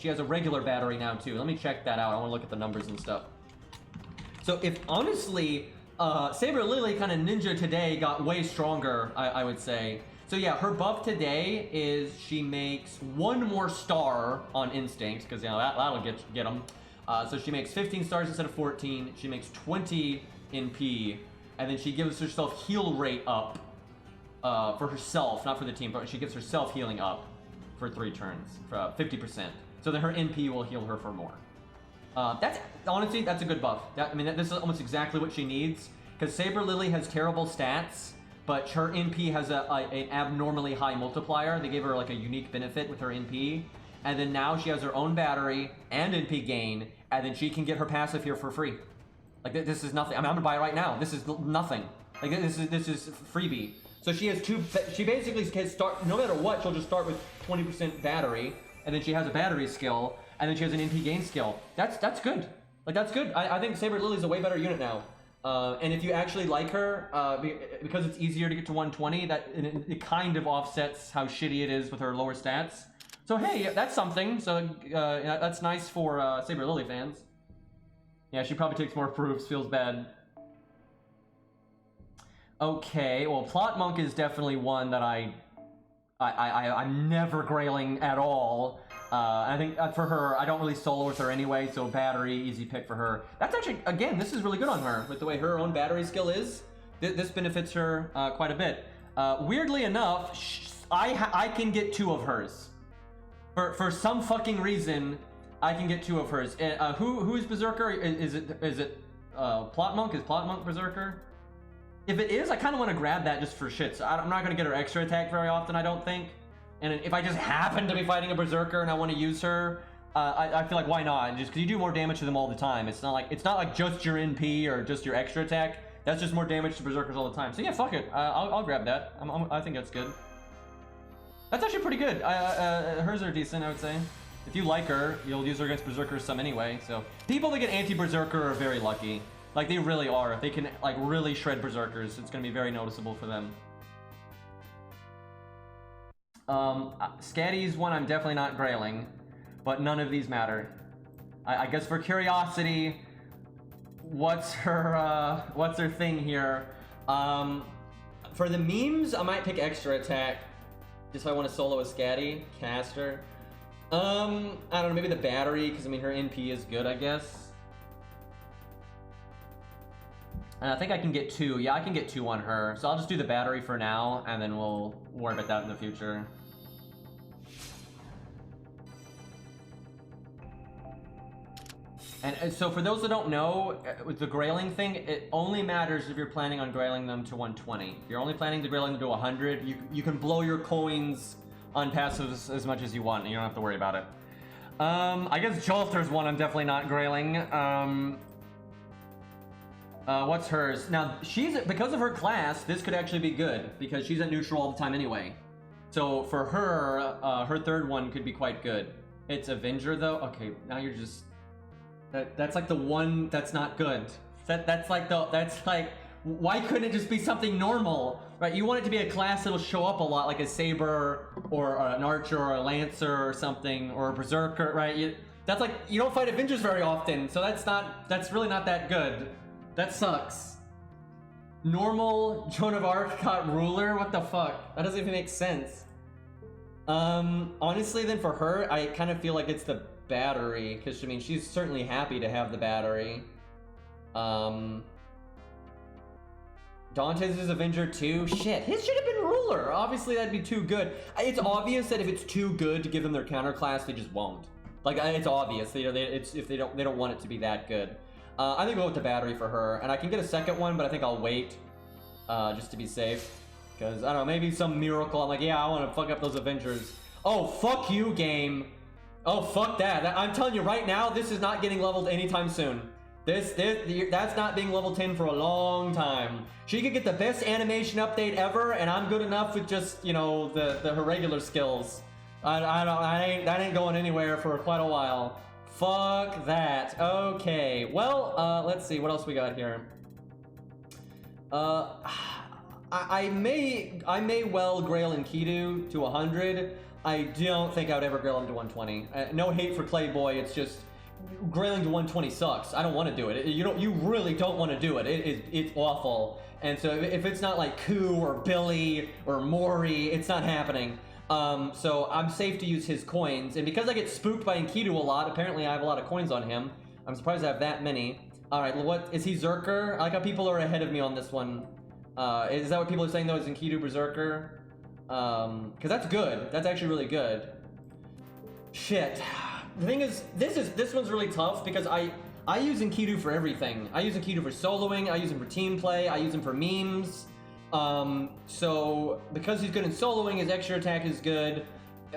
has a regular battery now too. Let me check that out. I want to look at the numbers and stuff. So if honestly, Saber Lily kind of ninja today got way stronger, I would say. So yeah, her buff today is she makes 1 more star on instinct, because you know that'll get them. So she makes 15 stars instead of 14. She makes 20 in P, and then she gives herself heal rate up. For herself, not for the team, but she gives herself healing up for 3 turns, for 50%. So then her NP will heal her for more. Honestly, that's a good buff. This is almost exactly what she needs, because Saber Lily has terrible stats, but her NP has an abnormally high multiplier. They gave her like a unique benefit with her NP, and then now she has her own battery and NP gain, and then she can get her passive here for free. Like this is nothing. I'm gonna buy it right now. This is nothing. Like this is freebie. So she has she basically can start, no matter what, she'll just start with 20% battery, and then she has a battery skill, and then she has an NP gain skill. That's good. Like that's good. I think Saber Lily's a way better unit now. And if you actually like her, because it's easier to get to 120, it kind of offsets how shitty it is with her lower stats. So hey, that's something. So that's nice for Saber Lily fans. Yeah, she probably takes more proofs, feels bad. Okay, well, Plot Monk is definitely one that I'm never grailing at all. I think for her, I don't really solo with her anyway, so battery, easy pick for her. That's actually, again, this is really good on her, with the way her own battery skill is. This benefits her quite a bit. Weirdly enough, I can get 2 of hers. For some fucking reason, I can get 2 of hers. Who is Berserker? Is it Plot Monk? Is Plot Monk Berserker? If it is, I kind of want to grab that just for shits. I'm not going to get her extra attack very often, I don't think. And if I just happen to be fighting a Berserker and I want to use her, I feel like why not? Just because you do more damage to them all the time. It's not like just your NP or just your extra attack. That's just more damage to Berserkers all the time. So yeah, fuck it. I'll grab that. I think that's good. That's actually pretty good. Hers are decent, I would say. If you like her, you'll use her against Berserkers some anyway. So people that get anti-Berserker are very lucky. Like, they really are. If they can, like, really shred Berserkers, it's going to be very noticeable for them. Scatty's one I'm definitely not grailing, but none of these matter. I guess for curiosity, what's her thing here? For the memes, I might pick extra attack, just if I want to solo a Scatty, caster. I don't know, maybe the battery, because I mean her NP is good, I guess. And I think I can get 2. Yeah, I can get 2 on her. So I'll just do the battery for now, and then we'll worry about that in the future. And so for those that don't know, with the grailing thing, it only matters if you're planning on grailing them to 120. If you're only planning to grailing them to 100, you can blow your coins on passives as much as you want, and you don't have to worry about it. I guess Jolter's one I'm definitely not grailing. What's hers? Now, because of her class, this could actually be good, because she's at neutral all the time anyway. So for her, her 3rd one could be quite good. It's Avenger, though. Okay, now you're just... That's like the one that's not good. That's like, why couldn't it just be something normal? Right, you want it to be a class that'll show up a lot, like a Saber, or an Archer, or a Lancer, or something, or a Berserker, right? You don't fight Avengers very often, so that's really not that good. That sucks. Normal Joan of Arc got ruler? What the fuck? That doesn't even make sense. Honestly, then for her, I kind of feel like it's the battery, because I mean, she's certainly happy to have the battery. Dante's is Avenger too. Shit, his should have been ruler. Obviously, that'd be too good. It's obvious that if it's too good to give them their counter class, they just won't. Like, it's obvious. They don't want it to be that good. I think we'll go with the battery for her, and I can get a second one, but I think I'll wait, just to be safe. Because, I don't know, maybe some miracle, I'm like, yeah, I want to fuck up those Avengers. Oh, fuck you, game. Oh, fuck that. I'm telling you right now, this is not getting leveled anytime soon. That's not being level 10 for a long time. She could get the best animation update ever, and I'm good enough with just, you know, her regular skills. That ain't going anywhere for quite a while. Fuck that. Okay, well, let's see, what else we got here? I may well grail Enkidu to 100. I don't think I would ever grail him to 120. No hate for Clayboy, it's just grailing to 120 sucks. I don't want to do it. You really don't want to do it. It's awful. And so if it's not like Ku or Billy or Mori, it's not happening. So I'm safe to use his coins, and because I get spooked by Enkidu a lot, apparently I have a lot of coins on him. I'm surprised I have that many. Alright, what is he? Zerker? I like how people are ahead of me on this one. Is that what people are saying though, is Enkidu Berserker? Because that's good. That's actually really good. Shit. The thing is, this one's really tough because I use Enkidu for everything. I use Enkidu for soloing, I use him for team play, I use him for memes. So because he's good in soloing, his extra attack is good.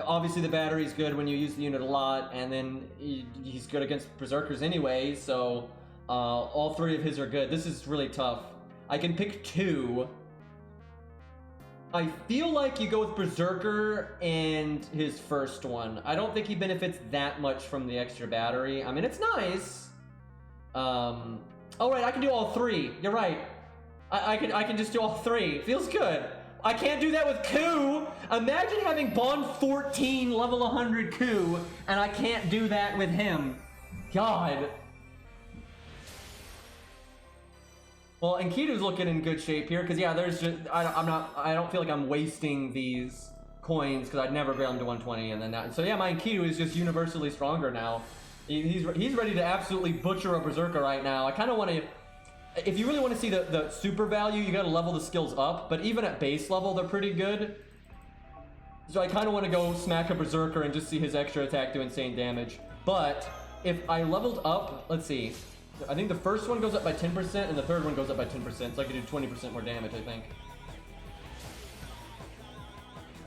Obviously the battery is good when you use the unit a lot, and then he's good against Berserkers anyway, so all 3 of his are good. This is really tough. I can pick 2. I feel like you go with Berserker and his first one. I don't think he benefits that much from the extra battery. I mean, it's nice. Oh right, I can do all 3. You're right. I can just do all 3. Feels good. I can't do that with Ku. Imagine having Bond 14 level 100 Ku, and I can't do that with him. God. Well, Enkidu's looking in good shape here, because yeah, there's just I don't feel like I'm wasting these coins, because I'd never grail him to 120 and then that. So yeah, my Enkidu is just universally stronger now. He's ready to absolutely butcher a Berserker right now. I kind of want to. If you really want to see the super value, you gotta level the skills up, but even at base level, they're pretty good. So I kind of want to go smack a Berserker and just see his extra attack do insane damage. But if I leveled up, let's see. I think the first one goes up by 10% and the third one goes up by 10%. So I could do 20% more damage, I think.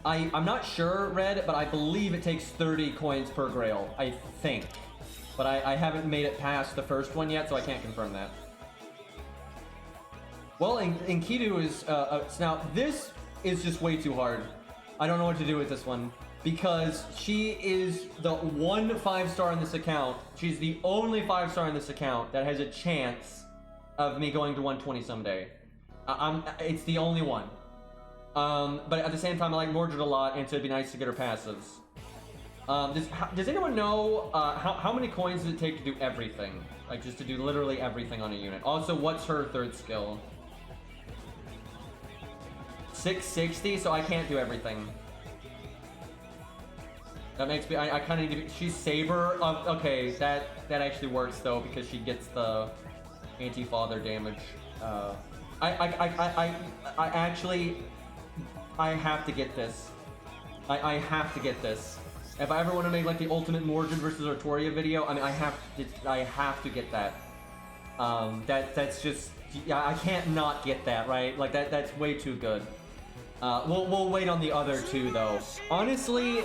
I'm not sure, Red, but I believe it takes 30 coins per grail. I think. But I haven't made it past the first one yet, so I can't confirm that. Well, Enkidu is... now, this is just way too hard. I don't know what to do with this one. Because she is the one 5-star in this account. She's the only 5-star in this account that has a chance of me going to 120 someday. It's the only one. But at the same time, I like Mordred a lot, and so it'd be nice to get her passives. Does anyone know how many coins does it take to do everything? Like, just to do literally everything on a unit. Also, what's her third skill? 660, so I can't do everything. That makes me, I kind of need to, she's Saber. Okay, that actually works though, because she gets the anti-father damage. I have to get this. I have to get this. If I ever want to make like the ultimate Mordred versus Artoria video, I mean, I have to get that. That's just, yeah, I can't not get that, right? Like that's way too good. We'll wait on the other two though. Honestly,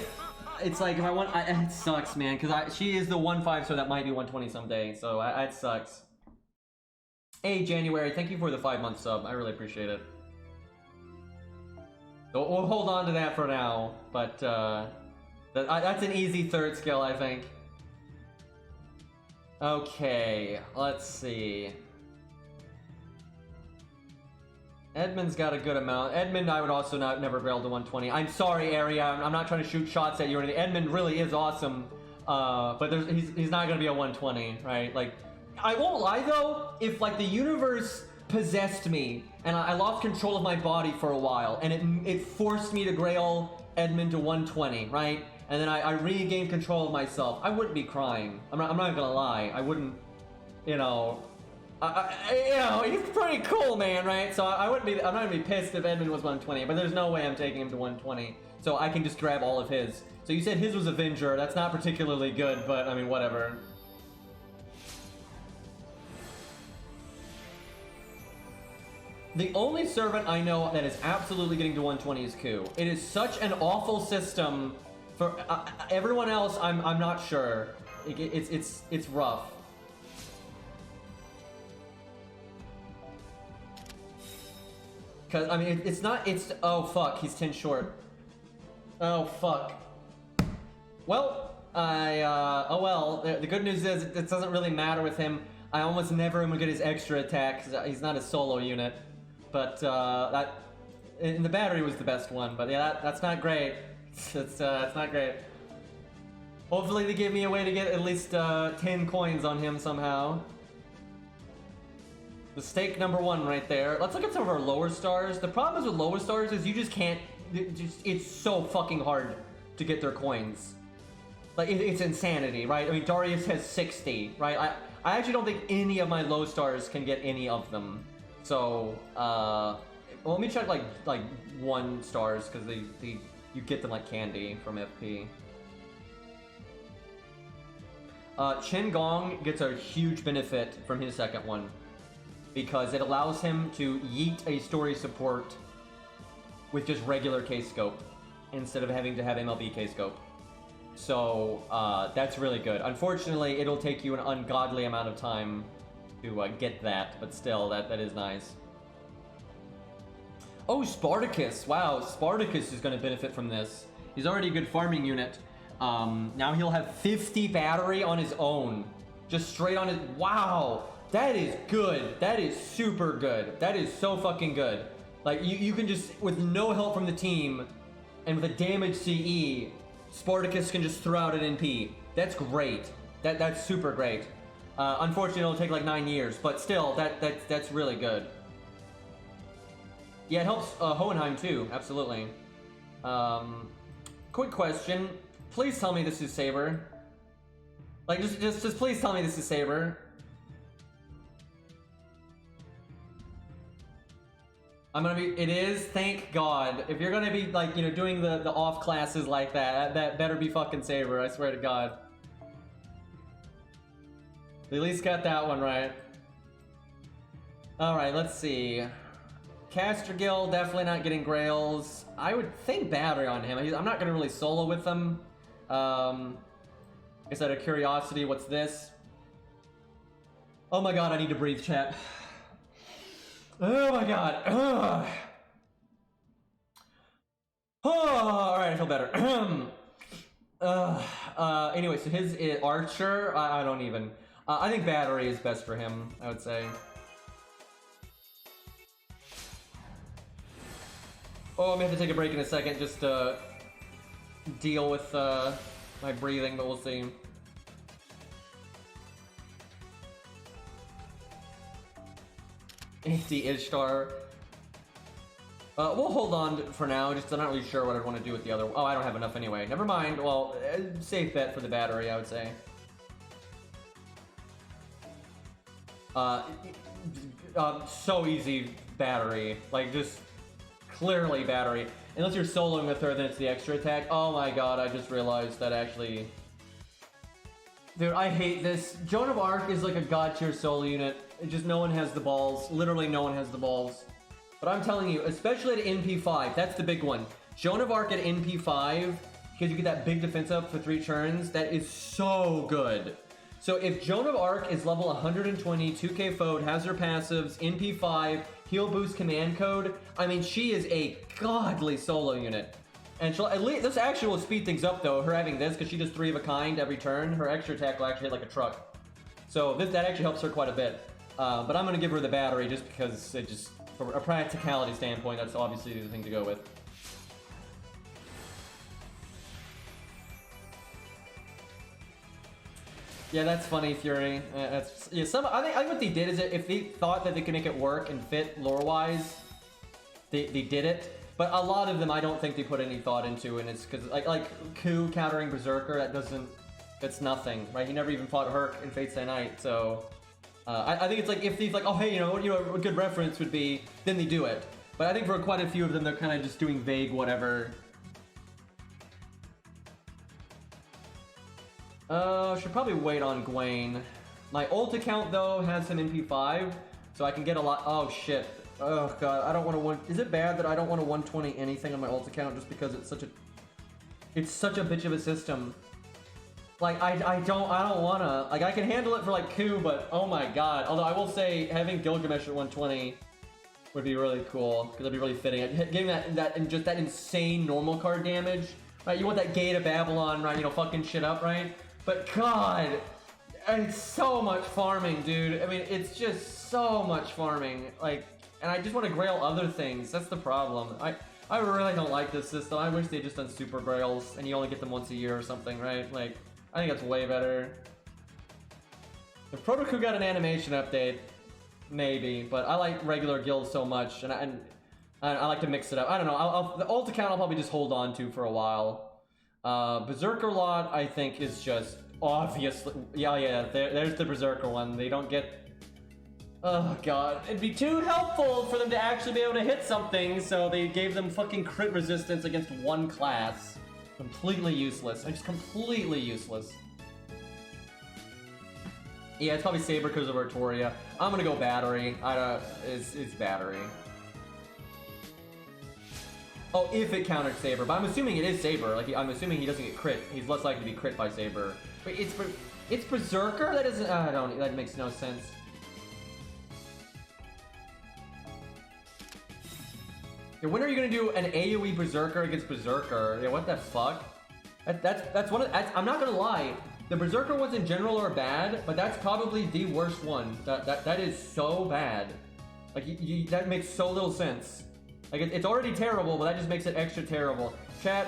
it's like if I want, it sucks, man, because she is the 1-5-star that might be 120 someday, so it sucks. Hey, January, thank you for the 5-month sub. I really appreciate it. So we'll hold on to that for now, but that's an easy third skill, I think. Okay, let's see. Edmund's got a good amount. Edmund, I would also never rail to 120. I'm sorry, Area. I'm not trying to shoot shots at you or anything. Edmund really is awesome, but he's not gonna be a 120, right? Like, I won't lie though. If like the universe possessed me and I lost control of my body for a while, and it forced me to grail Edmund to 120, right? And then I regained control of myself, I wouldn't be crying. I'm not gonna lie. I wouldn't, you know. You know, he's pretty cool, man, right? So I'm not gonna be pissed if Edmund was 120, but there's no way I'm taking him to 120. So I can just grab all of his. So you said his was Avenger. That's not particularly good, but I mean, whatever. The only servant I know that is absolutely getting to 120 is Ku. It is such an awful system. For everyone else, I'm not sure. It's rough. Cause I mean oh fuck, he's 10 short. Oh fuck. Well, oh well. The good news is it doesn't really matter with him. I almost never am gonna get his extra attack because he's not a solo unit. But that in the battery was the best one. But yeah, that's not great. It's not great. Hopefully they give me a way to get at least 10 coins on him somehow. Mistake number 1 right there. Let's look at some of our lower stars. The problem is with lower stars is you just can't, it's so fucking hard to get their coins. Like, it's insanity, right? I mean, Darius has 60, right? I actually don't think any of my low stars can get any of them. So, well, let me check like 1 stars, because you get them like candy from FP. Chen Gong gets a huge benefit from his second one, because it allows him to yeet a story support with just regular K-scope instead of having to have MLB K-scope. So that's really good. Unfortunately, it'll take you an ungodly amount of time to get that, but still, that is nice. Oh, Spartacus! Wow, Spartacus is going to benefit from this. He's already a good farming unit. Now he'll have 50 battery on his own. Just straight on his... Wow! That is good. That is super good. That is so fucking good. Like, you can just, with no help from the team, and with a damage CE, Spartacus can just throw out an NP. That's great. That's super great. Unfortunately, it'll take like 9 years, but still, that's really good. Yeah, it helps Hohenheim too, absolutely. Quick question. Please tell me this is Saber. Like, just please tell me this is Saber. I'm gonna be. It is. Thank God. If you're gonna be like, you know, doing the off classes like that better be fucking Saber. I swear to God. They at least got that one right. All right. Let's see. Caster Gill definitely not getting Grails. I would think battery on him. I'm not gonna really solo with them. Is out of curiosity, what's this? Oh my God, I need to breathe, chat. Oh my God. Ugh. Oh, all right, I feel better. Anyway, so his Archer, I don't even. I think battery is best for him, I would say. Oh, I may have to take a break in a second just to deal with my breathing, but we'll see. The Ishtar. We'll hold on for now, just I'm not really sure what I'd want to do with the other. Oh, I don't have enough anyway. Never mind. Well, safe bet for the battery, I would say. So easy battery. Like, just clearly battery. Unless you're soloing with her, then it's the extra attack. Oh my God, I just realized that actually... Dude, I hate this. Joan of Arc is like a god tier solo unit. It just no one has the balls. Literally no one has the balls. But I'm telling you, especially at NP5, that's the big one. Joan of Arc at NP5, because you get that big defense up for 3 turns, that is so good. So if Joan of Arc is level 120, 2k foed, has her passives, NP5, heal boost command code, I mean, she is a godly solo unit. And she'll at least, this actually will speed things up though, her having this, because she does 3 of a kind every turn. Her extra attack will actually hit like a truck. So that actually helps her quite a bit. But I'm going to give her the battery just because it just, from a practicality standpoint, that's obviously the thing to go with. Yeah, that's funny, Fury. That's yeah. I think what they did is that if they thought that they could make it work and fit lore-wise, they did it. But a lot of them, I don't think they put any thought into, and it's because like Ku countering Berserker, that's nothing, right? He never even fought Herc in Fate's Day Night, so I think it's like if these like, oh hey, you know, a good reference would be, then they do it. But I think for quite a few of them, they're kind of just doing vague whatever. Should probably wait on Gwaine. My ult account though has him NP5, so I can get a lot. Oh shit. Oh god, I don't want to. Is it bad that I don't want to 120 anything on my ult account just because it's such a bitch of a system? Like I don't wanna. Like I can handle it for like Ku, but oh my god. Although I will say having Gilgamesh at 120 would be really cool because it'd be really fitting. Getting that insane normal card damage, right? You want that Gate of Babylon, right? You know, fucking shit up, right? But god, it's so much farming, dude. I mean, it's just so much farming. Like, and I just want to grail other things. That's the problem. I really don't like this system. I wish they just done super grails and you only get them once a year or something, right? Like, I think that's way better. If Protoku got an animation update, maybe. But I like regular guilds so much, and I like to mix it up. I don't know. The ult account I'll probably just hold on to for a while. Berserker lot, I think, is just obviously... Yeah, there's the Berserker one. They don't get... Oh, God. It'd be too helpful for them to actually be able to hit something, so they gave them fucking crit resistance against one class. Completely useless. Just completely useless. Yeah, it's probably Saber because of Artoria. I'm gonna go battery. It's battery. Oh, if it countered Saber, but I'm assuming it is Saber. Like, I'm assuming he doesn't get crit. He's less likely to be crit by Saber. But it's Berserker? That doesn't, that makes no sense. Yeah, when are you gonna do an AoE Berserker against Berserker? Yeah, what the fuck? That's one of, I'm not gonna lie. The Berserker ones in general are bad, but that's probably the worst one. That is so bad. Like, that makes so little sense. Like, it's already terrible, but that just makes it extra terrible. Chat.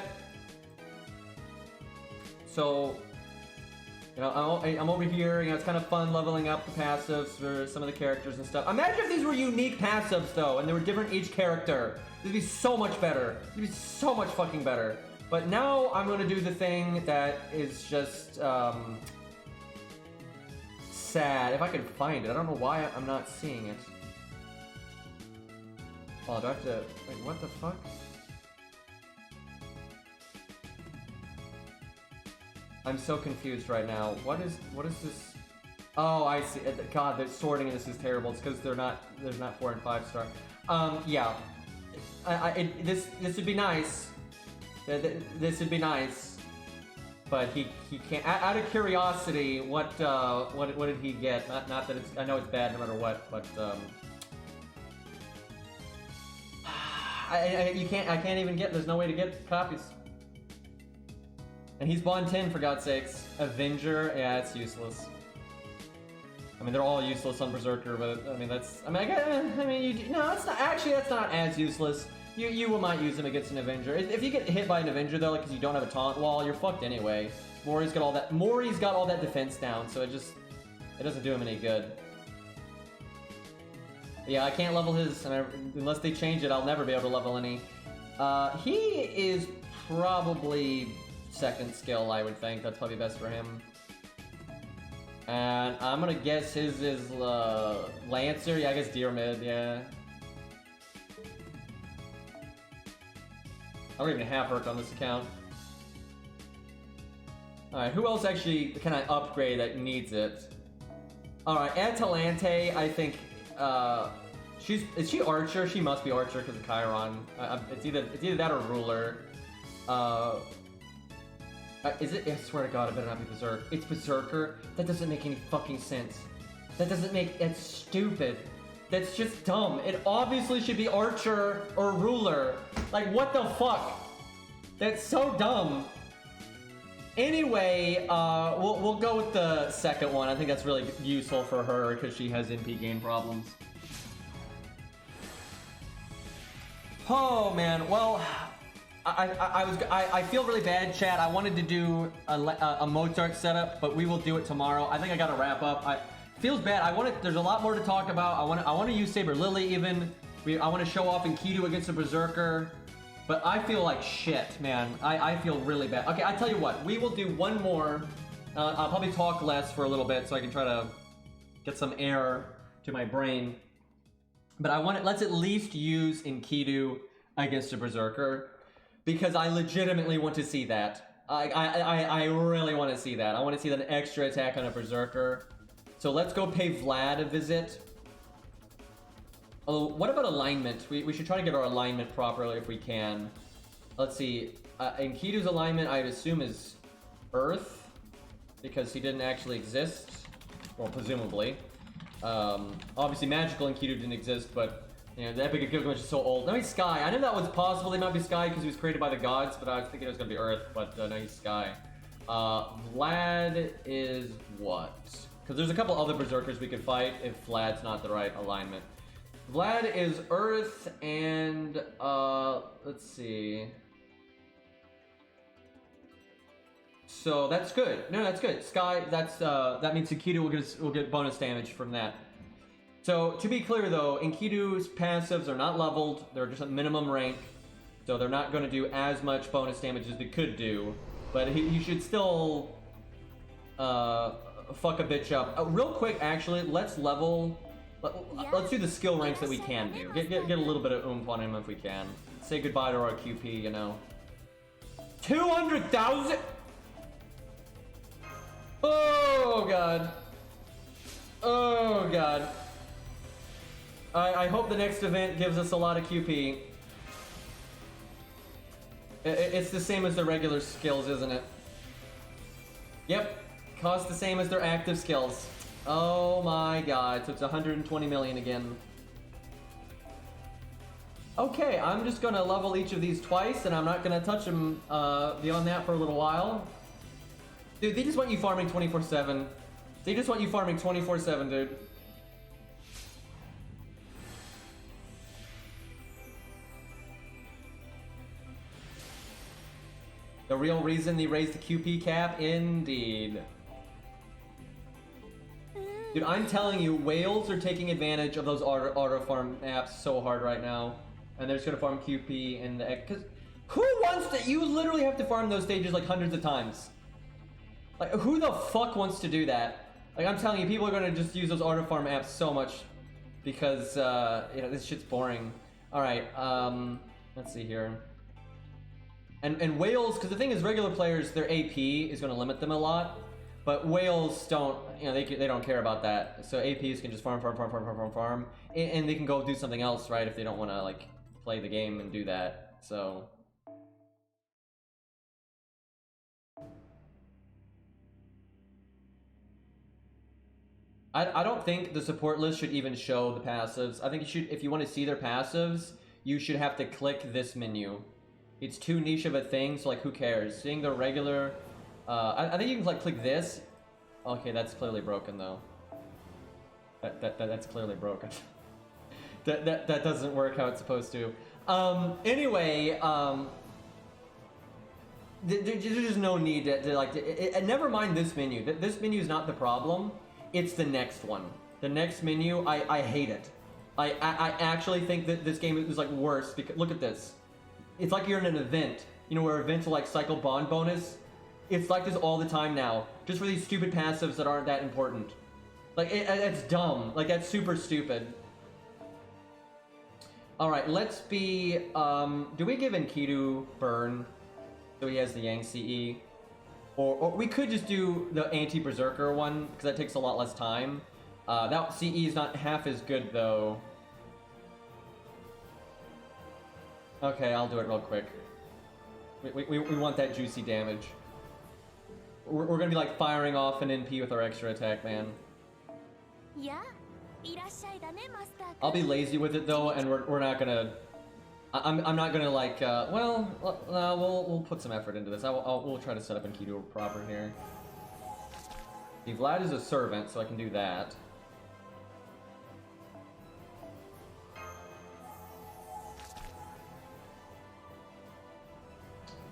So, you know, I'm over here, you know, it's kind of fun leveling up the passives for some of the characters and stuff. Imagine if these were unique passives, though, and they were different each character. It'd be so much better. It'd be so much fucking better. But now I'm gonna do the thing that is just, sad. If I could find it. I don't know why I'm not seeing it. Oh, do I have to... Wait, what the fuck? I'm so confused right now. What is this? Oh, I see. God, the sorting in this is terrible. It's because there's not 4 and 5 star. Yeah. This would be nice. This would be nice. But he can't. Out of curiosity, what did he get? Not that it's. I know it's bad no matter what, but I can't even get. There's no way to get copies. And he's Bond 10 for God's sakes. Avenger, yeah, it's useless. I mean, they're all useless on Berserker, but I mean that's. I mean, no, it's not. Actually, that's not as useless. You might use him against an Avenger. If you get hit by an Avenger though, like because you don't have a taunt wall, you're fucked anyway. Mori's got all that defense down, so it doesn't do him any good. But yeah, I can't level his, unless they change it. I'll never be able to level any. He is probably second skill, I would think. That's probably best for him. And I'm gonna guess his is Lancer. Yeah, I guess Deer Mid. Yeah. I don't even have Herc on this account. Alright, who else actually can I upgrade that needs it? Alright, Atalante, I think, is she Archer? She must be Archer because of Chiron. It's either that or Ruler. Is it? I swear to God, it better not be Berserk. It's Berserker? That doesn't make any fucking sense. That's stupid. That's just dumb. It obviously should be Archer or Ruler. Like, what the fuck? That's so dumb. Anyway, we'll go with the second one. I think that's really useful for her because she has MP game problems. Oh man, well, I feel really bad, chat. I wanted to do a Mozart setup, but we will do it tomorrow. I think I gotta wrap up. Feels bad. There's a lot more to talk about. I want to use Saber Lily even. I want to show off Enkidu against a Berserker. But I feel like shit, man. I feel really bad. Okay, I tell you what. We will do one more. I'll probably talk less for a little bit so I can try to get some air to my brain. But let's at least use Enkidu against a Berserker. Because I legitimately want to see that. I really want to see that. I want to see that extra attack on a Berserker. So let's go pay Vlad a visit. Oh, what about alignment? We should try to get our alignment properly if we can. Let's see. Enkidu's alignment, I'd assume, is Earth. Because he didn't actually exist. Well, presumably. Obviously, magical Enkidu didn't exist, but you know, the Epic of Gilgamesh is so old. No, he's Sky. I knew that was possible. They might be Sky because he was created by the gods, but I was thinking it was going to be Earth, but no, he's Sky. Vlad is what? Because there's a couple other Berserkers we could fight if Vlad's not the right alignment. Vlad is Earth and, let's see. So that's good. No, that's good. Sky, that means Enkidu will get bonus damage from that. So, to be clear though, Enkidu's passives are not leveled. They're just at minimum rank. So they're not going to do as much bonus damage as they could do. But he should still, fuck a bitch up. Real quick, actually, let's level... Let's do the skill ranks that we can do. Get a little bit of oomph on him if we can. Say goodbye to our QP, you know. 200,000? Oh, God. Oh, God. I hope the next event gives us a lot of QP. It's the same as the regular skills, isn't it? Yep. Cost the same as their active skills. Oh my God, so it's 120 million again. Okay, I'm just gonna level each of these twice, and I'm not gonna touch them beyond that for a little while. Dude, they just want you farming 24/7. They just want you farming 24/7, dude. The real reason they raised the QP cap? Indeed. Dude, I'm telling you, whales are taking advantage of those auto farm apps so hard right now. And they're just gonna farm QP and because who wants to? You literally have to farm those stages like hundreds of times. Like, who the fuck wants to do that? Like, I'm telling you, people are gonna just use those auto farm apps so much because, you know, this shit's boring. Alright, let's see here. And whales, because the thing is, regular players, their AP is going to limit them a lot, but whales don't, you know, they don't care about that. So APs can just farm, and they can go do something else, right, if they don't want to, like, play the game and do that, so... I don't think the support list should even show the passives. I think you should, if you want to see their passives, you should have to click this menu. It's too niche of a thing, so like who cares? Seeing the regular, I think you can like click this. Okay, that's clearly broken though. That's clearly broken. that doesn't work how it's supposed to. Anyway, there's just no need to never mind this menu. This menu is not the problem. It's the next one. The next menu, I hate it. I actually think that this game is like worse because look at this. It's like you're in an event, you know, where events will like cycle bond bonus. It's like this all the time now, just for these stupid passives that aren't that important. Like it's dumb. Like that's super stupid. All right, let's be. Do we give Enkidu burn so he has the Yang CE? Or we could just do the anti-Berserker one, because that takes a lot less time. That CE is not half as good, though. Okay, I'll do it real quick. We want that juicy damage. We're gonna be, like, firing off an NP with our extra attack, man. I'll be lazy with it, though, and we're not gonna... I'm not gonna like, we'll put some effort into this. We'll try to set up Enkidu proper here. See, Vlad is a servant, so I can do that.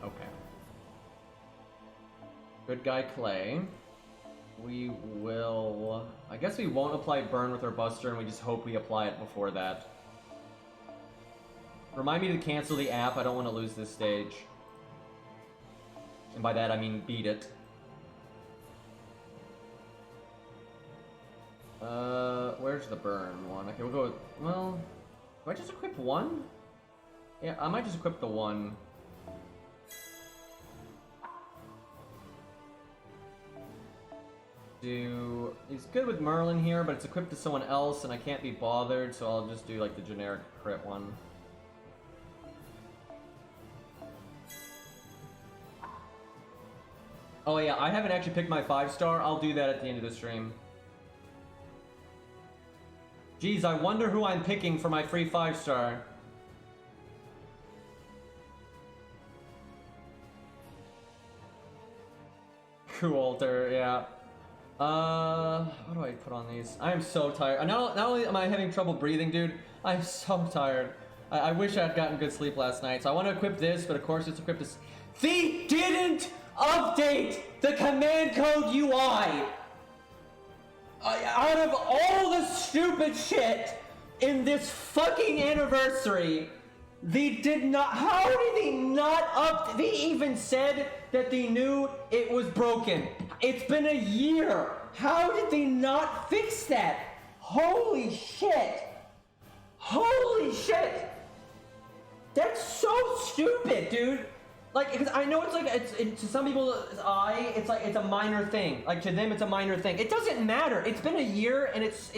Okay. Good guy Clay. We will... I guess we won't apply burn with our Buster, and we just hope we apply it before that. Remind me to cancel the app, I don't want to lose this stage. And by that I mean beat it. Where's the burn one? Okay, we'll go with, well... Do I just equip one? Yeah, I might just equip the one. He's good with Merlin here, but it's equipped to someone else and I can't be bothered, so I'll just do like the generic crit one. Oh yeah, I haven't actually picked my 5-star. I'll do that at the end of the stream. Geez, I wonder who I'm picking for my free 5-star. Walter, yeah. What do I put on these? I am so tired. Not only am I having trouble breathing, dude, I'm so tired. I wish I had gotten good sleep last night. So I want to equip this, but of course it's equipped to... They didn't update the command code UI! Out of all the stupid shit in this fucking anniversary, they did not... How did they not up... They even said that they knew it was broken. It's been a year. How did they not fix that? Holy shit. Holy shit. That's so stupid, dude. Like, because I know it's like, to some people's eye, it's like, it's a minor thing. Like, to them, it's a minor thing. It doesn't matter. It's been a year, and it's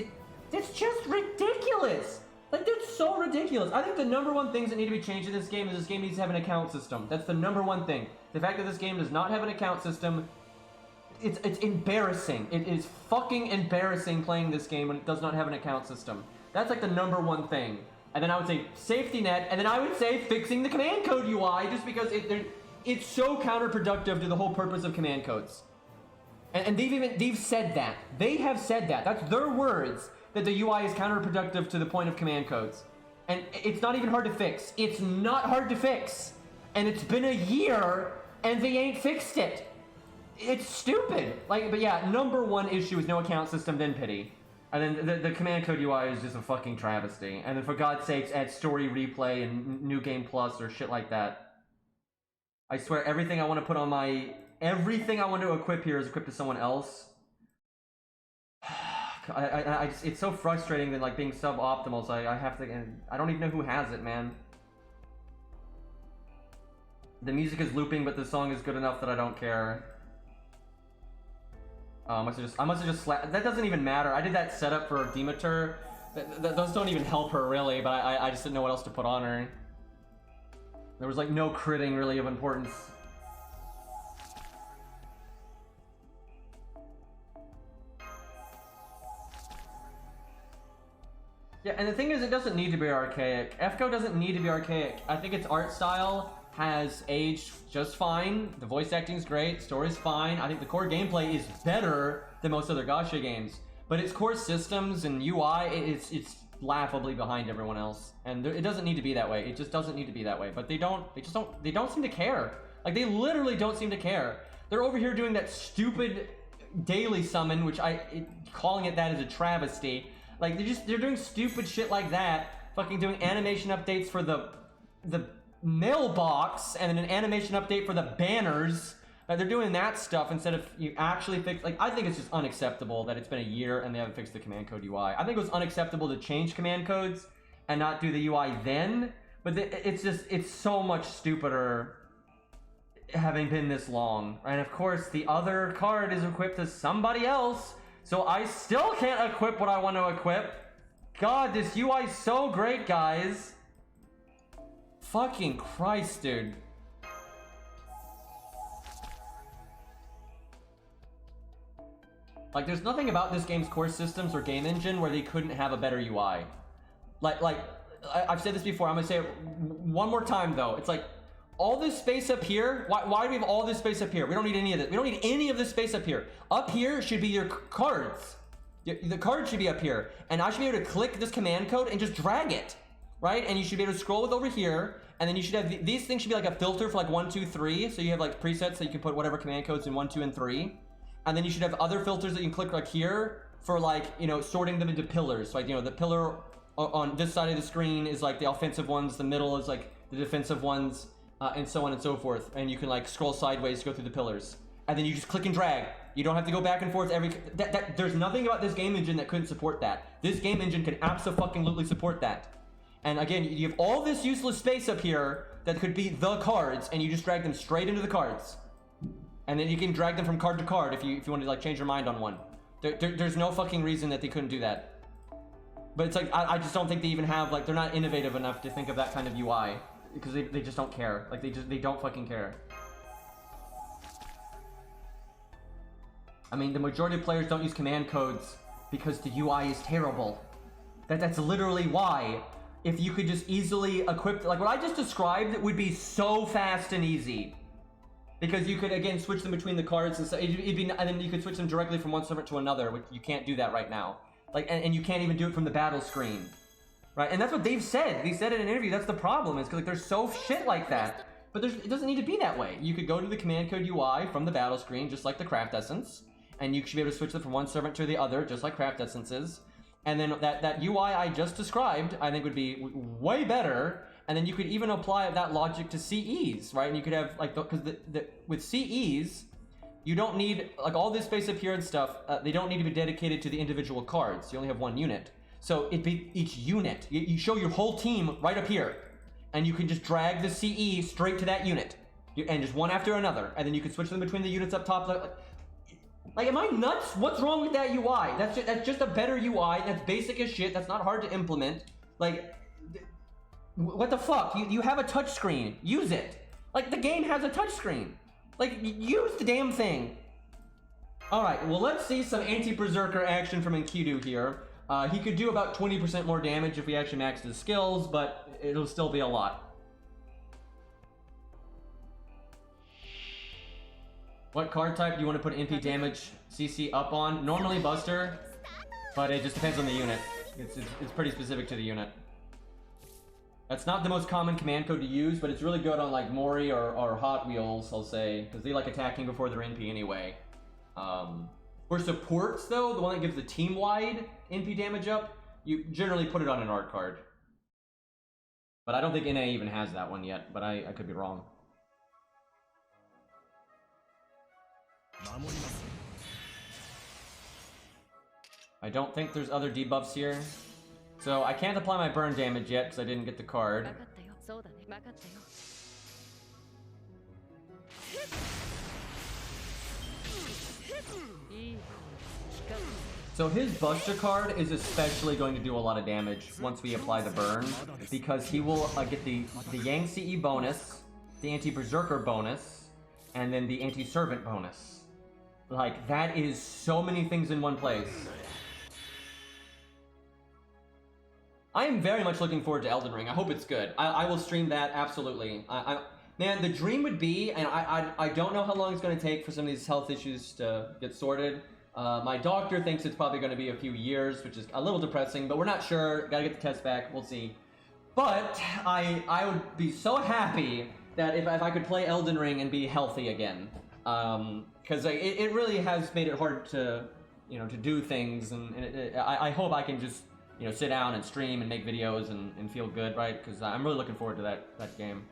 just ridiculous. Like, that's so ridiculous. I think the #1 things that need to be changed in this game is this game needs to have an account system. That's the #1 thing. The fact that this game does not have an account system, it's embarrassing. It is fucking embarrassing playing this game when it does not have an account system. That's like the #1 thing. And then I would say safety net, and then I would say fixing the command code UI, just because it's so counterproductive to the whole purpose of command codes. And they've said that. They have said that. That's their words, that the UI is counterproductive to the point of command codes. And it's not even hard to fix. It's not hard to fix. And it's been a year, and they ain't fixed it. It's stupid. Like, but yeah, #1 issue is no account system, then pity. And then the command code UI is just a fucking travesty. And then for God's sakes, add story replay and New Game Plus or shit like that. I swear, everything I want to put on my... Everything I want to equip here is equipped to someone else. I just, it's so frustrating that like being suboptimal, so I have to, and I don't even know who has it, man. The music is looping, but the song is good enough that I don't care. I must have just slapped. That doesn't even matter. I did that setup for Demeter. Those don't even help her really, but I just didn't know what else to put on her. There was like no critting really of importance. Yeah, and the thing is, it doesn't need to be archaic. FGO doesn't need to be archaic. I think its art style has aged just fine. The voice acting's great, story's fine. I think the core gameplay is better than most other gacha games. But its core systems and UI, it's laughably behind everyone else. And it doesn't need to be that way. It just doesn't need to be that way. But they don't seem to care. Like, they literally don't seem to care. They're over here doing that stupid daily summon, which calling it that is a travesty. Like, they're doing stupid shit like that. Fucking doing animation updates for the mailbox, and then an animation update for the banners. They're doing that stuff instead of you actually fix. Like, I think it's just unacceptable that it's been a year and they haven't fixed the command code UI. I think it was unacceptable to change command codes and not do the UI then, but it's so much stupider having been this long. And of course, the other card is equipped to somebody else, so I still can't equip what I want to equip. God, this UI is so great, guys. Fucking Christ, dude. Like, there's nothing about this game's core systems or game engine where they couldn't have a better UI. I've said this before, I'm gonna say it one more time though. It's like, all this space up here, why do we have all this space up here? We don't need any of this. We don't need any of this space up here. Up here should be your cards. The card should be up here. And I should be able to click this command code and just drag it, right? And you should be able to scroll with over here. And then you should have, these things should be like a filter for like 1, 2, 3. So you have like presets so you can put whatever command codes in 1, 2, and 3. And then you should have other filters that you can click like here for like, you know, sorting them into pillars. So like, you know, the pillar on this side of the screen is like the offensive ones. The middle is like the defensive ones. And so on and so forth. And you can like scroll sideways to go through the pillars. And then you just click and drag. You don't have to go back and forth every... There's nothing about this game engine that couldn't support that. This game engine can abso-fucking-lutely support that. And again, you have all this useless space up here that could be the cards, and you just drag them straight into the cards. And then you can drag them from card to card if you want to like change your mind on one. There's no fucking reason that they couldn't do that. But it's like, I just don't think they even have, like, they're not innovative enough to think of that kind of UI. Because they just don't care. Like, they don't fucking care. I mean, the majority of players don't use command codes because the UI is terrible. That's literally why. If you could just easily equip, like what I just described, it would be so fast and easy. Because you could, again, switch them between the cards and stuff. And then you could switch them directly from one server to another, which you can't do that right now. Like, and you can't even do it from the battle screen. Right, and that's what they've said. They said in an interview, that's the problem, is because like, they're so shit like that. But it doesn't need to be that way. You could go to the command code UI from the battle screen, just like the craft essence. And you should be able to switch them from one servant to the other, just like craft essences. And then that UI I just described, I think would be way better. And then you could even apply that logic to CEs, right? And you could have, like, because with CEs, you don't need, like, all this space up here and stuff, they don't need to be dedicated to the individual cards. You only have one unit. So it'd be each unit. You show your whole team right up here. And you can just drag the CE straight to that unit. And just one after another. And then you can switch them between the units up top. Like, am I nuts? What's wrong with that UI? That's just a better UI. That's basic as shit. That's not hard to implement. Like, what the fuck? You have a touchscreen. Use it. Like, the game has a touchscreen. Like, use the damn thing. Alright, well, let's see some anti-Berserker action from Enkidu here. He could do about 20% more damage if we actually maxed his skills, but it'll still be a lot. What card type do you want to put MP damage CC up on? Normally Buster, but it just depends on the unit. It's pretty specific to the unit. That's not the most common command code to use, but it's really good on like Mori or Hot Wheels, I'll say, because they like attacking before they're NP anyway. For supports though, the one that gives the team-wide NP damage up, you generally put it on an art card. But I don't think NA even has that one yet, but I could be wrong. I don't think there's other debuffs here. So I can't apply my burn damage yet because I didn't get the card. So his Buster card is especially going to do a lot of damage once we apply the burn, because he will get the Yang CE bonus, the anti-Berserker bonus, and then the anti-Servant bonus. Like, that is so many things in one place. I am very much looking forward to Elden Ring. I hope it's good. I will stream that, absolutely. Man, the dream would be, and I don't know how long it's going to take for some of these health issues to get sorted. My doctor thinks it's probably going to be a few years, which is a little depressing, but we're not sure. Gotta get the test back. We'll see. But I would be so happy that if I could play Elden Ring and be healthy again. Because it really has made it hard to, to do things, and I hope I can just, sit down and stream and make videos and feel good, right? Because I'm really looking forward to that game.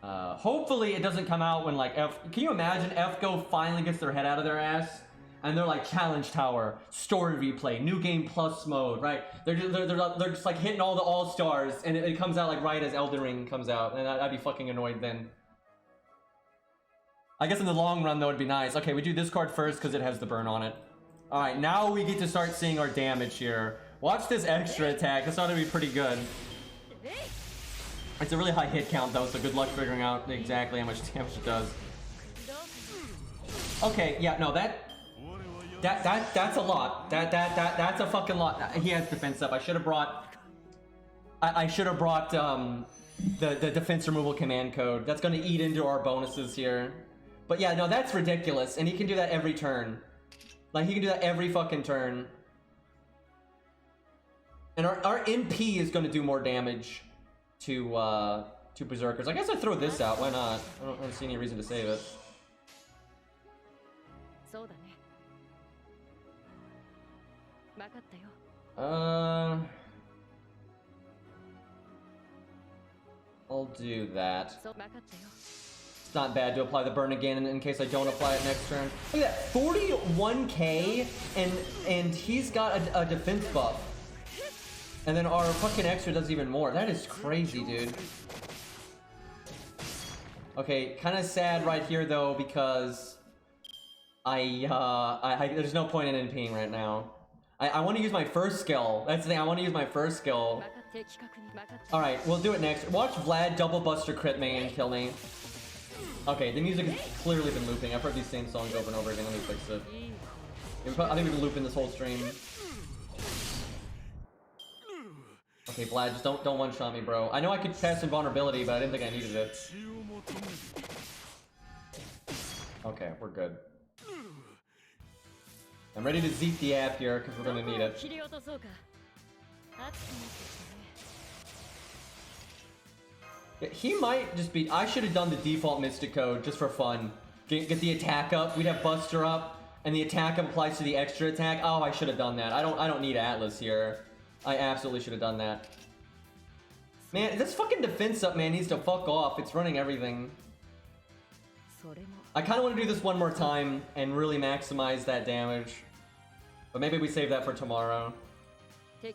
Hopefully it doesn't come out when, like, can you imagine FGO finally gets their head out of their ass? And they're like, Challenge Tower, Story Replay, New Game Plus mode, right? They're just like hitting all the all-stars, and it comes out like right as Elden Ring comes out, and I'd be fucking annoyed then. I guess in the long run, though, it'd be nice. Okay, we do this card first because it has the burn on it. Alright, now we get to start seeing our damage here. Watch this extra attack. This ought to be pretty good. It's a really high hit count, though, so good luck figuring out exactly how much damage it does. Okay, yeah, no, that's a lot. That's a fucking lot. He has defense up. I should have brought the defense removal command code. That's going to eat into our bonuses here. But yeah, no, that's ridiculous. And he can do that every turn. Like, he can do that every fucking turn. And our MP is going to do more damage to Berserkers. I guess I throw this out. Why not? I don't see any reason to save it. I'll do that. It's not bad to apply the burn again in case I don't apply it next turn. Look at that, 41k, and he's got a defense buff. And then our fucking extra does even more. That is crazy, dude. Okay, kind of sad right here though, because there's no point in NPing right now. I want to use my first skill. That's the thing, I want to use my first skill. Alright, we'll do it next. Watch Vlad double buster crit me and kill me. Okay, the music has clearly been looping. I've heard these same songs over and over again. Let me fix it. I think we've been looping this whole stream. Okay, Vlad, just don't one-shot me, bro. I know I could pass invulnerability, but I didn't think I needed it. Okay, we're good. I'm ready to zeet the app here, because we're gonna need it. Yeah, he might just be... I should have done the default Mystic Code, just for fun. Get the attack up, we'd have Buster up, and the attack applies to the extra attack. Oh, I should have done that. I don't need Atlas here. I absolutely should have done that. Man, this fucking defense up, man, needs to fuck off. It's running everything. I kind of want to do this one more time and really maximize that damage. But maybe we save that for tomorrow. Yeah,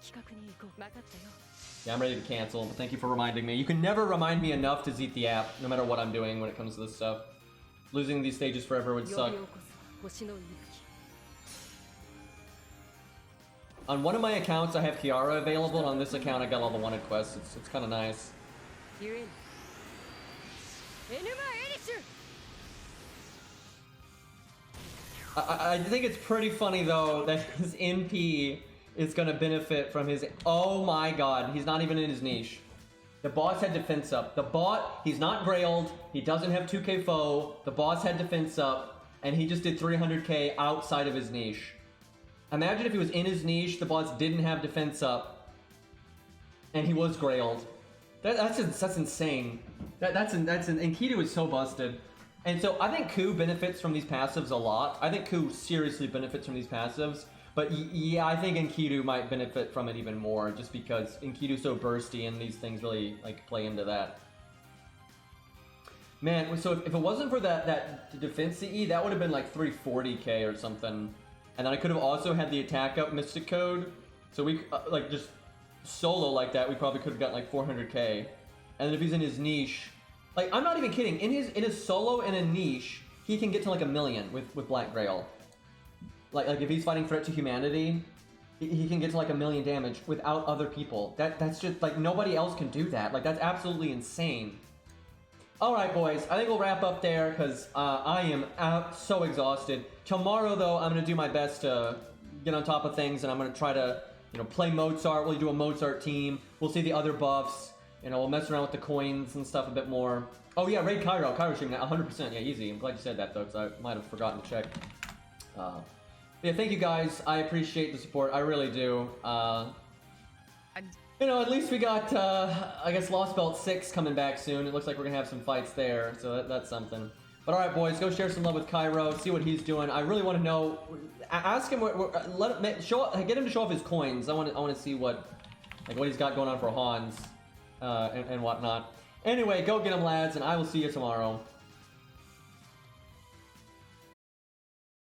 I'm ready to cancel, but thank you for reminding me. You can never remind me enough to zeet the app, no matter what I'm doing when it comes to this stuff. Losing these stages forever would suck. On one of my accounts, I have Kiara available, and on this account, I got all the wanted quests. It's kind of nice. I think it's pretty funny, though, that his NP is going to benefit from his... Oh my god, he's not even in his niche. The boss had defense up. The bot, he's not grailed, he doesn't have 2k foe, the boss had defense up, and he just did 300k outside of his niche. Imagine if he was in his niche, the boss didn't have defense up, and he was grailed. That's insane. And Kido is so busted. And so I think Ku benefits from these passives a lot. I think Ku seriously benefits from these passives. But yeah, I think Enkidu might benefit from it even more, just because Enkidu's so bursty and these things really like play into that. Man, so if it wasn't for that defense CE, that would have been like 340k or something. And then I could have also had the attack up Mystic Code. So we, like, just solo like that, we probably could have gotten like 400k. And then if he's in his niche, like, I'm not even kidding, in his solo and a niche, he can get to like 1 million with Black Grail. Like if he's fighting Threat to Humanity, he can get to like 1 million damage without other people. That's just, like, nobody else can do that. Like, that's absolutely insane. Alright, boys, I think we'll wrap up there, because I am so exhausted. Tomorrow, though, I'm going to do my best to get on top of things, and I'm going to try to, you know, play Mozart. We'll do a Mozart team. We'll see the other buffs. You know, we'll mess around with the coins and stuff a bit more. Oh, yeah, raid Cairo. Cairo streaming that 100%. Yeah, easy. I'm glad you said that, though, because I might have forgotten to check. Yeah, thank you, guys. I appreciate the support. I really do. You know, at least we got, I guess, Lost Belt 6 coming back soon. It looks like we're going to have some fights there, so that's something. But alright, boys, go share some love with Cairo, see what he's doing. I really want to know, ask him, get him to show off his coins. I want to see what he's got going on for Hans, and whatnot. Anyway, go get him, lads, and I will see you tomorrow.